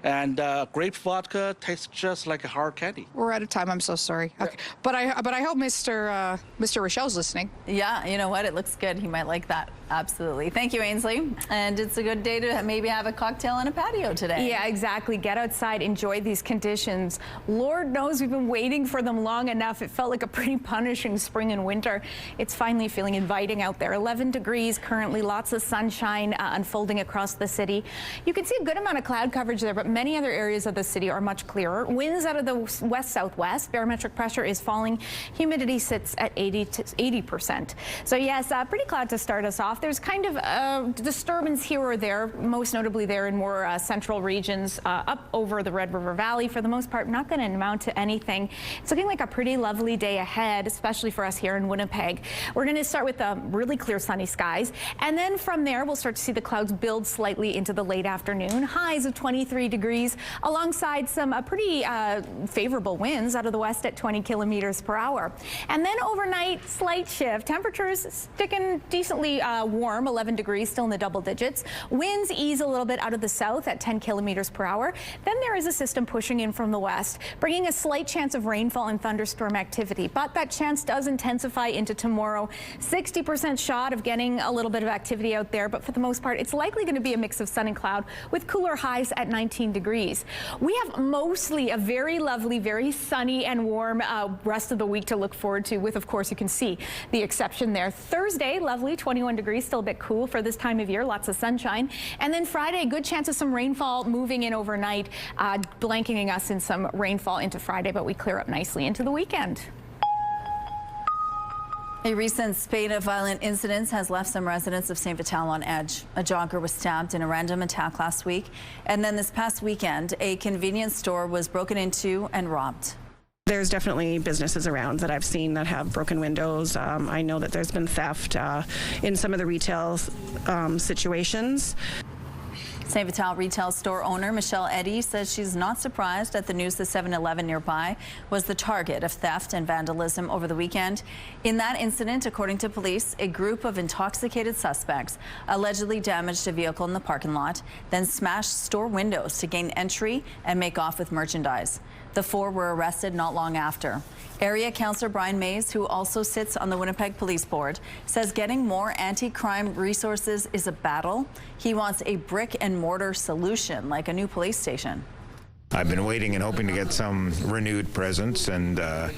and grape vodka. Tastes just like a hard candy. We're out of time. I'm so sorry. Okay. But I hope Mr. Rochelle's listening. Yeah, you know what? It looks good. He might like that. Absolutely. Thank you, Ainsley. And it's a good day to maybe have a cocktail on a patio today. Yeah, exactly. Get outside, enjoy these conditions. Lord knows we've been waiting for them long enough. It felt like a pretty punishing spring and winter. It's finally feeling inviting out there. 11 degrees currently, lots of sunshine unfolding across the city. You can see a good amount of cloud coverage there, but many other areas of the city are much clearer. Winds out of the west-southwest. Barometric pressure is falling. Humidity sits at 80%. So yes, pretty cloud to start us off. off. There's kind of a disturbance here or there, most notably there in more central regions up over the Red River Valley. For the most part, not going to amount to anything. It's looking like a pretty lovely day ahead, especially for us here in Winnipeg. We're going to start with really clear sunny skies, and then from there we'll start to see the clouds build slightly into the late afternoon. Highs of 23 degrees alongside some pretty favorable winds out of the west at 20 kilometers per hour. And then overnight, slight shift. Temperatures sticking decently warm, 11 degrees, still in the double digits. Winds ease a little bit out of the south at 10 kilometers per hour. Then there is a system pushing in from the west, bringing a slight chance of rainfall and thunderstorm activity. But that chance does intensify into tomorrow. 60% shot of getting a little bit of activity out there, but for the most part, it's likely going to be a mix of sun and cloud with cooler highs at 19 degrees. We have mostly a very lovely, very sunny and warm rest of the week to look forward to, with, of course, you can see the exception there. Thursday, lovely, 21 degrees, still a bit cool for this time of year, lots of sunshine. And then Friday, good chance of some rainfall moving in overnight, blanketing us in some rainfall into Friday, but we clear up nicely into the weekend. A recent spate of violent incidents has left some residents of St. Vital on edge. A jogger was stabbed in a random attack last week, and then this past weekend, a convenience store was broken into and robbed. There's definitely businesses around that I've seen that have broken windows. I know that there's been theft in some of the retail situations. St. Vital retail store owner Michelle Eddy says she's not surprised at the news the 7-Eleven nearby was the target of theft and vandalism over the weekend. In that incident, according to police, a group of intoxicated suspects allegedly damaged a vehicle in the parking lot, then smashed store windows to gain entry and make off with merchandise. The 4 were arrested not long after. Area Councillor Brian Mays, who also sits on the Winnipeg Police Board, says getting more anti-crime resources is a battle. He wants a brick-and-mortar solution, like a new police station. I've been waiting and hoping to get some renewed presence, and there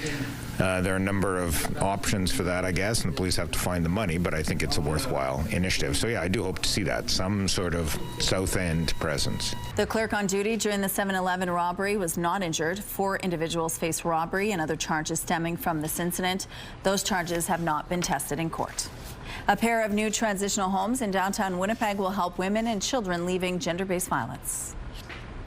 are a number of options for that, I guess, and the police have to find the money, but I think it's a worthwhile initiative. So yeah, I do hope to see that, some sort of South End presence. The clerk on duty during the 7-Eleven robbery was not injured. 4 individuals face robbery and other charges stemming from this incident. Those charges have not been tested in court. A pair of new transitional homes in downtown Winnipeg will help women and children leaving gender-based violence.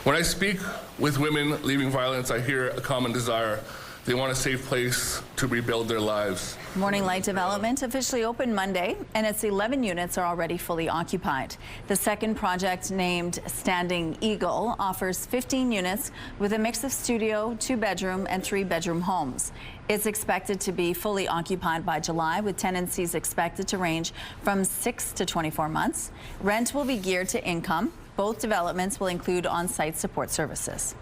When I speak with women leaving violence, I hear a common desire. They want a safe place to rebuild their lives. Morning Light Development officially opened Monday, and its 11 units are already fully occupied. The second project, named Standing Eagle, offers 15 units with a mix of studio, 2-bedroom, and 3-bedroom homes. It's expected to be fully occupied by July, with tenancies expected to range from 6 to 24 months. Rent will be geared to income. Both developments will include on-site support services.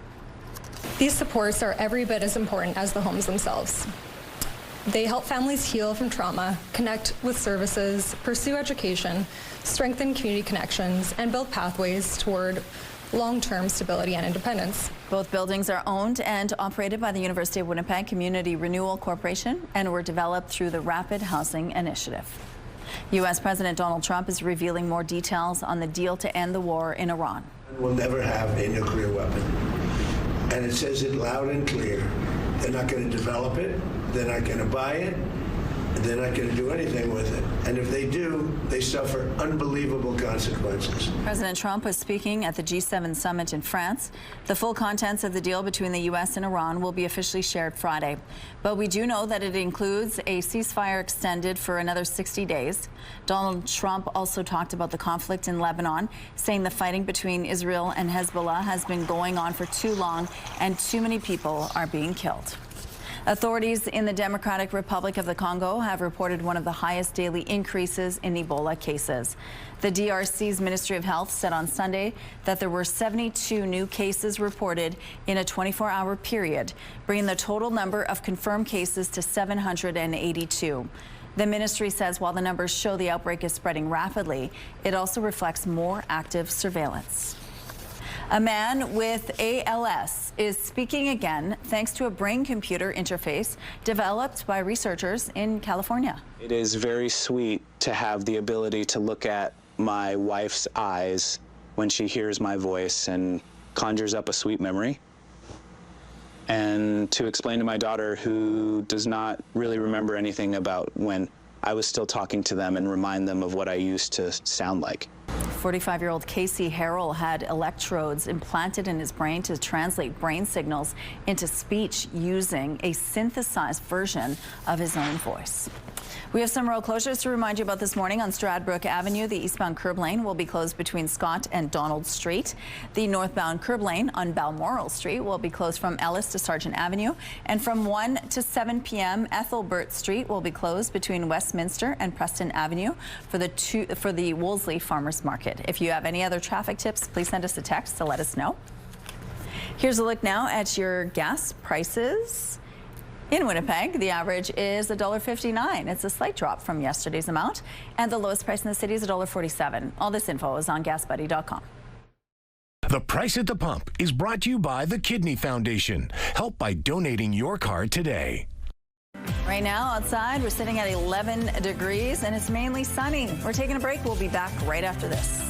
These supports are every bit as important as the homes themselves. They help families heal from trauma, connect with services, pursue education, strengthen community connections, and build pathways toward long-term stability and independence. Both buildings are owned and operated by the University of Winnipeg Community Renewal Corporation and were developed through the Rapid Housing Initiative. U.S. President Donald Trump is revealing more details on the deal to end the war in Iran. We'll never have a nuclear weapon. And it says it loud and clear. They're not going to develop it. They're not going to buy it. They're not going to do anything with it. And if they do, they suffer unbelievable consequences. President Trump was speaking at the G7 summit in France. The full contents of the deal between the U.S. and Iran will be officially shared Friday. But we do know that it includes a ceasefire extended for another 60 days. Donald Trump also talked about the conflict in Lebanon, saying the fighting between Israel and Hezbollah has been going on for too long and too many people are being killed. Authorities in the Democratic Republic of the Congo have reported one of the highest daily increases in Ebola cases. The DRC's Ministry of Health said on Sunday that there were 72 new cases reported in a 24-hour period, bringing the total number of confirmed cases to 782. The ministry says while the numbers show the outbreak is spreading rapidly, it also reflects more active surveillance. A man with ALS is speaking again thanks to a brain-computer interface developed by researchers in California. It is very sweet to have the ability to look at my wife's eyes when she hears my voice and conjures up a sweet memory. And to explain to my daughter, who does not really remember anything about when I was still talking to them and remind them of what I used to sound like. 45-year-old Casey Harrell had electrodes implanted in his brain to translate brain signals into speech using a synthesized version of his own voice. We have some road closures to remind you about this morning. On Stradbrook Avenue, the eastbound curb lane will be closed between Scott and Donald Street. The northbound curb lane on Balmoral Street will be closed from Ellis to Sargent Avenue. And from 1 to 7 p.m., Ethelbert Street will be closed between Westminster and Preston Avenue for the Wolseley Farmers Market. If you have any other traffic tips, please send us a text to let us know. Here's a look now at your gas prices. In Winnipeg, the average is $1.59. It's a slight drop from yesterday's amount, and the lowest price in the city is $1.47. All this info is on GasBuddy.com. The Price at the Pump is brought to you by the Kidney Foundation. Help by donating your card today. Right now outside, we're sitting at 11 degrees, and it's mainly sunny. We're taking a break. We'll be back right after this.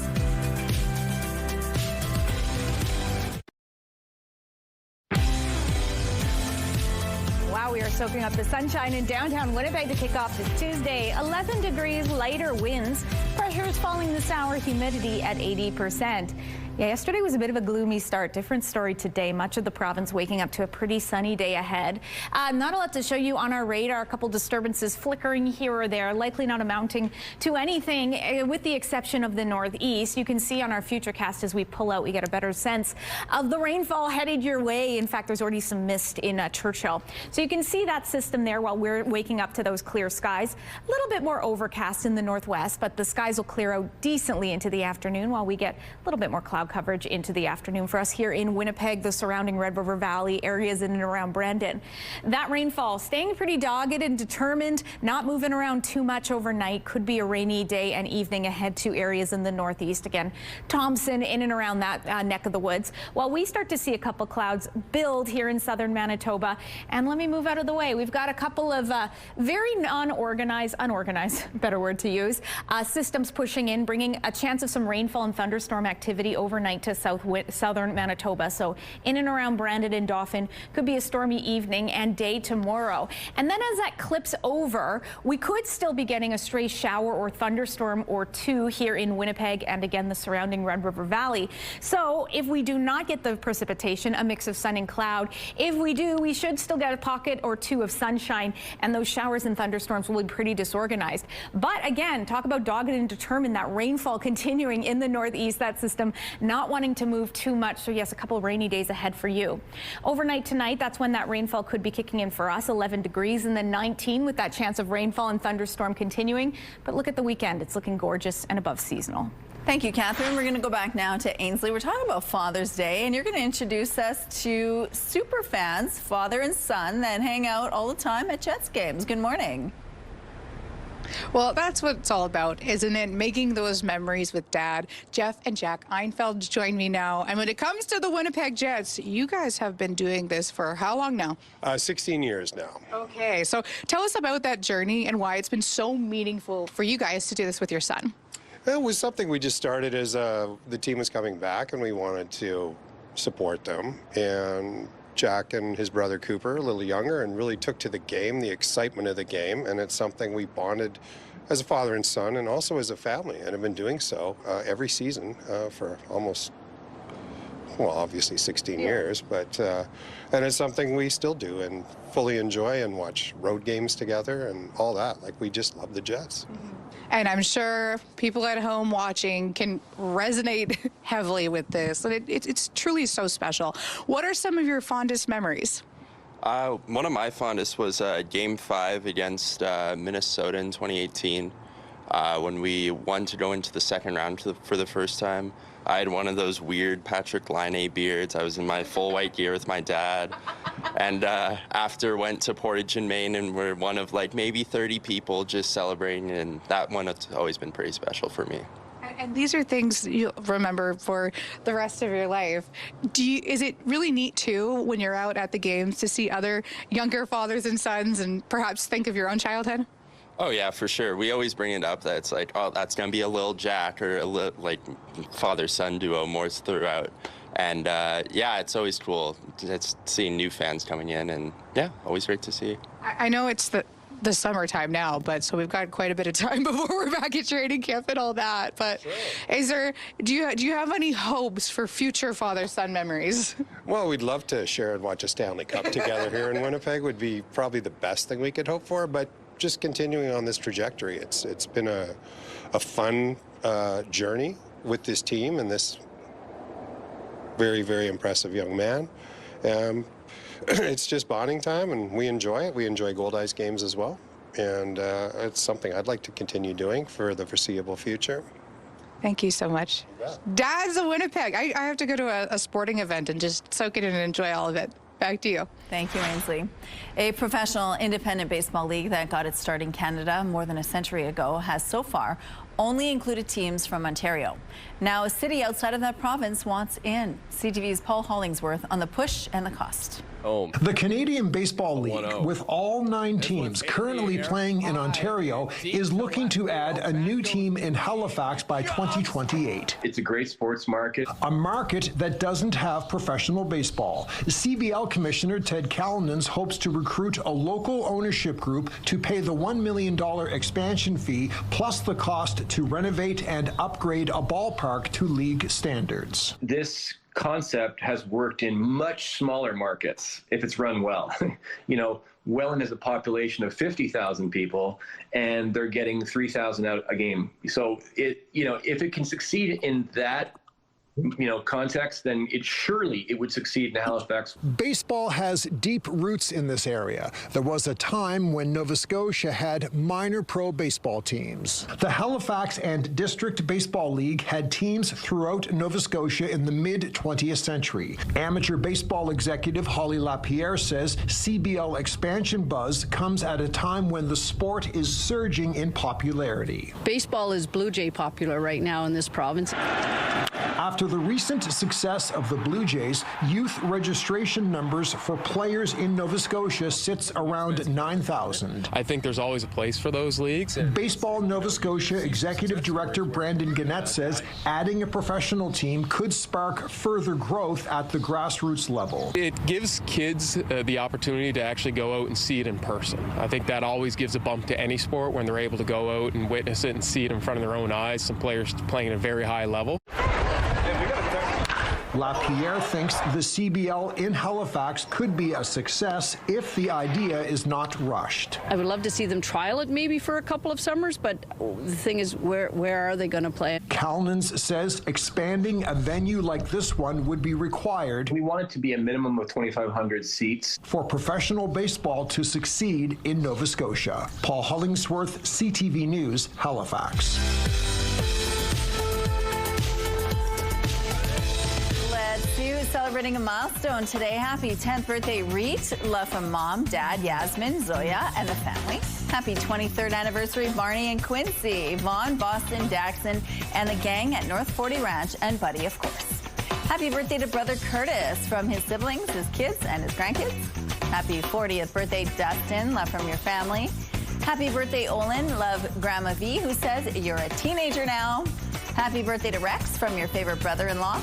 Wow, we are soaking up the sunshine in downtown Winnipeg to kick off this Tuesday. 11 degrees, lighter winds. Pressure is falling this hour, humidity at 80%. Yeah, yesterday was a bit of a gloomy start. Different story today. Much of the province waking up to a pretty sunny day ahead. Not a lot to show you on our radar. A couple disturbances flickering here or there, likely not amounting to anything with the exception of the northeast. You can see on our futurecast as we pull out, we get a better sense of the rainfall headed your way. In fact, there's already some mist in Churchill. So you can see that system there while we're waking up to those clear skies. A little bit more overcast in the northwest, but the skies will clear out decently into the afternoon while we get a little bit more cloud coverage into the afternoon for us here in Winnipeg, the surrounding Red River Valley areas in and around Brandon. That rainfall staying pretty dogged and determined, not moving around too much overnight. Could be a rainy day and evening ahead to areas in the northeast. Again, Thompson in and around that neck of the woods. While we start to see a couple clouds build here in southern Manitoba. And let me move out of the way. We've got a couple of very unorganized, better word to use, systems pushing in, bringing a chance of some rainfall and thunderstorm activity overnight to southern Manitoba. So in and around Brandon and Dauphin could be a stormy evening and day tomorrow. And then as that clips over, we could still be getting a stray shower or thunderstorm or two here in Winnipeg and again the surrounding Red River Valley. So if we do not get the precipitation, a mix of sun and cloud, if we do, we should still get a pocket or two of sunshine, and those showers and thunderstorms will be pretty disorganized. But again, talk about dogged and determined, that rainfall continuing in the northeast, that system not wanting to move too much. So yes, a couple of rainy days ahead for you. Overnight tonight, that's when that rainfall could be kicking in for us. 11 degrees and then 19 with that chance of rainfall and thunderstorm continuing. But look at the weekend. It's looking gorgeous and above seasonal. Thank you, Catherine. We're going to go back now to Ainsley. We're talking about Father's Day, and you're going to introduce us to super fans, father and son, that hang out all the time at Jets games. Good morning. Well, that's what it's all about, isn't it? Making those memories with Dad. Jeff and Jack Einfeld join me now. And when it comes to the Winnipeg Jets, you guys have been doing this for how long now? 16 years now. Okay, so tell us about that journey and why it's been so meaningful for you guys to do this with your son. It was something we just started as the team was coming back, and we wanted to support them. And Jack and his brother Cooper, a little younger, and really took to the game, the excitement of the game, and it's something we bonded as a father and son and also as a family, and have been doing so every season for almost, well, obviously 16 years, but and it's something we still do and fully enjoy and watch road games together and all that. Like, we just love the Jets. And I'm sure people at home watching can resonate heavily with this. It's truly so special. What are some of your fondest memories? One of my fondest was Game 5 against Minnesota in 2018 when we won to go into the second round for the first time. I had one of those weird Patrick Laine beards. I was in my full white gear with my dad. And after went to Portage in Maine, and we're one of like maybe 30 people just celebrating, and that one has always been pretty special for me. And these are things you'll remember for the rest of your life. Is it really neat too when you're out at the games to see other younger fathers and sons and perhaps think of your own childhood? Oh yeah, for sure. We always bring it up that it's like, oh, that's gonna be a little Jack, or like father-son duo more throughout. And yeah, it's always cool. It's seeing new fans coming in, and yeah, always great to see. I know it's the summertime now, but so we've got quite a bit of time before we're back at training camp and all that. But do you have any hopes for future father-son memories? Well, we'd love to share and watch a Stanley Cup together here in Winnipeg would be probably the best thing we could hope for, but just continuing on this trajectory. It's been a fun journey with this team and this very, very impressive young man. It's just bonding time, and we enjoy it. We enjoy Gold Ice games as well, and it's something I'd like to continue doing for the foreseeable future. Thank you so much. Dad's a Winnipeg. I have to go to a sporting event and just soak it in and enjoy all of it. Back to you. Thank you, Ainsley. A professional independent baseball league that got its start in Canada more than a century ago has so far only included teams from Ontario. Now a city outside of that province wants in. CTV's Paul Hollingsworth on the push and the cost. The Canadian Baseball League, with all 9 teams currently playing in Ontario, is looking to add a new team in Halifax by 2028. It's a great sports market. A market that doesn't have professional baseball. CBL Commissioner Ted Callanans hopes to recruit a local ownership group to pay the $1 million expansion fee, plus the cost to renovate and upgrade a ballpark to league standards. This concept has worked in much smaller markets if it's run well. Welland has a population of 50,000 people, and they're getting 3,000 out a game. So if it can succeed in that context, then it would succeed in Halifax. Baseball has deep roots in this area. There was a time when Nova Scotia had minor pro baseball teams. The Halifax and District Baseball League had teams throughout Nova Scotia in the mid-20th century. Amateur baseball executive Holly Lapierre says CBL expansion buzz comes at a time when the sport is surging in popularity. Baseball is Blue Jay popular right now in this province. After the recent success of the Blue Jays, youth registration numbers for players in Nova Scotia sits around 9,000. I think there's always a place for those leagues. Baseball Nova Scotia Executive Director Brandon Gannett says adding a professional team could spark further growth at the grassroots level. It gives kids the opportunity to actually go out and see it in person. I think that always gives a bump to any sport when they're able to go out and witness it and see it in front of their own eyes. Some players playing at a very high level. Lapierre thinks the CBL in Halifax could be a success if the idea is not rushed. I would love to see them trial it maybe for a couple of summers, but the thing is, where are they going to play? Callanans says expanding a venue like this one would be required. We want it to be a minimum of 2,500 seats. For professional baseball to succeed in Nova Scotia. Paul Hollingsworth, CTV News, Halifax. Celebrating a milestone today. Happy 10th birthday, Reet. Love from Mom, Dad, Yasmin, Zoya, and the family. Happy 23rd anniversary, Barney and Quincy, Vaughn, Boston, Daxon, and the gang at North 40 Ranch, and Buddy, of course. Happy birthday to brother Curtis from his siblings, his kids, and his grandkids. Happy 40th birthday, Dustin. Love from your family. Happy birthday, Olin. Love Grandma V, who says you're a teenager now. Happy birthday to Rex from your favorite brother-in-law.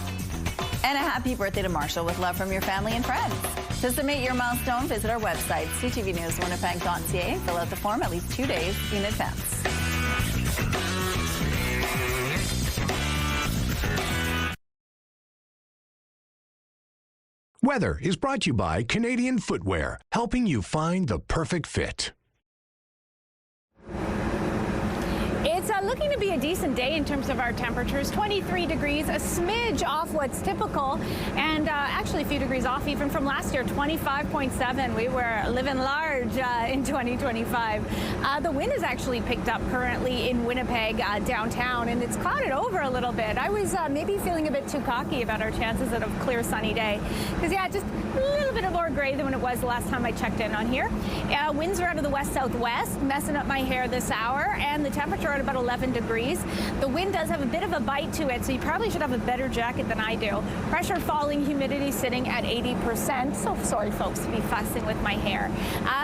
And a happy birthday to Marshall with love from your family and friends. To submit your milestone, visit our website, ctvnewswinnipeg.ca. Fill out the form at least 2 days in advance. Weather is brought to you by Canadian Footwear, helping you find the perfect fit. It's looking to be a decent day in terms of our temperatures. 23 degrees, a smidge off what's typical, and actually a few degrees off even from last year, 25.7. We were living large in 2025. The wind is actually picked up currently in Winnipeg downtown, and it's clouded over a little bit. I was maybe feeling a bit too cocky about our chances at a clear sunny day, because yeah, just a little bit more gray than when it was the last time I checked in on here. Winds are out of the west-southwest, messing up my hair this hour, and the temperature at about about 11 degrees. The wind does have a bit of a bite to it, so you probably should have a better jacket than I do. Pressure falling, humidity sitting at 80%. So sorry, folks, to be fussing with my hair.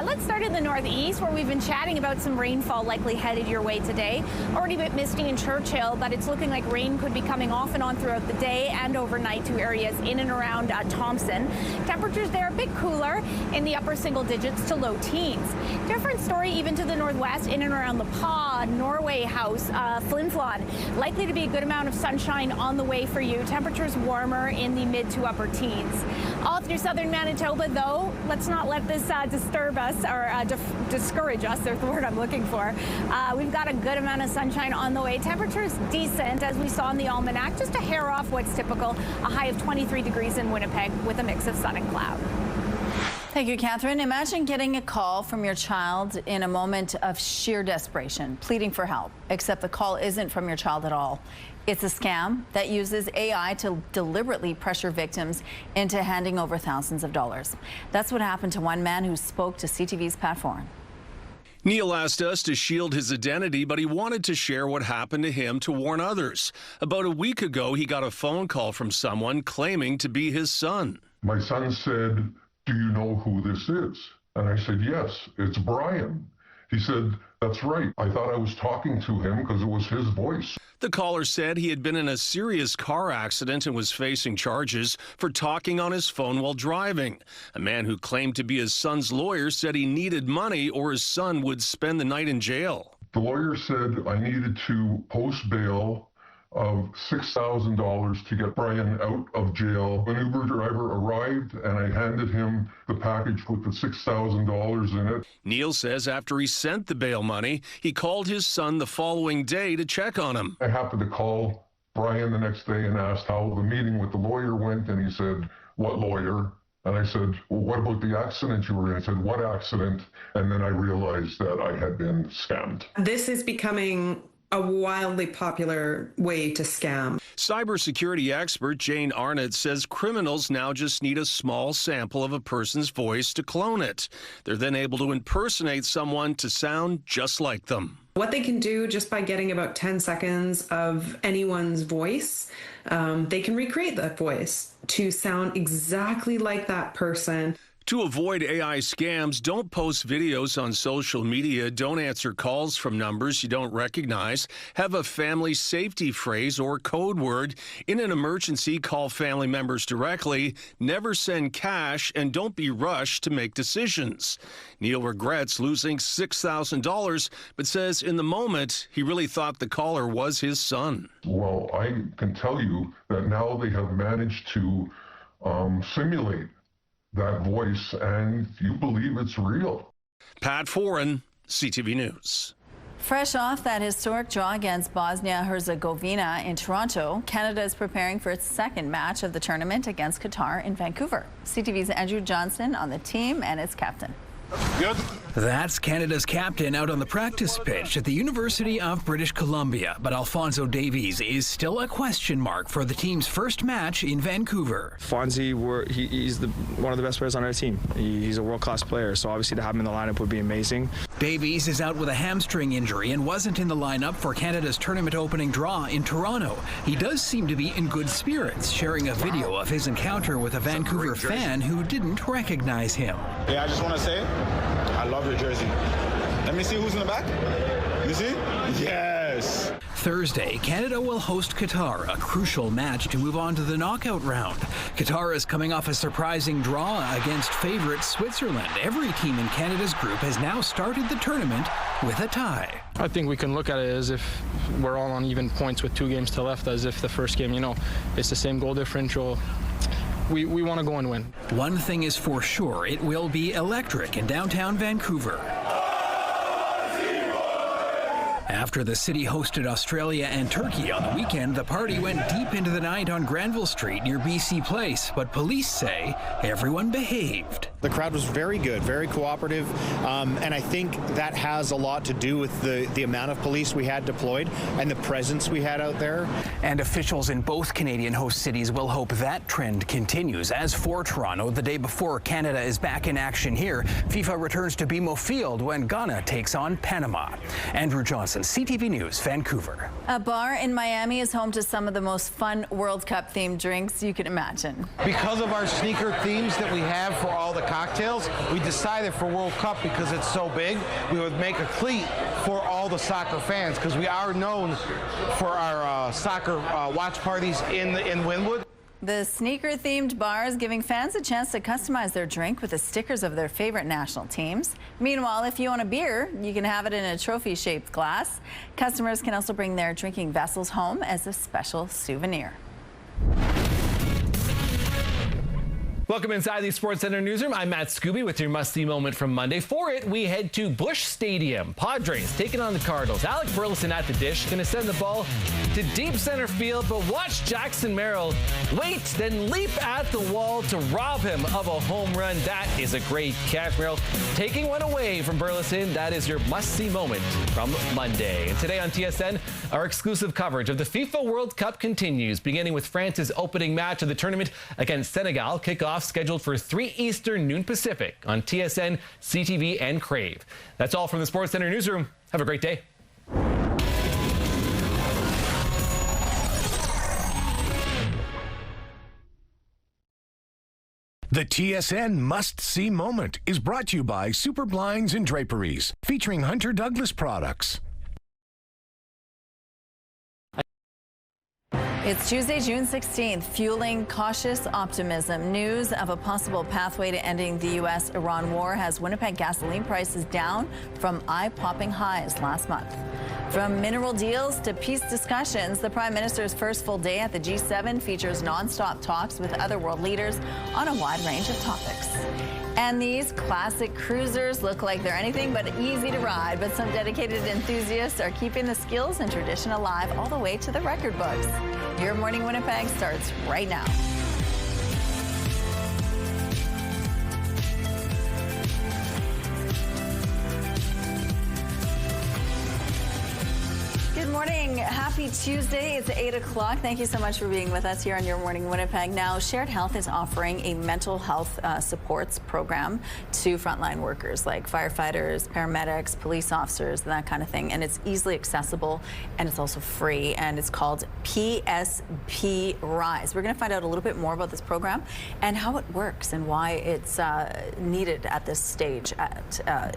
Let's start in the northeast, where we've been chatting about some rainfall likely headed your way today. Already a bit misty in Churchill, but it's looking like rain could be coming off and on throughout the day and overnight to areas in and around Thompson. Temperatures there a bit cooler in the upper single digits to low teens. Different story even to the northwest, in and around the Paw, Norway House, Flin Flon. Likely to be a good amount of sunshine on the way for you. Temperatures warmer in the mid to upper teens. All through southern Manitoba, though, let's not let this disturb us or discourage us. There's the word I'm looking for. We've got a good amount of sunshine on the way. Temperatures decent, as we saw in the almanac, just a hair off what's typical. A high of 23 degrees in Winnipeg with a mix of sun and cloud. Thank you, Catherine. Imagine getting a call from your child in a moment of sheer desperation, pleading for help, except the call isn't from your child at all. It's a scam that uses AI to deliberately pressure victims into handing over thousands of dollars. That's what happened to one man who spoke to CTV's Pat Foran. Neil asked us to shield his identity, but he wanted to share what happened to him to warn others. About a week ago, he got a phone call from someone claiming to be his son. My son said, "Do you know who this is?" And I said, "Yes, it's Brian." He said, "That's right. I thought I was talking to him because it was his voice." The caller said he had been in a serious car accident and was facing charges for talking on his phone while driving. A man who claimed to be his son's lawyer said he needed money or his son would spend the night in jail. The lawyer said I needed to post bail of $6,000 to get Brian out of jail. An Uber driver arrived and I handed him the package with the $6,000 in it. Neil says after he sent the bail money, he called his son the following day to check on him. I happened to call Brian the next day and asked how the meeting with the lawyer went, and he said, "What lawyer?" And I said, "Well, what about the accident you were in?" He said, "What accident?" And then I realized that I had been scammed. This is becoming a wildly popular way to scam. Cybersecurity expert Jane Arnott says criminals now just need a small sample of a person's voice to clone it. They're then able to impersonate someone to sound just like them. What they can do just by getting about 10 seconds of anyone's voice, they can recreate that voice to sound exactly like that person. To avoid AI scams, don't post videos on social media, don't answer calls from numbers you don't recognize, have a family safety phrase or code word. In an emergency, call family members directly, never send cash, and don't be rushed to make decisions. Neil regrets losing $6,000, but says in the moment, he really thought the caller was his son. Well, I can tell you that now they have managed to simulate that voice, and you believe it's real. Pat Foran, CTV News. Fresh off that historic draw against Bosnia-Herzegovina in Toronto, Canada is preparing for its second match of the tournament against Qatar in Vancouver. CTV's Andrew Johnson on the team and its captain. Good. That's Canada's captain out on the practice pitch at the University of British Columbia. But Alphonso Davies is still a question mark for the team's first match in Vancouver. Fonzie, he's one of the best players on our team. He's a world-class player, so obviously to have him in the lineup would be amazing. Davies is out with a hamstring injury and wasn't in the lineup for Canada's tournament opening draw in Toronto. He does seem to be in good spirits, sharing a video of his encounter with a Vancouver fan who didn't recognize him. Yeah, I just want to say, I love your jersey. Let me see who's in the back. You see? Yes. Thursday, Canada will host Qatar, a crucial match to move on to the knockout round. Qatar is coming off a surprising draw against favorite Switzerland. Every team in Canada's group has now started the tournament with a tie. I think we can look at it as if we're all on even points with 2 games to left, as if the first game, it's the same goal differential. We want to go and win. One thing is for sure, it will be electric in downtown Vancouver. After the city hosted Australia and Turkey on the weekend, the party went deep into the night on Granville Street near BC Place, but police say everyone behaved. The crowd was very good, very cooperative, and I think that has a lot to do with the amount of police we had deployed and the presence we had out there. And officials in both Canadian host cities will hope that trend continues. As for Toronto, the day before Canada is back in action here, FIFA returns to BMO Field when Ghana takes on Panama. Andrew Johnson, CTV News, Vancouver. A bar in Miami is home to some of the most fun World Cup themed drinks you can imagine. Because of our sneaker themes that we have for all the cocktails, we decided for World Cup, because it's so big, we would make a cleat for all the soccer fans, because we are known for our soccer watch parties in Wynwood. The sneaker-themed bar is giving fans a chance to customize their drink with the stickers of their favorite national teams. Meanwhile, if you own a beer, you can have it in a trophy-shaped glass. Customers can also bring their drinking vessels home as a special souvenir. Welcome inside the Sports Center newsroom. I'm Matt Scooby with your must-see moment from Monday. For it, we head to Busch Stadium. Padres taking on the Cardinals. Alec Burleson at the dish, going to send the ball to deep center field, but watch Jackson Merrill wait, then leap at the wall to rob him of a home run. That is a great catch. Merrill taking one away from Burleson. That is your must-see moment from Monday. And today on TSN, our exclusive coverage of the FIFA World Cup continues, beginning with France's opening match of the tournament against Senegal. Kickoff scheduled for 3 Eastern, noon Pacific on TSN, CTV, and Crave. That's all from the Sports Center newsroom. Have a great day. The TSN must-see moment is brought to you by Super Blinds and Draperies, featuring Hunter Douglas products. It's Tuesday, June 16th, fueling cautious optimism. News of a possible pathway to ending the U.S.-Iran war has Winnipeg gasoline prices down from eye-popping highs last month. From mineral deals to peace discussions, the Prime Minister's first full day at the G7 features nonstop talks with other world leaders on a wide range of topics. And these classic cruisers look like they're anything but easy to ride, but some dedicated enthusiasts are keeping the skills and tradition alive all the way to the record books. Your Morning Winnipeg starts right now. Good morning. Happy Tuesday. It's 8 o'clock. Thank you so much for being with us here on Your Morning Winnipeg. Now, Shared Health is offering a mental health supports program to frontline workers like firefighters, paramedics, police officers, that kind of thing. And it's easily accessible and it's also free. And it's called PSP Rise. We're going to find out a little bit more about this program and how it works and why it's needed at this stage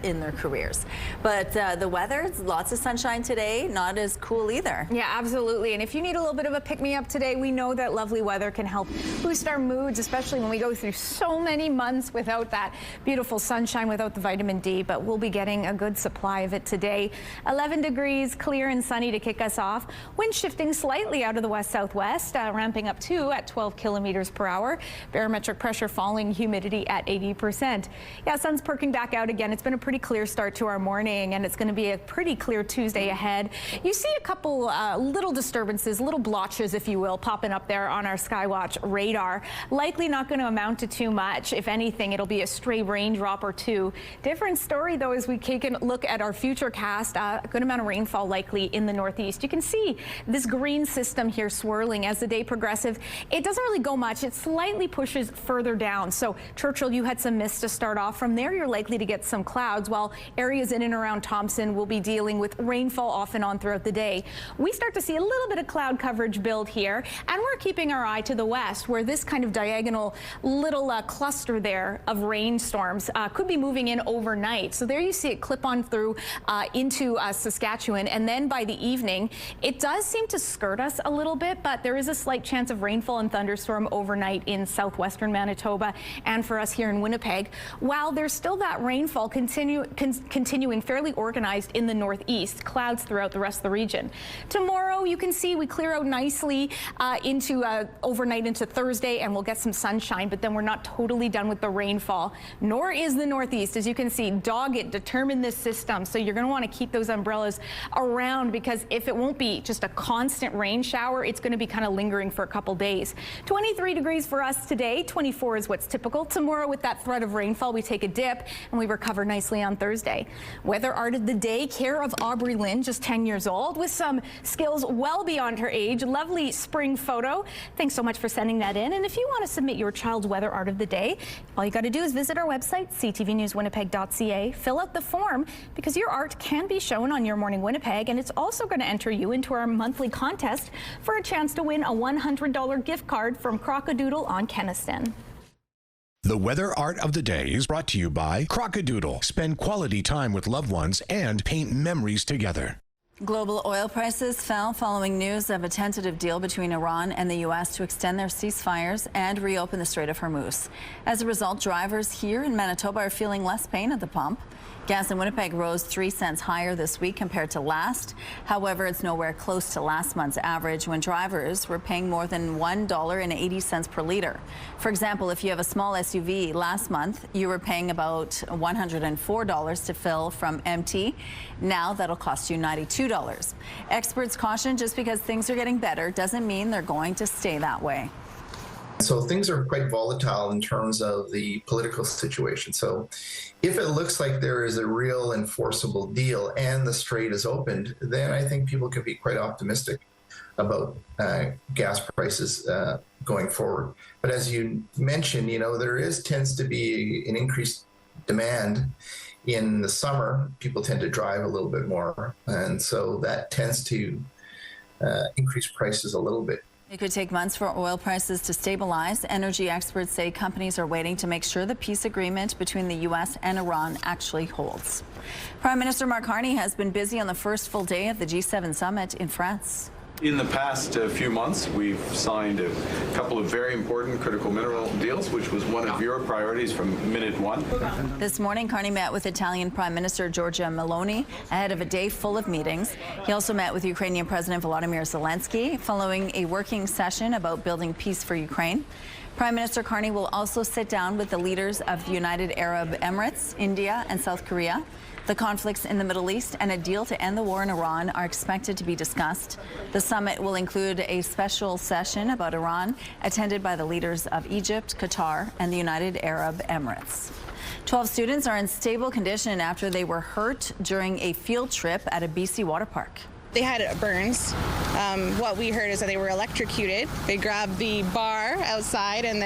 in their careers. But the weather, it's lots of sunshine today, not as cool either. Yeah, absolutely. And if you need a little bit of a pick-me-up today, we know that lovely weather can help boost our moods, especially when we go through so many months without that beautiful sunshine, without the vitamin D. But we'll be getting a good supply of it today. 11 degrees, clear and sunny to kick us off. Wind shifting slightly out of the west-southwest, ramping up too at 12 kilometers per hour. Barometric pressure falling, humidity at 80%. Yeah, sun's perking back out again. It's been a pretty clear start to our morning, and it's going to be a pretty clear Tuesday ahead. You see a couple little disturbances, little blotches, if you will, popping up there on our Skywatch radar. Likely not going to amount to too much. If anything, it'll be a stray raindrop or two. Different story, though, as we take a look at our future cast. A good amount of rainfall likely in the northeast. You can see this green system here swirling as the day progresses. It doesn't really go much. It slightly pushes further down. So Churchill, you had some mist to start off. From there, you're likely to get some clouds, while areas in and around Thompson will be dealing with rainfall off and on throughout the day. We start to see a little bit of cloud coverage build here, and we're keeping our eye to the west, where this kind of diagonal little cluster there of rainstorms could be moving in overnight. So there you see it clip on through into Saskatchewan, and then by the evening, it does seem to skirt us a little bit, but there is a slight chance of rainfall and thunderstorm overnight in southwestern Manitoba and for us here in Winnipeg, while there's still that rainfall continuing fairly organized in the northeast, clouds throughout the rest of the region. Tomorrow, you can see we clear out nicely into overnight into Thursday, and we'll get some sunshine, but then we're not totally done with the rainfall, nor is the northeast. As you can see, dogged, determined this system, so you're going to want to keep those umbrellas around, because if it won't be just a constant rain shower, it's going to be kind of lingering for a couple days. 23 degrees for us today, 24 is what's typical. Tomorrow, with that threat of rainfall, we take a dip and we recover nicely on Thursday. Weather art of the day, care of Aubrey Lynn, just 10 years old, with with some skills well beyond her age. Lovely spring photo. Thanks so much for sending that in. And if you want to submit your child's weather art of the day, all you got to do is visit our website, ctvnewswinnipeg.ca, fill out the form, because your art can be shown on Your Morning Winnipeg, and it's also going to enter you into our monthly contest for a chance to win a $100 gift card from Crockadoodle on Kenniston. The weather art of the day is brought to you by Crockadoodle. Spend quality time with loved ones and paint memories together. Global oil prices fell following news of a tentative deal between Iran and the U.S. to extend their ceasefires and reopen the Strait of Hormuz. As a result, drivers here in Manitoba are feeling less pain at the pump. Gas in Winnipeg rose 3 cents higher this week compared to last. However, it's nowhere close to last month's average when drivers were paying more than $1.80 per liter. For example, if you have a small SUV last month, you were paying about $104 to fill from empty. Now that'll cost you $92. Experts caution just because things are getting better doesn't mean they're going to stay that way. So things are quite volatile in terms of the political situation. So if it looks like there is a real enforceable deal and the strait is opened, then I think people can be quite optimistic about gas prices going forward. But as you mentioned, there tends to be an increased demand in the summer. People tend to drive a little bit more, and so that tends to increase prices a little bit. It could take months for oil prices to stabilize. Energy experts say companies are waiting to make sure the peace agreement between the U.S. and Iran actually holds. Prime Minister Mark Carney has been busy on the first full day of the G7 summit in France. In the past few months, we've signed a couple of very important critical mineral deals, which was one of your priorities from minute one. This morning, Carney met with Italian Prime Minister Giorgia Meloni ahead of a day full of meetings. He also met with Ukrainian President Volodymyr Zelensky following a working session about building peace for Ukraine. Prime Minister Carney will also sit down with the leaders of the United Arab Emirates, India, and South Korea. The conflicts in the Middle East and a deal to end the war in Iran are expected to be discussed. The summit will include a special session about Iran, attended by the leaders of Egypt, Qatar, and the United Arab Emirates. 12 students are in stable condition after they were hurt during a field trip at a BC water park. They had burns. What we heard is that they were electrocuted. They grabbed the bar outside and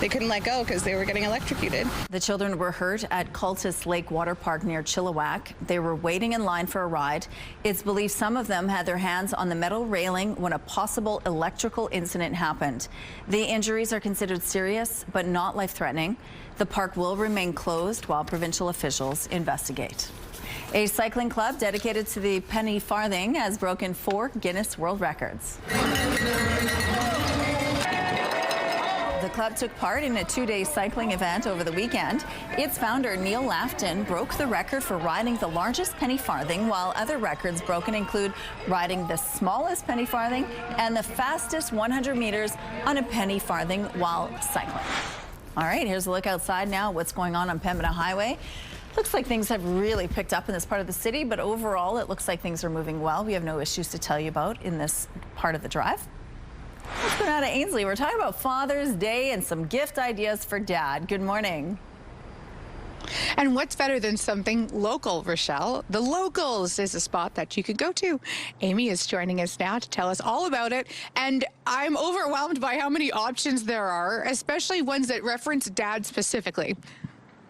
they couldn't let go because they were getting electrocuted. The children were hurt at Cultus Lake Water Park near Chilliwack. They were waiting in line for a ride. It's believed some of them had their hands on the metal railing when a possible electrical incident happened. The injuries are considered serious but not life-threatening. The park will remain closed while provincial officials investigate. A cycling club dedicated to the penny farthing has broken 4 Guinness World Records. The club took part in a 2-day cycling event over the weekend. Its founder, Neil Lafton, broke the record for riding the largest penny farthing, while other records broken include riding the smallest penny farthing and the fastest 100 meters on a penny farthing while cycling. All right, here's a look outside now at what's going on Pembina Highway. Looks like things have really picked up in this part of the city, but overall it looks like things are moving well. We have no issues to tell you about in this part of the drive. Let's go now to Ainsley. We're talking about Father's Day and some gift ideas for Dad. Good morning. And what's better than something local, Rochelle? The Locals is a spot that you could go to. Amy is joining us now to tell us all about it. And I'm overwhelmed by how many options there are, especially ones that reference Dad specifically.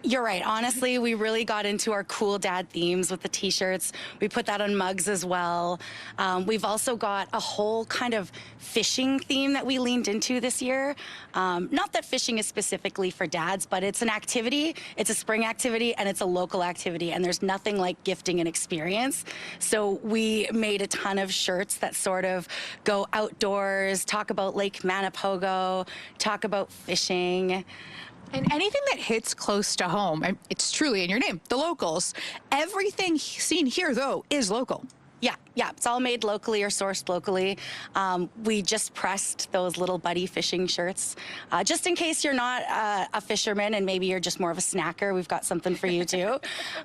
You're right. Honestly, we really got into our cool dad themes with the t-shirts. We put that on mugs as well. We've also got a whole kind of fishing theme that we leaned into this year. Not that fishing is specifically for dads, but it's an activity. It's a spring activity and it's a local activity, and there's nothing like gifting an experience. So we made a ton of shirts that sort of go outdoors, talk about Lake Manipogo, talk about fishing. And anything that hits close to home, it's truly in your name, the Locals. Everything seen here, though, is local. Yeah, it's all made locally or sourced locally. We just pressed those little buddy fishing shirts. Just in case you're not a fisherman and maybe you're just more of a snacker, we've got something for you too.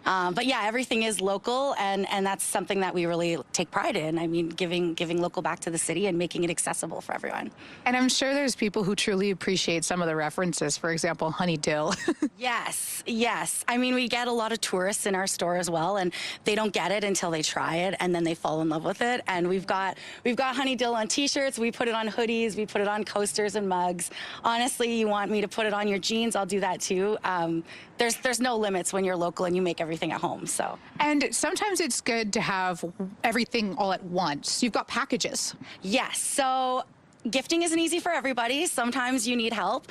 But yeah, everything is local, and that's something that we really take pride in. I mean, giving local back to the city and making it accessible for everyone. And I'm sure there's people who truly appreciate some of the references, for example, honey dill. Yes. I mean, we get a lot of tourists in our store as well, and they don't get it until they try it, and then they fall fall in love with it. And we've got Honey Dill on t-shirts, we put it on hoodies, we put it on coasters and mugs. Honestly, you want me to put it on your jeans, I'll do that too. There's no limits when you're local and you make everything at home. So. And sometimes it's good to have everything all at once. You've got packages. Yes. So gifting isn't easy for everybody. Sometimes you need help.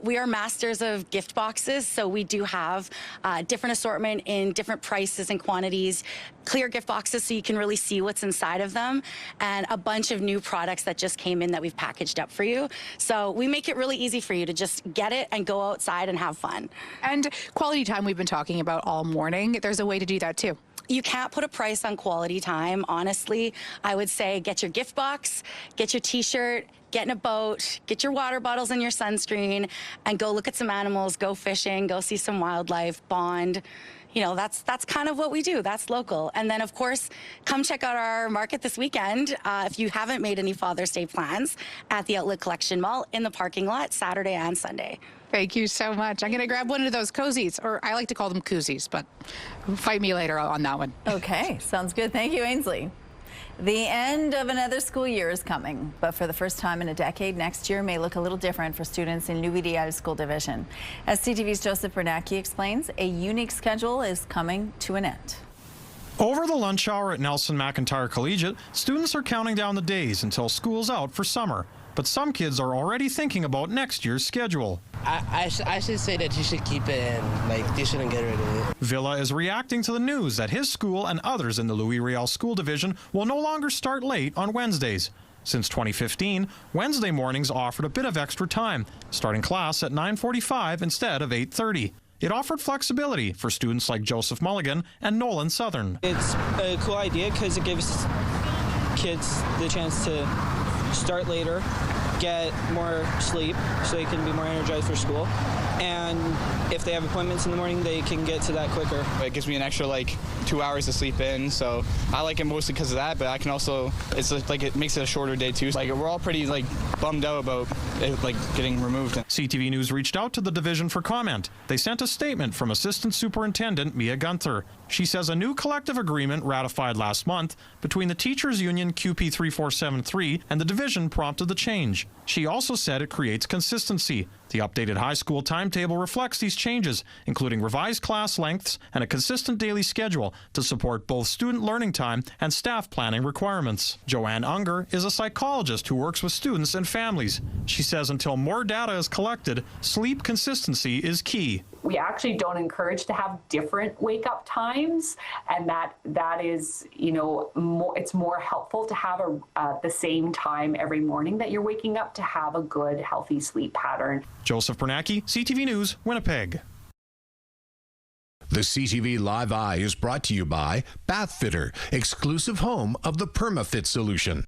We are masters of gift boxes, so we do have different assortment in different prices and quantities, clear gift boxes so you can really see what's inside of them, and a bunch of new products that just came in that we've packaged up for you. So we make it really easy for you to just get it and go outside and have fun. And quality time we've been talking about all morning. There's a way to do that too. You can't put a price on quality time. Honestly, I would say get your gift box, get your t-shirt, get in a boat, get your water bottles and your sunscreen, and go look at some animals, go fishing, go see some wildlife, bond. You know, that's kind of what we do. That's local. And then, of course, come check out our market this weekend if you haven't made any Father's Day plans at the Outlet Collection Mall in the parking lot, Saturday and Sunday. Thank you so much. I'm going to grab one of those cozies, or I like to call them koozies, but fight me later on that one. Okay, sounds good. Thank you, Ainsley. The end of another school year is coming, but for the first time in a decade, next year may look a little different for students in newly added school division. As CTV's Joseph Bernacki explains, a unique schedule is coming to an end. Over the lunch hour at Nelson McIntyre Collegiate, students are counting down the days until school's out for summer. But some kids are already thinking about next year's schedule. I should say that you should keep it in, like, you shouldn't get rid of it. Villa is reacting to the news that his school and others in the Louis Riel School Division will no longer start late on Wednesdays. Since 2015, Wednesday mornings offered a bit of extra time, starting class at 9:45 instead of 8:30. It offered flexibility for students like Joseph Mulligan and Nolan Southern. It's a cool idea because it gives kids the chance to start later, get more sleep so they can be more energized for school, and if they have appointments in the morning, they can get to that quicker. It gives me an extra 2 hours to sleep in, so I like it mostly because of that, but I can also, it's like it makes it a shorter day too. We're all pretty bummed out about it getting removed. CTV News reached out to the division for comment. They sent a statement from Assistant Superintendent Mia Gunther. She says a new collective agreement ratified last month between the Teachers Union QP 3473 and the division prompted the change. She also said it creates consistency. The updated high school timetable reflects these changes, including revised class lengths and a consistent daily schedule to support both student learning time and staff planning requirements. Joanne Unger is a psychologist who works with students and families. She says until more data is collected, sleep consistency is key. We actually don't encourage to have different wake up times, and that is, it's more helpful to have the same time every morning that you're waking up to have a good, healthy sleep pattern. Joseph Bernacki, CTV News, Winnipeg. The CTV Live Eye is brought to you by Bath Fitter, exclusive home of the PermaFit solution.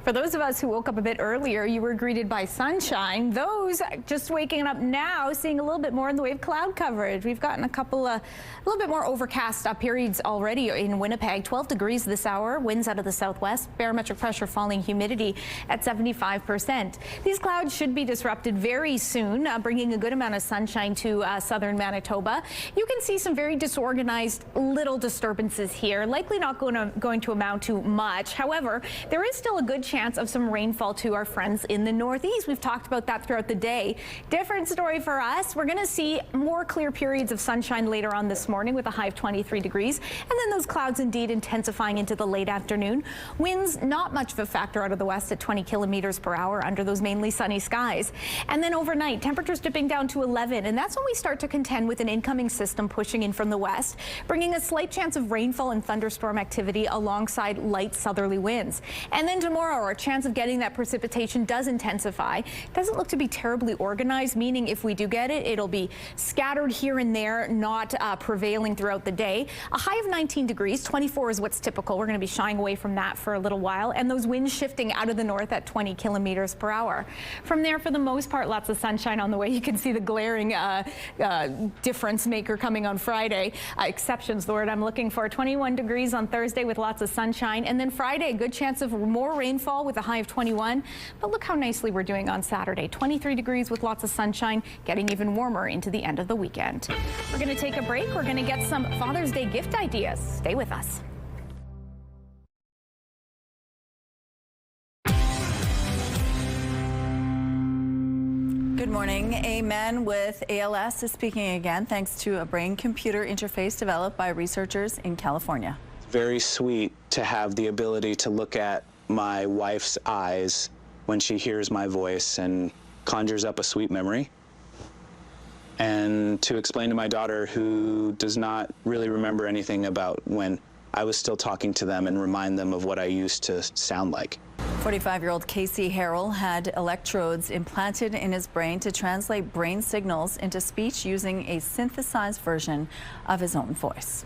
For those of us who woke up a bit earlier, you were greeted by sunshine. Those just waking up now, seeing a little bit more in the way of cloud coverage. We've gotten a little bit more overcast periods already in Winnipeg. 12 degrees this hour, winds out of the southwest, barometric pressure falling, humidity at 75%. These clouds should be disrupted very soon, bringing a good amount of sunshine to southern Manitoba. You can see some very disorganized little disturbances here, likely not going to amount to much. However, there is still a good chance of some rainfall to our friends in the northeast. We've talked about that throughout the day. Different story for us. We're going to see more clear periods of sunshine later on this morning with a high of 23 degrees. And then those clouds indeed intensifying into the late afternoon. Winds not much of a factor out of the west at 20 kilometers per hour under those mainly sunny skies. And then overnight, temperatures dipping down to 11. And that's when we start to contend with an incoming system pushing in from the west, bringing a slight chance of rainfall and thunderstorm activity alongside light southerly winds. And then tomorrow, our chance of getting that precipitation does intensify. It doesn't look to be terribly organized, meaning if we do get it, it'll be scattered here and there, not prevailing throughout the day. A high of 19 degrees, 24 is what's typical. We're going to be shying away from that for a little while, and those winds shifting out of the north at 20 kilometers per hour. From there, for the most part, lots of sunshine on the way. You can see the glaring difference maker coming on Friday. Exceptions, the word I'm looking for. 21 degrees on Thursday with lots of sunshine, and then Friday, a good chance of more rainfall with a high of 21. But look how nicely we're doing on Saturday. 23 degrees with lots of sunshine, getting even warmer into the end of the weekend. We're going to take a break. We're going to get some Father's Day gift ideas. Stay with us. Good morning. A man with ALS is speaking again thanks to a brain-computer interface developed by researchers in California. Very sweet to have the ability to look at my wife's eyes when she hears my voice and conjures up a sweet memory. And to explain to my daughter, who does not really remember anything about when I was still talking to them, and remind them of what I used to sound like. 45-year-old Casey Harrell had electrodes implanted in his brain to translate brain signals into speech using a synthesized version of his own voice.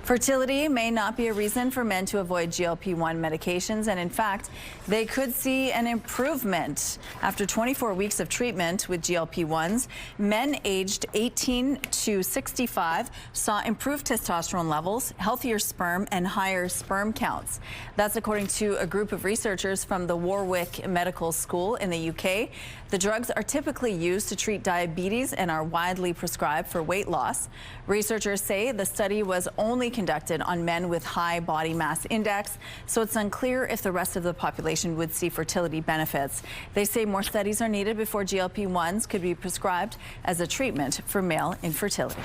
Fertility may not be a reason for men to avoid GLP-1 medications, and in fact, they could see an improvement. After 24 weeks of treatment with GLP-1s, men aged 18 to 65 saw improved testosterone levels, healthier sperm, and higher sperm counts. That's according to a group of researchers from the Warwick Medical School in the UK. The drugs are typically used to treat diabetes and are widely prescribed for weight loss. Researchers say the study was only conducted on men with high body mass index, so it's unclear if the rest of the population would see fertility benefits. They say more studies are needed before GLP-1s could be prescribed as a treatment for male infertility.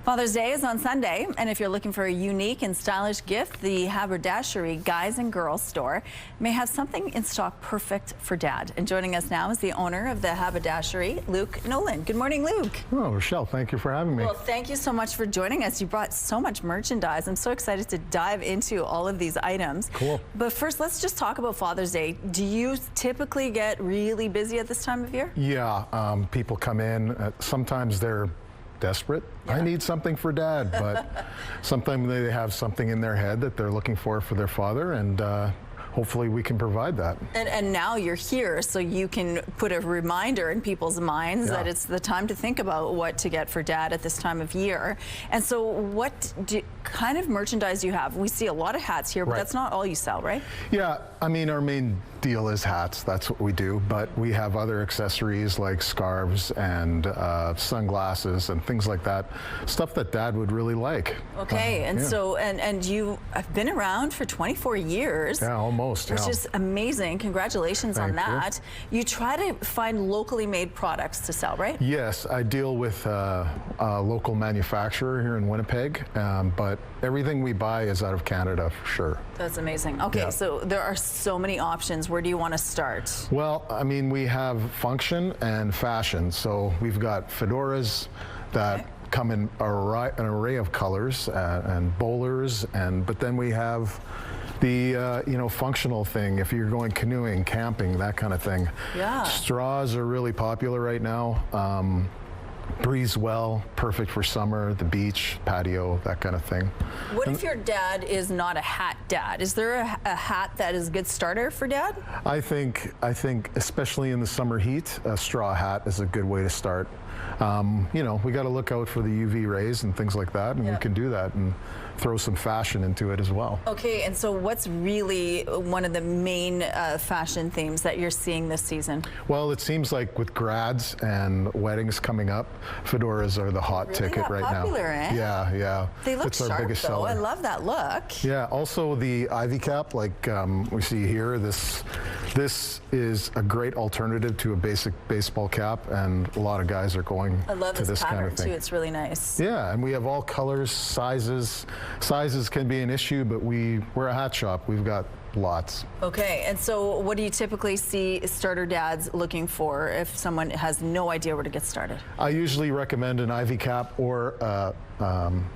Father's Day is on Sunday, and if you're looking for a unique and stylish gift, the Haberdashery Guys and Girls store may have something in stock perfect for Dad. And joining us now is the owner of the Haberdashery, Luke Nolan. Good morning, Luke. Oh, Rochelle, thank you for having me. Well, thank you so much for joining us. You brought so much merchandise. I'm so excited to dive into all of these items. Cool. But first, let's just talk about Father's Day. Do you typically get really busy at this time of year? Yeah, people come in. Sometimes they're desperate. Yeah. I need something for Dad, but sometimes they have something in their head that they're looking for their father, and hopefully we can provide that. And now you're here, so you can put a reminder in people's minds that it's the time to think about what to get for Dad at this time of year. And so what kind of merchandise do you have? We see a lot of hats here, but that's not all you sell, right? Yeah, I mean, our main deal is hats. That's what we do, but we have other accessories like scarves and sunglasses and things like that, stuff that Dad would really like. Okay, and so and you have been around for 24 years. Yeah, almost. Which is amazing. Congratulations on that. You try to find locally made products to sell, right? Yes, I deal with a local manufacturer here in Winnipeg, but everything we buy is out of Canada for sure. That's amazing. Okay, so there are so many options. Where do you want to start? Well, I mean, we have function and fashion. So we've got fedoras that come in an array of colors and bowlers, but then we have the functional thing. If you're going canoeing, camping, that kind of thing. Yeah. Straws are really popular right now. Breathes well, perfect for summer, the beach, patio, that kind of thing. What if your dad is not a hat dad? Is there a hat that is a good starter for Dad? I think especially in the summer heat, a straw hat is a good way to start. We got to look out for the UV rays and things like that, and we can do that and throw some fashion into it as well. Okay, and so what's really one of the main fashion themes that you're seeing this season? Well, it seems like with grads and weddings coming up, fedoras are the hot ticket right popular, now. Eh? Yeah. They look it's our sharp, biggest though. seller. I love that look. Yeah, also the ivy cap, like we see here, this is a great alternative to a basic baseball cap, and a lot of guys are going to this kind of thing. Too. It's really nice. Yeah, and we have all colors, sizes. Sizes can be an issue, but we're a hat shop. We've got lots. Okay, and so what do you typically see starter dads looking for if someone has no idea where to get started? I usually recommend an ivy cap or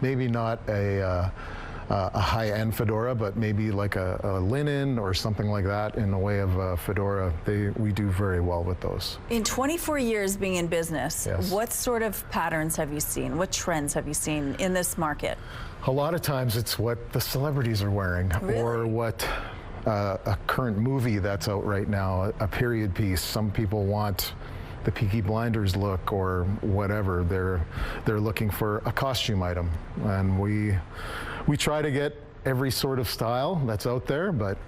maybe not a high-end fedora, but maybe like a linen or something like that in the way of a fedora. We do very well with those. In 24 years being in business, what sort of patterns have you seen? What trends have you seen in this market? A lot of times it's what the celebrities are wearing, or what a current movie that's out right now, a period piece. Some people want the Peaky Blinders look or whatever. They're looking for a costume item, and we try to get every sort of style that's out there, but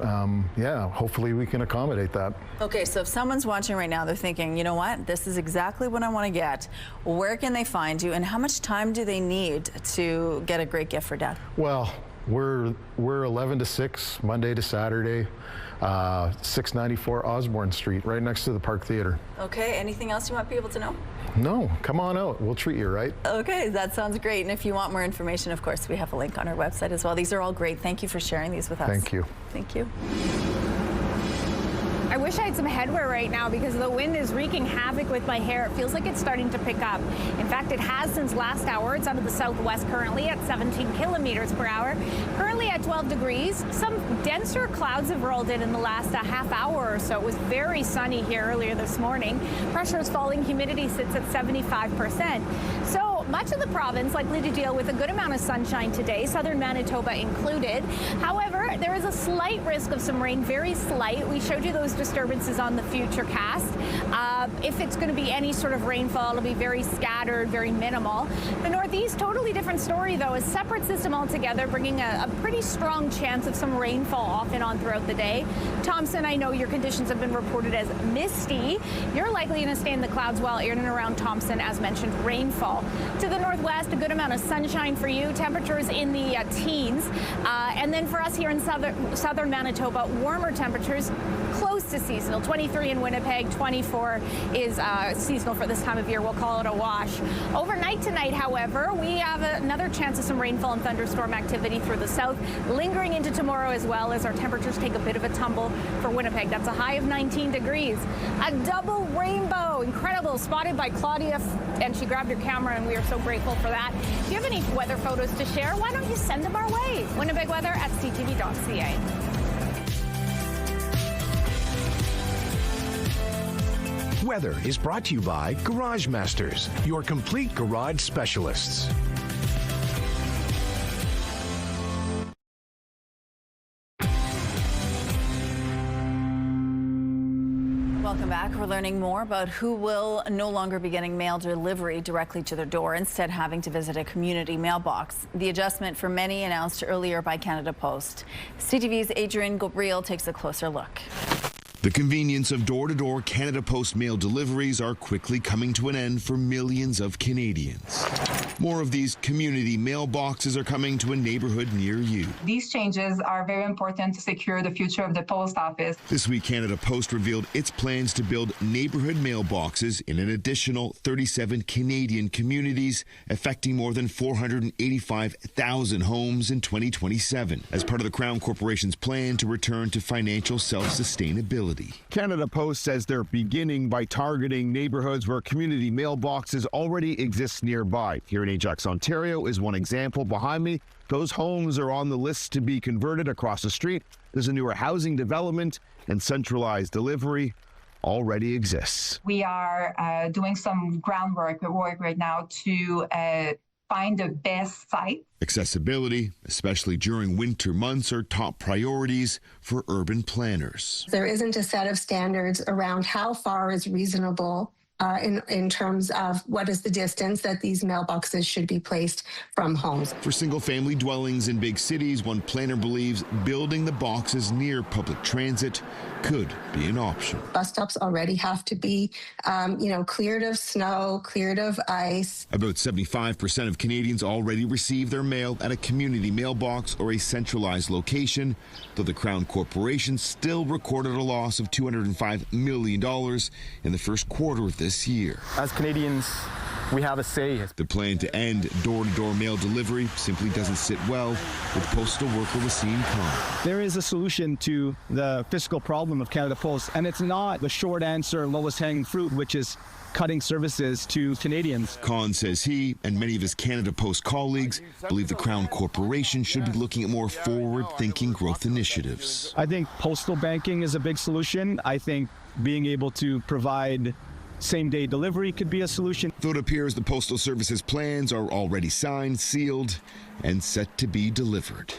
hopefully we can accommodate that. Okay, so if someone's watching right now, they're thinking, you know what, this is exactly what I want to get. Where can they find you, and how much time do they need to get a great gift for Dad? Well, we're 11 to 6, Monday to Saturday. 694 Osborne Street, right next to the Park Theatre. Okay, anything else you want people to know? No, come on out. We'll treat you right. Okay, that sounds great. And if you want more information, of course, we have a link on our website as well. These are all great. Thank you for sharing these with us. Thank you. Thank you. I wish I had some headwear right now because the wind is wreaking havoc with my hair. It feels like it's starting to pick up. In fact, it has since last hour. It's out of the southwest currently at 17 kilometers per hour. Currently at 12 degrees. Some denser clouds have rolled in the last half hour or so. It was very sunny here earlier this morning. Pressure is falling. Humidity sits at 75%. So much of the province likely to deal with a good amount of sunshine today, southern Manitoba included. However, there is a slight risk of some rain, very slight. We showed you those disturbances on the future cast. If it's going to be any sort of rainfall, it'll be very scattered, very minimal. The northeast, totally different story though, a separate system altogether, bringing a pretty strong chance of some rainfall off and on throughout the day. Thompson, I know your conditions have been reported as misty. You're likely going to stay in the clouds while in and around Thompson, as mentioned, rainfall. To the northwest, a good amount of sunshine for you. Temperatures in the teens. And then for us here in southern Manitoba, warmer temperatures, close to seasonal. 23 in Winnipeg, 24 is seasonal for this time of year. We'll call it a wash. Overnight tonight, however, we have another chance of some rainfall and thunderstorm activity through the south, lingering into tomorrow as well as our temperatures take a bit of a tumble for Winnipeg. That's a high of 19 degrees. A double rainbow, incredible, spotted by Claudia, and she grabbed her camera, and we are so grateful for that. If you have any weather photos to share, why don't you send them our way? Winnipeg weather at ctv.ca. Weather is brought to you by Garage Masters, your complete garage specialists. Welcome back. We're learning more about who will no longer be getting mail delivery directly to their door, instead having to visit a community mailbox. The adjustment for many announced earlier by Canada Post. CTV's Adrian Gabriel takes a closer look. The convenience of door-to-door Canada Post mail deliveries are quickly coming to an end for millions of Canadians. More of these community mailboxes are coming to a neighborhood near you. These changes are very important to secure the future of the post office. This week, Canada Post revealed its plans to build neighborhood mailboxes in an additional 37 Canadian communities, affecting more than 485,000 homes in 2027, as part of the Crown Corporation's plan to return to financial self-sustainability. Canada Post says they're beginning by targeting neighborhoods where community mailboxes already exist nearby. Here in Ajax, Ontario is one example. Behind me, those homes are on the list to be converted. Across the street, there's a newer housing development, and centralized delivery already exists. We are doing some groundwork right now to find the best site. Accessibility, especially during winter months, are top priorities for urban planners. There isn't a set of standards around how far is reasonable in terms of what is the distance that these mailboxes should be placed from homes. For single-family dwellings in big cities, one planner believes building the boxes near public transit could be an option. Bus stops already have to be, cleared of snow, cleared of ice. About 75% of Canadians already receive their mail at a community mailbox or a centralized location, though the Crown Corporation still recorded a loss of $205 million in the first quarter of this year. As Canadians, we have a say. The plan to end door-to-door mail delivery simply doesn't sit well with postal worker Wasim Khan. There is a solution to the fiscal problem of Canada Post, and it's not the short answer, lowest hanging fruit, which is cutting services to Canadians. Khan says he and many of his Canada Post colleagues believe the Crown Corporation should be looking at more forward-thinking growth initiatives. I think postal banking is a big solution. I think being able to provide same-day delivery could be a solution. Though it appears the Postal Service's plans are already signed, sealed, and set to be delivered.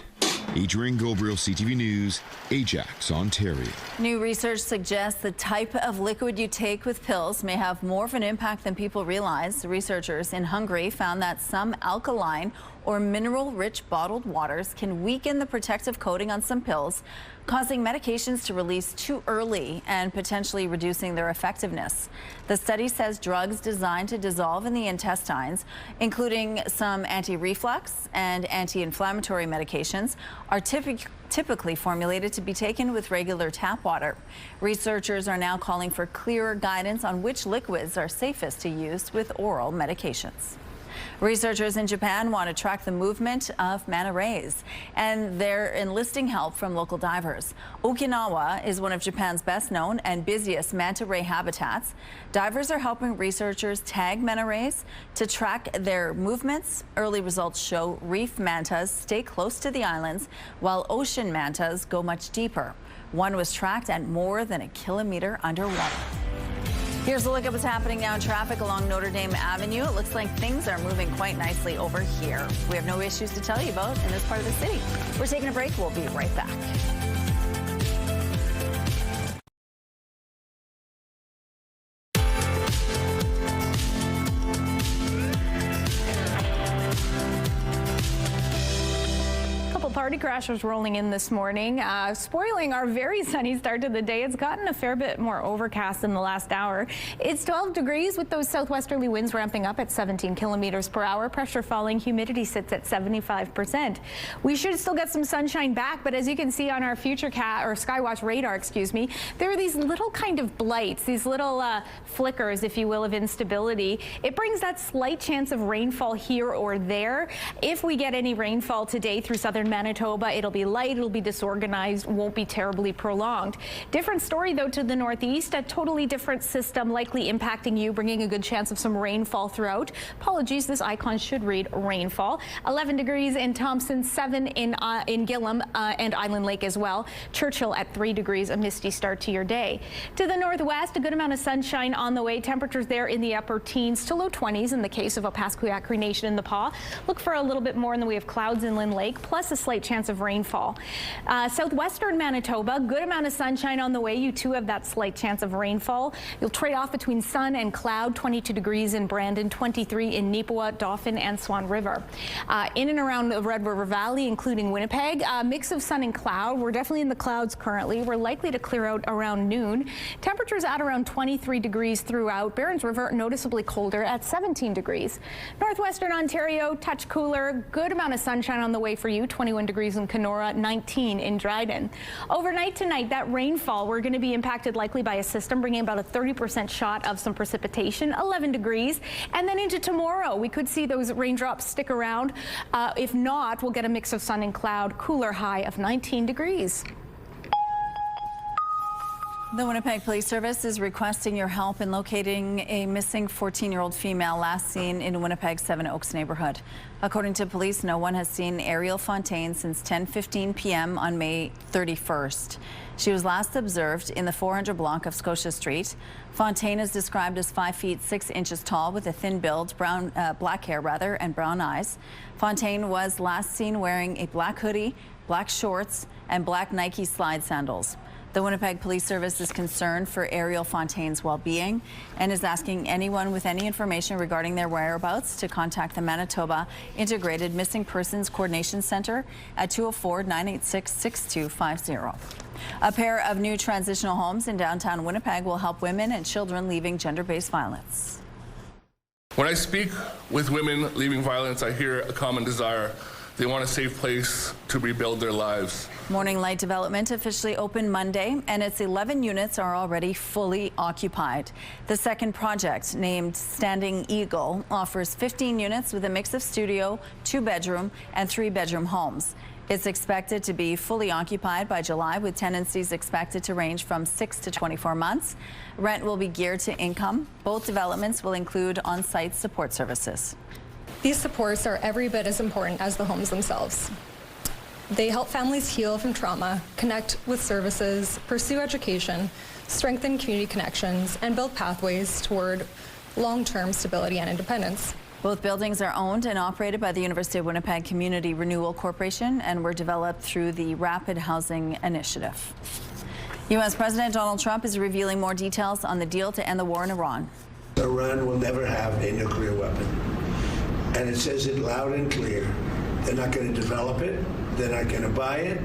Adrian Gabriel, CTV News, Ajax, Ontario. New research suggests the type of liquid you take with pills may have more of an impact than people realize. The researchers in Hungary found that some alkaline or mineral-rich bottled waters can weaken the protective coating on some pills, causing medications to release too early and potentially reducing their effectiveness. The study says drugs designed to dissolve in the intestines, including some anti-reflux and anti-inflammatory medications, are typically formulated to be taken with regular tap water. Researchers are now calling for clearer guidance on which liquids are safest to use with oral medications. Researchers in Japan want to track the movement of manta rays, and they're enlisting help from local divers. Okinawa is one of Japan's best known and busiest manta ray habitats. Divers are helping researchers tag manta rays to track their movements. Early results show reef mantas stay close to the islands, while ocean mantas go much deeper. One was tracked at more than a kilometer underwater. Here's a look at what's happening now in traffic along Notre Dame Avenue. It looks like things are moving quite nicely over here. We have no issues to tell you about in this part of the city. We're taking a break. We'll be right back. Party crashers rolling in this morning, spoiling our very sunny start to the day. It's gotten a fair bit more overcast in the last hour. It's 12 degrees with those southwesterly winds ramping up at 17 kilometers per hour. Pressure falling, humidity sits at 75%. We should still get some sunshine back, but as you can see on our Skywatch radar, there are these little kind of blights, these little flickers, if you will, of instability. It brings that slight chance of rainfall here or there. If we get any rainfall today through southern Manitoba, it'll be light, it'll be disorganized, won't be terribly prolonged. Different story though to the northeast, a totally different system likely impacting you, bringing a good chance of some rainfall throughout. Apologies, this icon should read rainfall. 11 degrees in Thompson, 7 in Gillam and Island Lake as well. Churchill at 3 degrees, a misty start to your day. To the northwest, a good amount of sunshine on the way. Temperatures there in the upper teens to low 20s in the case of Opaskwayak Cree in the Paw. Look for a little bit more in the way of clouds inland lake, plus a slight chance of rainfall. Southwestern Manitoba, good amount of sunshine on the way. You too have that slight chance of rainfall. You'll trade off between sun and cloud. 22 degrees in Brandon, 23 in Neepawa, Dauphin, and Swan River. In and around the Red River Valley, including Winnipeg, a mix of sun and cloud. We're definitely in the clouds currently. We're likely to clear out around noon. Temperatures at around 23 degrees throughout. Barons River noticeably colder at 17 degrees. Northwestern Ontario, touch cooler. Good amount of sunshine on the way for you. 21 degrees in Kenora, 19 in Dryden. Overnight tonight, that rainfall, we're going to be impacted likely by a system bringing about a 30% shot of some precipitation, 11 degrees. And then into tomorrow, we could see those raindrops stick around. If not, we'll get a mix of sun and cloud, cooler high of 19 degrees. The Winnipeg Police Service is requesting your help in locating a missing 14-year-old female last seen in Winnipeg's Seven Oaks neighborhood. According to police, no one has seen Ariel Fontaine since 10:15 p.m. on May 31st. She was last observed in the 400 block of Scotia Street. Fontaine is described as 5 feet 6 inches tall with a thin build, black hair and brown eyes. Fontaine was last seen wearing a black hoodie, black shorts, and black Nike slide sandals. The Winnipeg Police Service is concerned for Ariel Fontaine's well-being and is asking anyone with any information regarding their whereabouts to contact the Manitoba Integrated Missing Persons Coordination Center at 204-986-6250. A pair of new transitional homes in downtown Winnipeg will help women and children leaving gender-based violence. When I speak with women leaving violence, I hear a common desire. They want a safe place to rebuild their lives. Morning Light Development officially opened Monday, and its 11 units are already fully occupied. The second project, named Standing Eagle, offers 15 units with a mix of studio, 2-bedroom, and 3-bedroom homes. It's expected to be fully occupied by July, with tenancies expected to range from 6 to 24 months. Rent will be geared to income. Both developments will include on-site support services. These supports are every bit as important as the homes themselves. They help families heal from trauma, connect with services, pursue education, strengthen community connections, and build pathways toward long-term stability and independence. Both buildings are owned and operated by the University of Winnipeg Community Renewal Corporation and were developed through the Rapid Housing Initiative. U.S. President Donald Trump is revealing more details on the deal to end the war in Iran. Iran will never have a nuclear weapon. And it says it loud and clear They're not going to develop it. They're not going to buy it.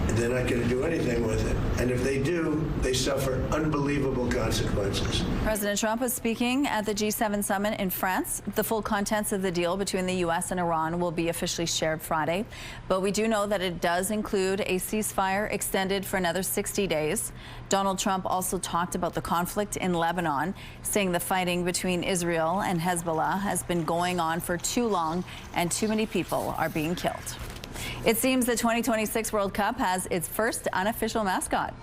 They're not going to do anything with it. And if they do, they suffer unbelievable consequences. President Trump was speaking at the G7 summit in France. The full contents of the deal between the U.S. and Iran will be officially shared Friday. But we do know that it does include a ceasefire extended for another 60 days. Donald Trump also talked about the conflict in Lebanon, saying the fighting between Israel and Hezbollah has been going on for too long and too many people are being killed. It seems the 2026 World Cup has its first unofficial mascot.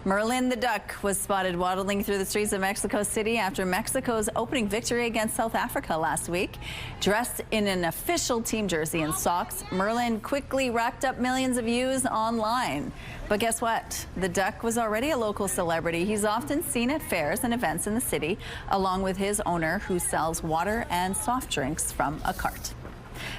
Merlin the duck was spotted waddling through the streets of Mexico City after Mexico's opening victory against South Africa last week. Dressed in an official team jersey and socks, Merlin quickly racked up millions of views online. But guess what? The duck was already a local celebrity. He's often seen at fairs and events in the city, along with his owner, who sells water and soft drinks from a cart.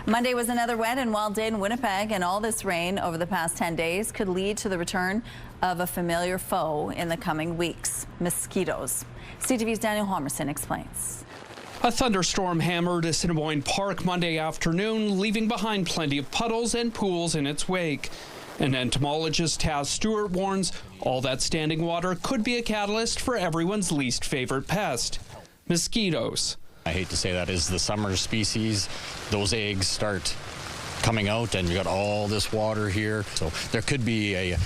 Monday was another wet and wild day in Winnipeg, and all this rain over the past 10 days could lead to the return of a familiar foe in the coming weeks: mosquitoes. CTV's Daniel Homerson explains. A thunderstorm hammered Assiniboine Park Monday afternoon, leaving behind plenty of puddles and pools in its wake. And entomologist Taz Stewart warns all that standing water could be a catalyst for everyone's least favorite pest: mosquitoes. I hate to say that is the summer species. Those eggs start coming out and you got all this water here. So there could be a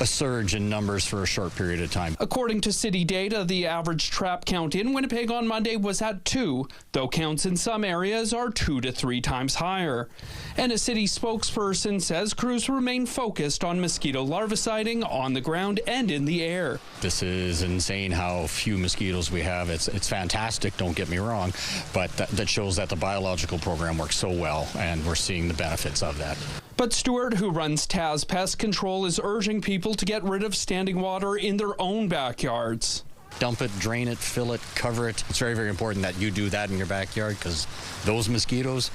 surge in numbers for a short period of time. According to city data, the average trap count in Winnipeg on Monday was at 2, though counts in some areas are 2 to 3 times higher. And a city spokesperson says crews remain focused on mosquito larviciding on the ground and in the air. This is insane how few mosquitoes we have. It's fantastic, don't get me wrong, but that shows that the biological program works so well, and we're seeing the benefits of that. But Stewart, who runs Taz Pest Control, is urging people to get rid of standing water in their own backyards. Dump it, drain it, fill it, cover it. It's very, very important that you do that in your backyard, because those mosquitoes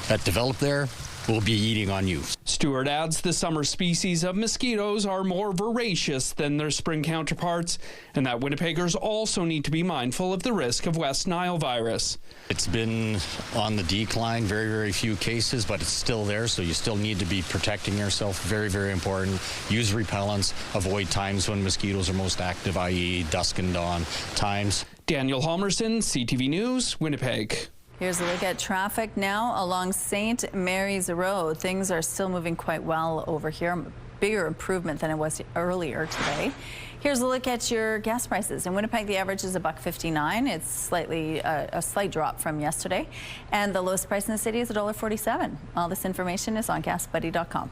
that develop there will be eating on you. Stewart adds the summer species of mosquitoes are more voracious than their spring counterparts, and that Winnipeggers also need to be mindful of the risk of West Nile virus. It's been on the decline, very, very few cases, but it's still there, so you still need to be protecting yourself. Very, very important. Use repellents, avoid times when mosquitoes are most active, i.e. dusk and dawn times. Daniel Homerson, CTV News, Winnipeg. Here's a look at traffic now along St. Mary's Road. Things are still moving quite well over here. Bigger improvement than it was earlier today. Here's a look at your gas prices. In Winnipeg, the average is $1.59. It's slightly a slight drop from yesterday. And the lowest price in the city is $1.47. All this information is on gasbuddy.com.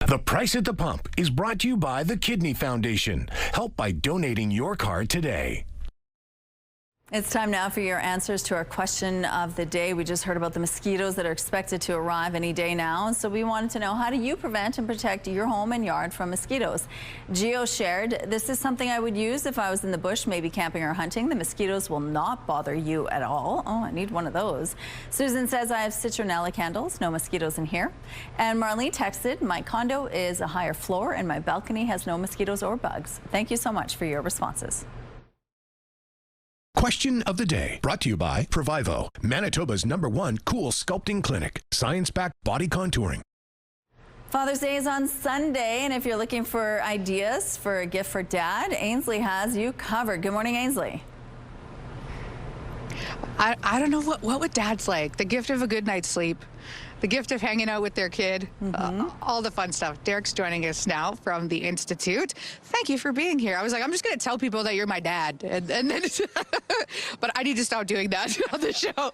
The Price at the Pump is brought to you by the Kidney Foundation. Help by donating your card today. It's time now for your answers to our question of the day. We just heard about the mosquitoes that are expected to arrive any day now. So we wanted to know, how do you prevent and protect your home and yard from mosquitoes? Gio shared, this is something I would use if I was in the bush, maybe camping or hunting. The mosquitoes will not bother you at all. Oh, I need one of those. Susan says, I have citronella candles, no mosquitoes in here. And Marlene texted, my condo is a higher floor and my balcony has no mosquitoes or bugs. Thank you so much for your responses. Question of the day, brought to you by Provivo, Manitoba's #1 cool sculpting clinic. Science-backed body contouring. Father's Day is on Sunday, and if you're looking for ideas for a gift for Dad, Ainsley has you covered. Good morning, Ainsley. I don't know what would dads like. The gift of a good night's sleep, the gift of hanging out with their kid, all the fun stuff. Derek's joining us now from the Institute. Thank you for being here. I was like, I'm just going to tell people that you're my dad, and then but I need to stop doing that on the show.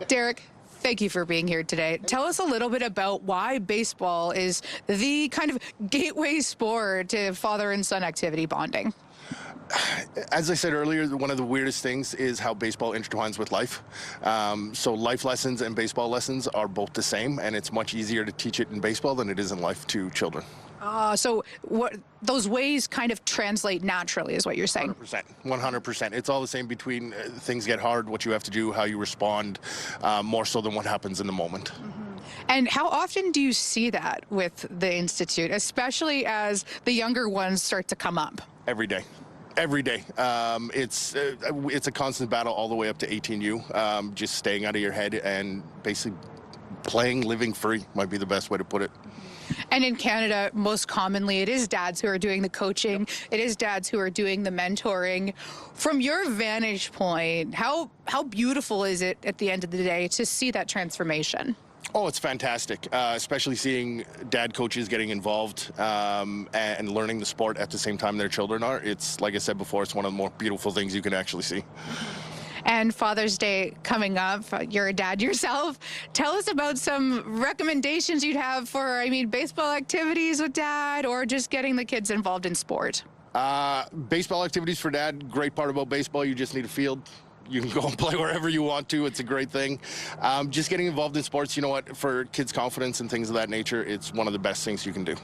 Derek, thank you for being here today. Tell us a little bit about why baseball is the kind of gateway sport to father and son activity bonding. As I said earlier, one of the weirdest things is how baseball intertwines with life. So life lessons and baseball lessons are both the same, and it's much easier to teach it in baseball than it is in life to children. So what those ways kind of translate naturally is what you're saying? 100%. It's all the same between things get hard, what you have to do, how you respond, more so than what happens in the moment. And how often do you see that with the Institute, especially as the younger ones start to come up? Every day. Every day. It's a constant battle all the way up to 18U. Just staying out of your head and basically playing, living free might be the best way to put it. And in Canada, most commonly, it is dads who are doing the coaching. It is dads who are doing the mentoring. From your vantage point, how beautiful is it at the end of the day to see that transformation? Oh, it's fantastic, especially seeing dad coaches getting involved and learning the sport at the same time their children are. It's, like I said before, it's one of the more beautiful things you can actually see. And Father's Day coming up. You're a dad yourself. Tell us about some recommendations you'd have for, baseball activities with dad or just getting the kids involved in sport. Baseball activities for dad, great part about baseball, you just need a field. You can go and play wherever you want to. It's a great thing. Just getting involved in sports, you know what, for kids' confidence and things of that nature, it's one of the best things you can do.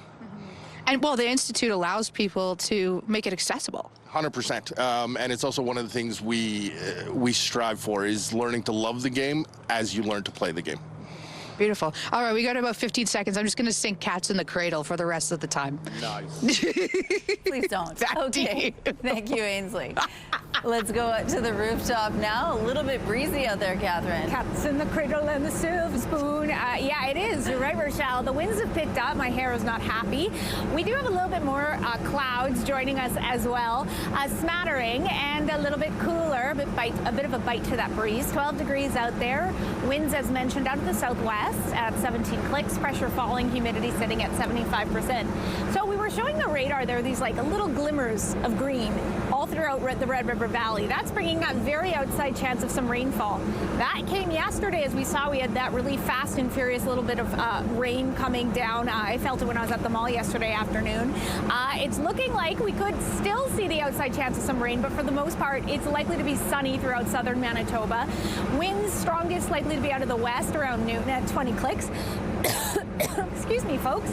And, well, the Institute allows people to make it accessible. 100%. And it's also one of the things we strive for is learning to love the game as you learn to play the game. Beautiful. All right, we got about 15 seconds. I'm just going to sing Cats in the Cradle for the rest of the time. Nice. Please don't. Okay. Thank you, Ainsley. Let's go up to the rooftop now. A little bit breezy out there, Catherine. Cats in the cradle and the silver spoon. Yeah, it is. You're right, Rochelle. The winds have picked up. My hair is not happy. We do have a little bit more clouds joining us as well. A smattering and a little bit cooler, a bit of a bite to that breeze. 12 degrees out there. Winds, as mentioned, out of the southwest at 17 clicks. Pressure falling, humidity sitting at 75%. So we were showing the radar there, these like little glimmers of green all throughout the Red River Valley. That's bringing that very outside chance of some rainfall. That came yesterday, as we saw. We had that really fast and furious little bit of rain coming down. I felt it when I was at the mall yesterday afternoon. It's looking like we could still see the outside chance of some rain, but for the most part, it's likely to be sunny throughout southern Manitoba. Winds strongest likely to be out of the west around noon at 20 clicks. Excuse me, folks.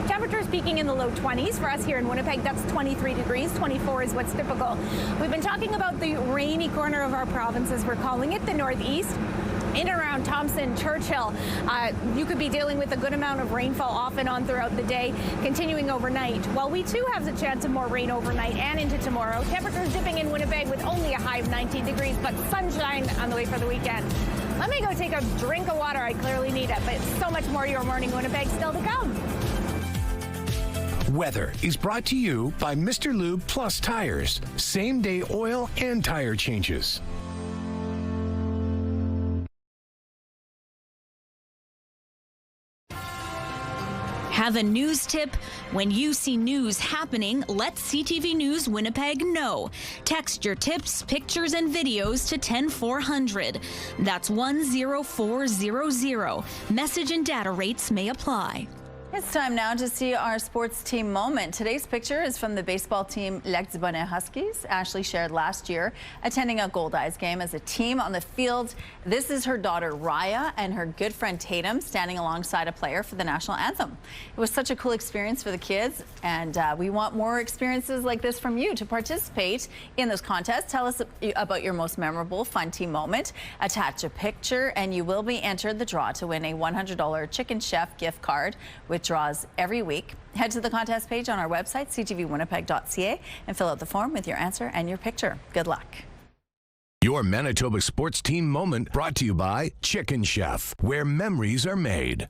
Temperatures peaking in the low 20s. For us here in Winnipeg, that's 23 degrees. 24 is what's typical. We've been talking about the rainy corner of our province, as we're calling it, the northeast. In and around Thompson, Churchill, you could be dealing with a good amount of rainfall off and on throughout the day, continuing overnight. While we too have the chance of more rain overnight and into tomorrow, temperatures dipping in Winnipeg with only a high of 19 degrees, but sunshine on the way for the weekend. Let me go take a drink of water. I clearly need it, but so much more to Your Morning Winnipeg still to come. Weather is brought to you by Mr. Lube Plus Tires. Same-day oil and tire changes. Have a news tip? When you see news happening, let CTV News Winnipeg know. Text your tips, pictures, and videos to 10400. That's 10400. Message and data rates may apply. It's time now to see our sports team moment. Today's picture is from the baseball team Lac du Bonnet Huskies. Ashley shared last year attending a Gold Eyes game as a team on the field. This is her daughter Raya and her good friend Tatum standing alongside a player for the national anthem. It was such a cool experience for the kids, and we want more experiences like this from you. To participate in this contest, tell us about your most memorable fun team moment. Attach a picture and you will be entered the draw to win a $100 Chicken Chef gift card with draws every week. Head to the contest page on our website, ctvwinnipeg.ca, and fill out the form with your answer and your picture. Good luck. Your Manitoba Sports Team Moment brought to you by Chicken Chef, where memories are made.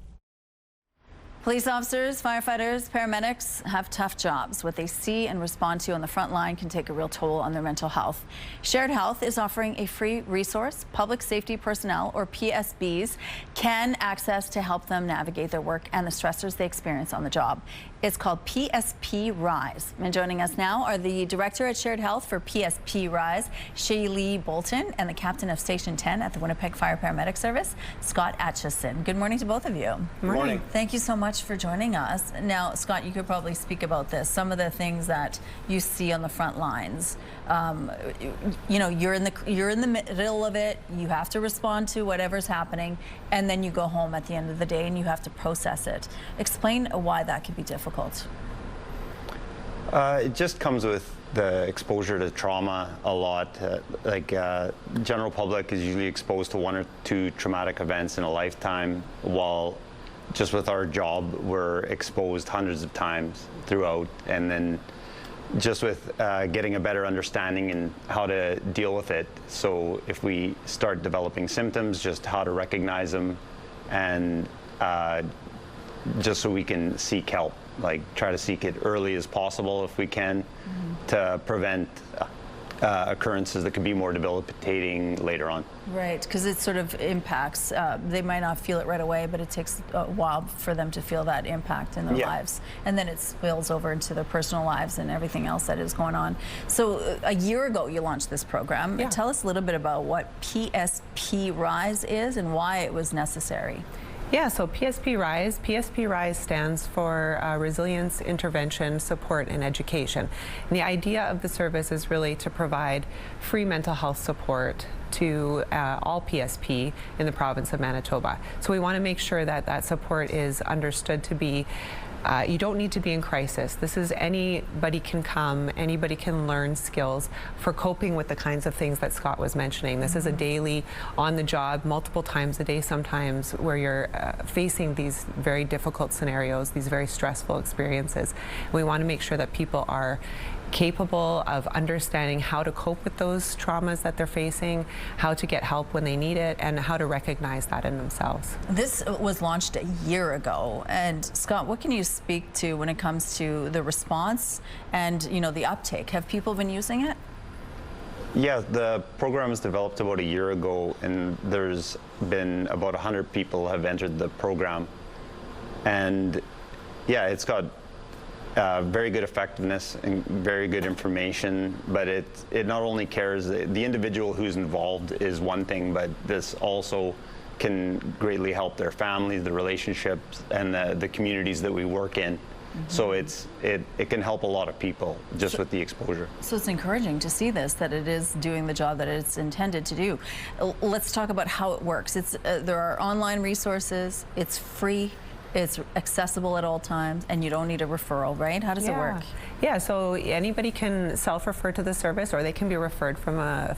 Police officers, firefighters, paramedics have tough jobs. What they see and respond to on the front line can take a real toll on their mental health. Shared Health is offering a free resource public safety personnel, or PSBs, can access to help them navigate their work and the stressors they experience on the job. It's called PSP Rise. And joining us now are the director at Shared Health for PSP Rise, Shaylee Bolton, and the captain of Station 10 at the Winnipeg Fire Paramedic Service, Scott Atchison. Good morning to both of you. Good morning. Thank you so much for joining us. Now, Scott, you could probably speak about this. Some of the things that you see on the front lines. You know, you're in the middle of it. You have to respond to whatever's happening, and then you go home at the end of the day and you have to process it. Explain why that can be difficult. It just comes with the exposure to trauma a lot. General public is usually exposed to 1 or 2 traumatic events in a lifetime, while just with our job we're exposed hundreds of times throughout, and then just with getting a better understanding in how to deal with it. So if we start developing symptoms, just how to recognize them, and just so we can seek help, like try to seek it early as possible if we can, to prevent occurrences that could be more debilitating later on. Right, because it sort of impacts, they might not feel it right away, but it takes a while for them to feel that impact in their lives. And then it spills over into their personal lives and everything else that is going on. So a year ago you launched this program. Tell us a little bit about what PSP Rise is and why it was necessary. Yeah, so PSP Rise stands for Resilience, Intervention, Support, and Education. And the idea of the service is really to provide free mental health support to all PSP in the province of Manitoba. So we want to make sure that that support is understood to be you don't need to be in crisis. This is anybody can come, anybody can learn skills for coping with the kinds of things that Scott was mentioning. This is a daily, on the job, multiple times a day sometimes, where you're facing these very difficult scenarios, these very stressful experiences. We want to make sure that people are capable of understanding how to cope with those traumas that they're facing, how to get help when they need it, and how to recognize that in themselves. This was launched a year ago, and Scott, what can you speak to when it comes to the response and, you know, the uptake? Have people been using it? Yeah, the program was developed about a year ago, and there's been about 100 people have entered the program, and yeah, it's got very good effectiveness and very good information, but it not only cares, the individual who's involved is one thing, but this also can greatly help their families, the relationships, and the communities that we work in. So it can help a lot of people just with the exposure. So it's encouraging to see this, that it is doing the job that it's intended to do. Let's talk about how it works. There are online resources, it's free, it's accessible at all times, and you don't need a referral, right? How does it work? Yeah, so anybody can self-refer to the service, or they can be referred from a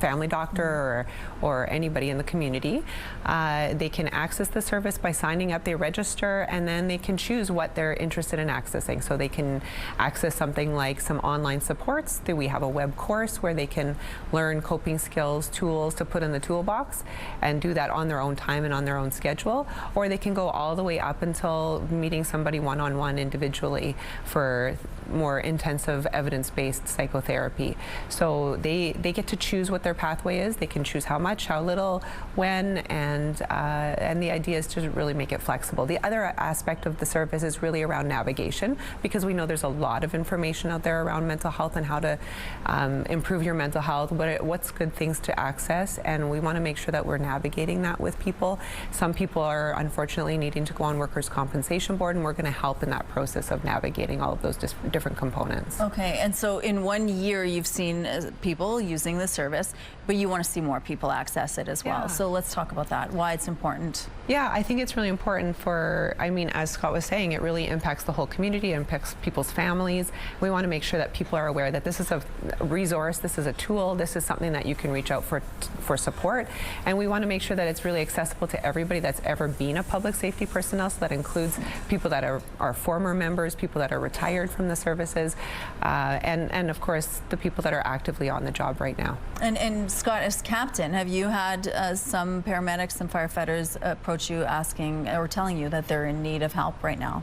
family doctor or anybody in the community. They can access the service by signing up. They register, and then they can choose what they're interested in accessing. So they can access something like some online supports. We have a web course where they can learn coping skills, tools to put in the toolbox, and do that on their own time and on their own schedule. Or they can go all the way up until meeting somebody one-on-one individually for more intensive evidence-based psychotherapy. So they get to choose what their pathway is. They can choose how much, how little, when, and the idea is to really make it flexible. The other aspect of the service is really around navigation, because we know there's a lot of information out there around mental health and how to improve your mental health, what's good things to access, and we want to make sure that we're navigating that with people. Some people are unfortunately needing to go on workers' compensation board, and we're going to help in that process of navigating all of those different components. Okay, and so in 1 year you've seen people using the service, but you want to see more people access it as well. So let's talk about that, why it's important. Yeah, I think it's really important for, I mean, as Scott was saying, it really impacts the whole community, it impacts people's families. We want to make sure that people are aware that this is a resource, this is a tool, this is something that you can reach out for support, and we want to make sure that it's really accessible to everybody that's ever been a public safety personnel. So that includes people that are former members, people that are retired from the services, and of course the people that are actively on the job right now. And Scott, as captain, have you had some paramedics and firefighters approach you asking or telling you that they're in need of help right now?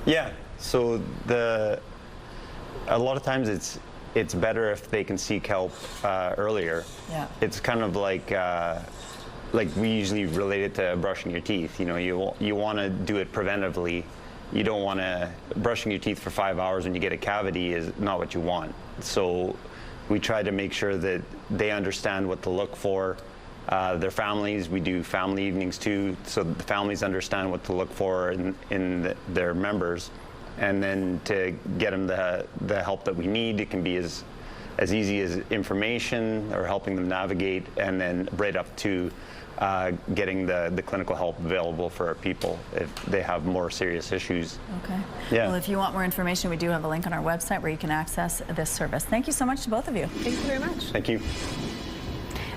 Yeah, so a lot of times it's better if they can seek help earlier. Yeah. It's kind of like we usually relate it to brushing your teeth. You know, you want to do it preventively. You don't want to, brushing your teeth for 5 hours when you get a cavity is not what you want. So we try to make sure that they understand what to look for. Their families, we do family evenings too, so the families understand what to look for in their members. And then to get them the help that we need, it can be as easy as information or helping them navigate, and then right up to getting the clinical help available for our people if they have more serious issues. Okay. Yeah. Well, if you want more information, we do have a link on our website where you can access this service. Thank you so much to both of you. Thank you very much. Thank you.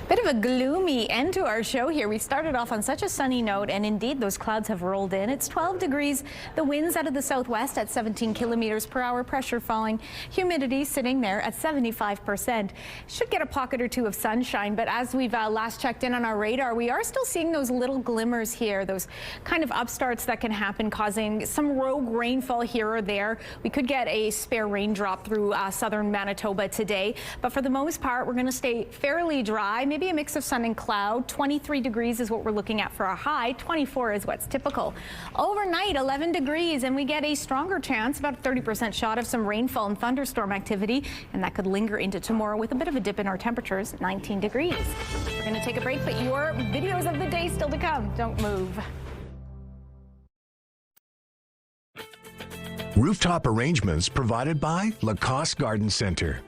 Bit of a gloomy end to our show here. We started off on such a sunny note, and indeed those clouds have rolled in. It's 12 degrees. The winds out of the southwest at 17 kilometers per hour. Pressure falling. Humidity sitting there at 75%. Should get a pocket or two of sunshine, but as we've last checked in on our radar, we are still seeing those little glimmers here, those kind of upstarts that can happen, causing some rogue rainfall here or there. We could get a spare raindrop through southern Manitoba today, but for the most part, we're going to stay fairly dry. Maybe a mix of sun and cloud. 23 degrees is what we're looking at for a high. 24 is what's typical. Overnight, 11 degrees, and we get a stronger chance, about a 30% shot of some rainfall and thunderstorm activity, and that could linger into tomorrow with a bit of a dip in our temperatures, 19 degrees. We're going to take a break, but your videos of the day still to come. Don't move. Rooftop arrangements provided by Lacoste Garden Center.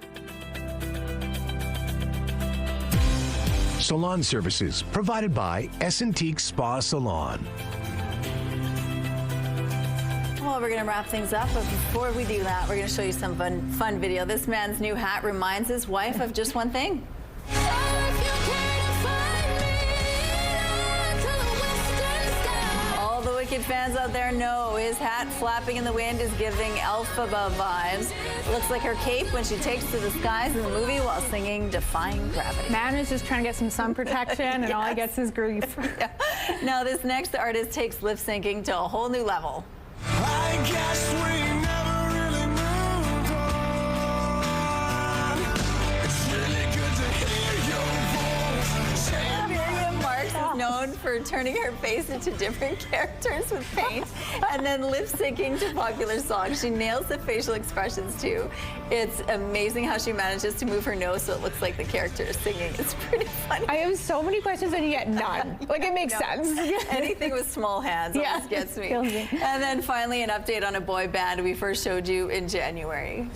Salon services provided by Essentique Spa Salon. Well, we're going to wrap things up, but before we do that, we're going to show you some fun video. This man's new hat reminds his wife of just one thing. All the Wicked fans out there know his hat flapping in the wind is giving Elphaba vibes. It looks like her cape when she takes to the skies in the movie while singing Defying Gravity. Man is just trying to get some sun protection, and Yes. all he gets is grief. Yeah. Now, this next artist takes lip syncing to a whole new level. I guess we never really moved on. It's really good to hear your voice. Miriam Marks is known for turning her face into different characters with paint and then lip syncing to popular songs. She nails the facial expressions too. It's amazing how she manages to move her nose so it looks like the character is singing. It's pretty funny. I have so many questions and yet none. Like, it makes sense. Anything with small hands always gets me. Kills me. And then finally, an update on a boy band we first showed you in January.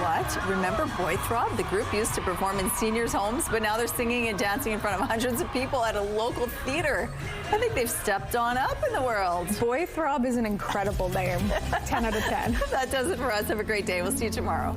What? Remember Boy Throb? The group used to perform in seniors' homes, but now they're singing and dancing in front of hundreds of people at a local theater. I think they've stepped on up in the world. Boy Throb is an incredible name. 10 out of 10. That does it for us. Have a great day. We'll see you tomorrow.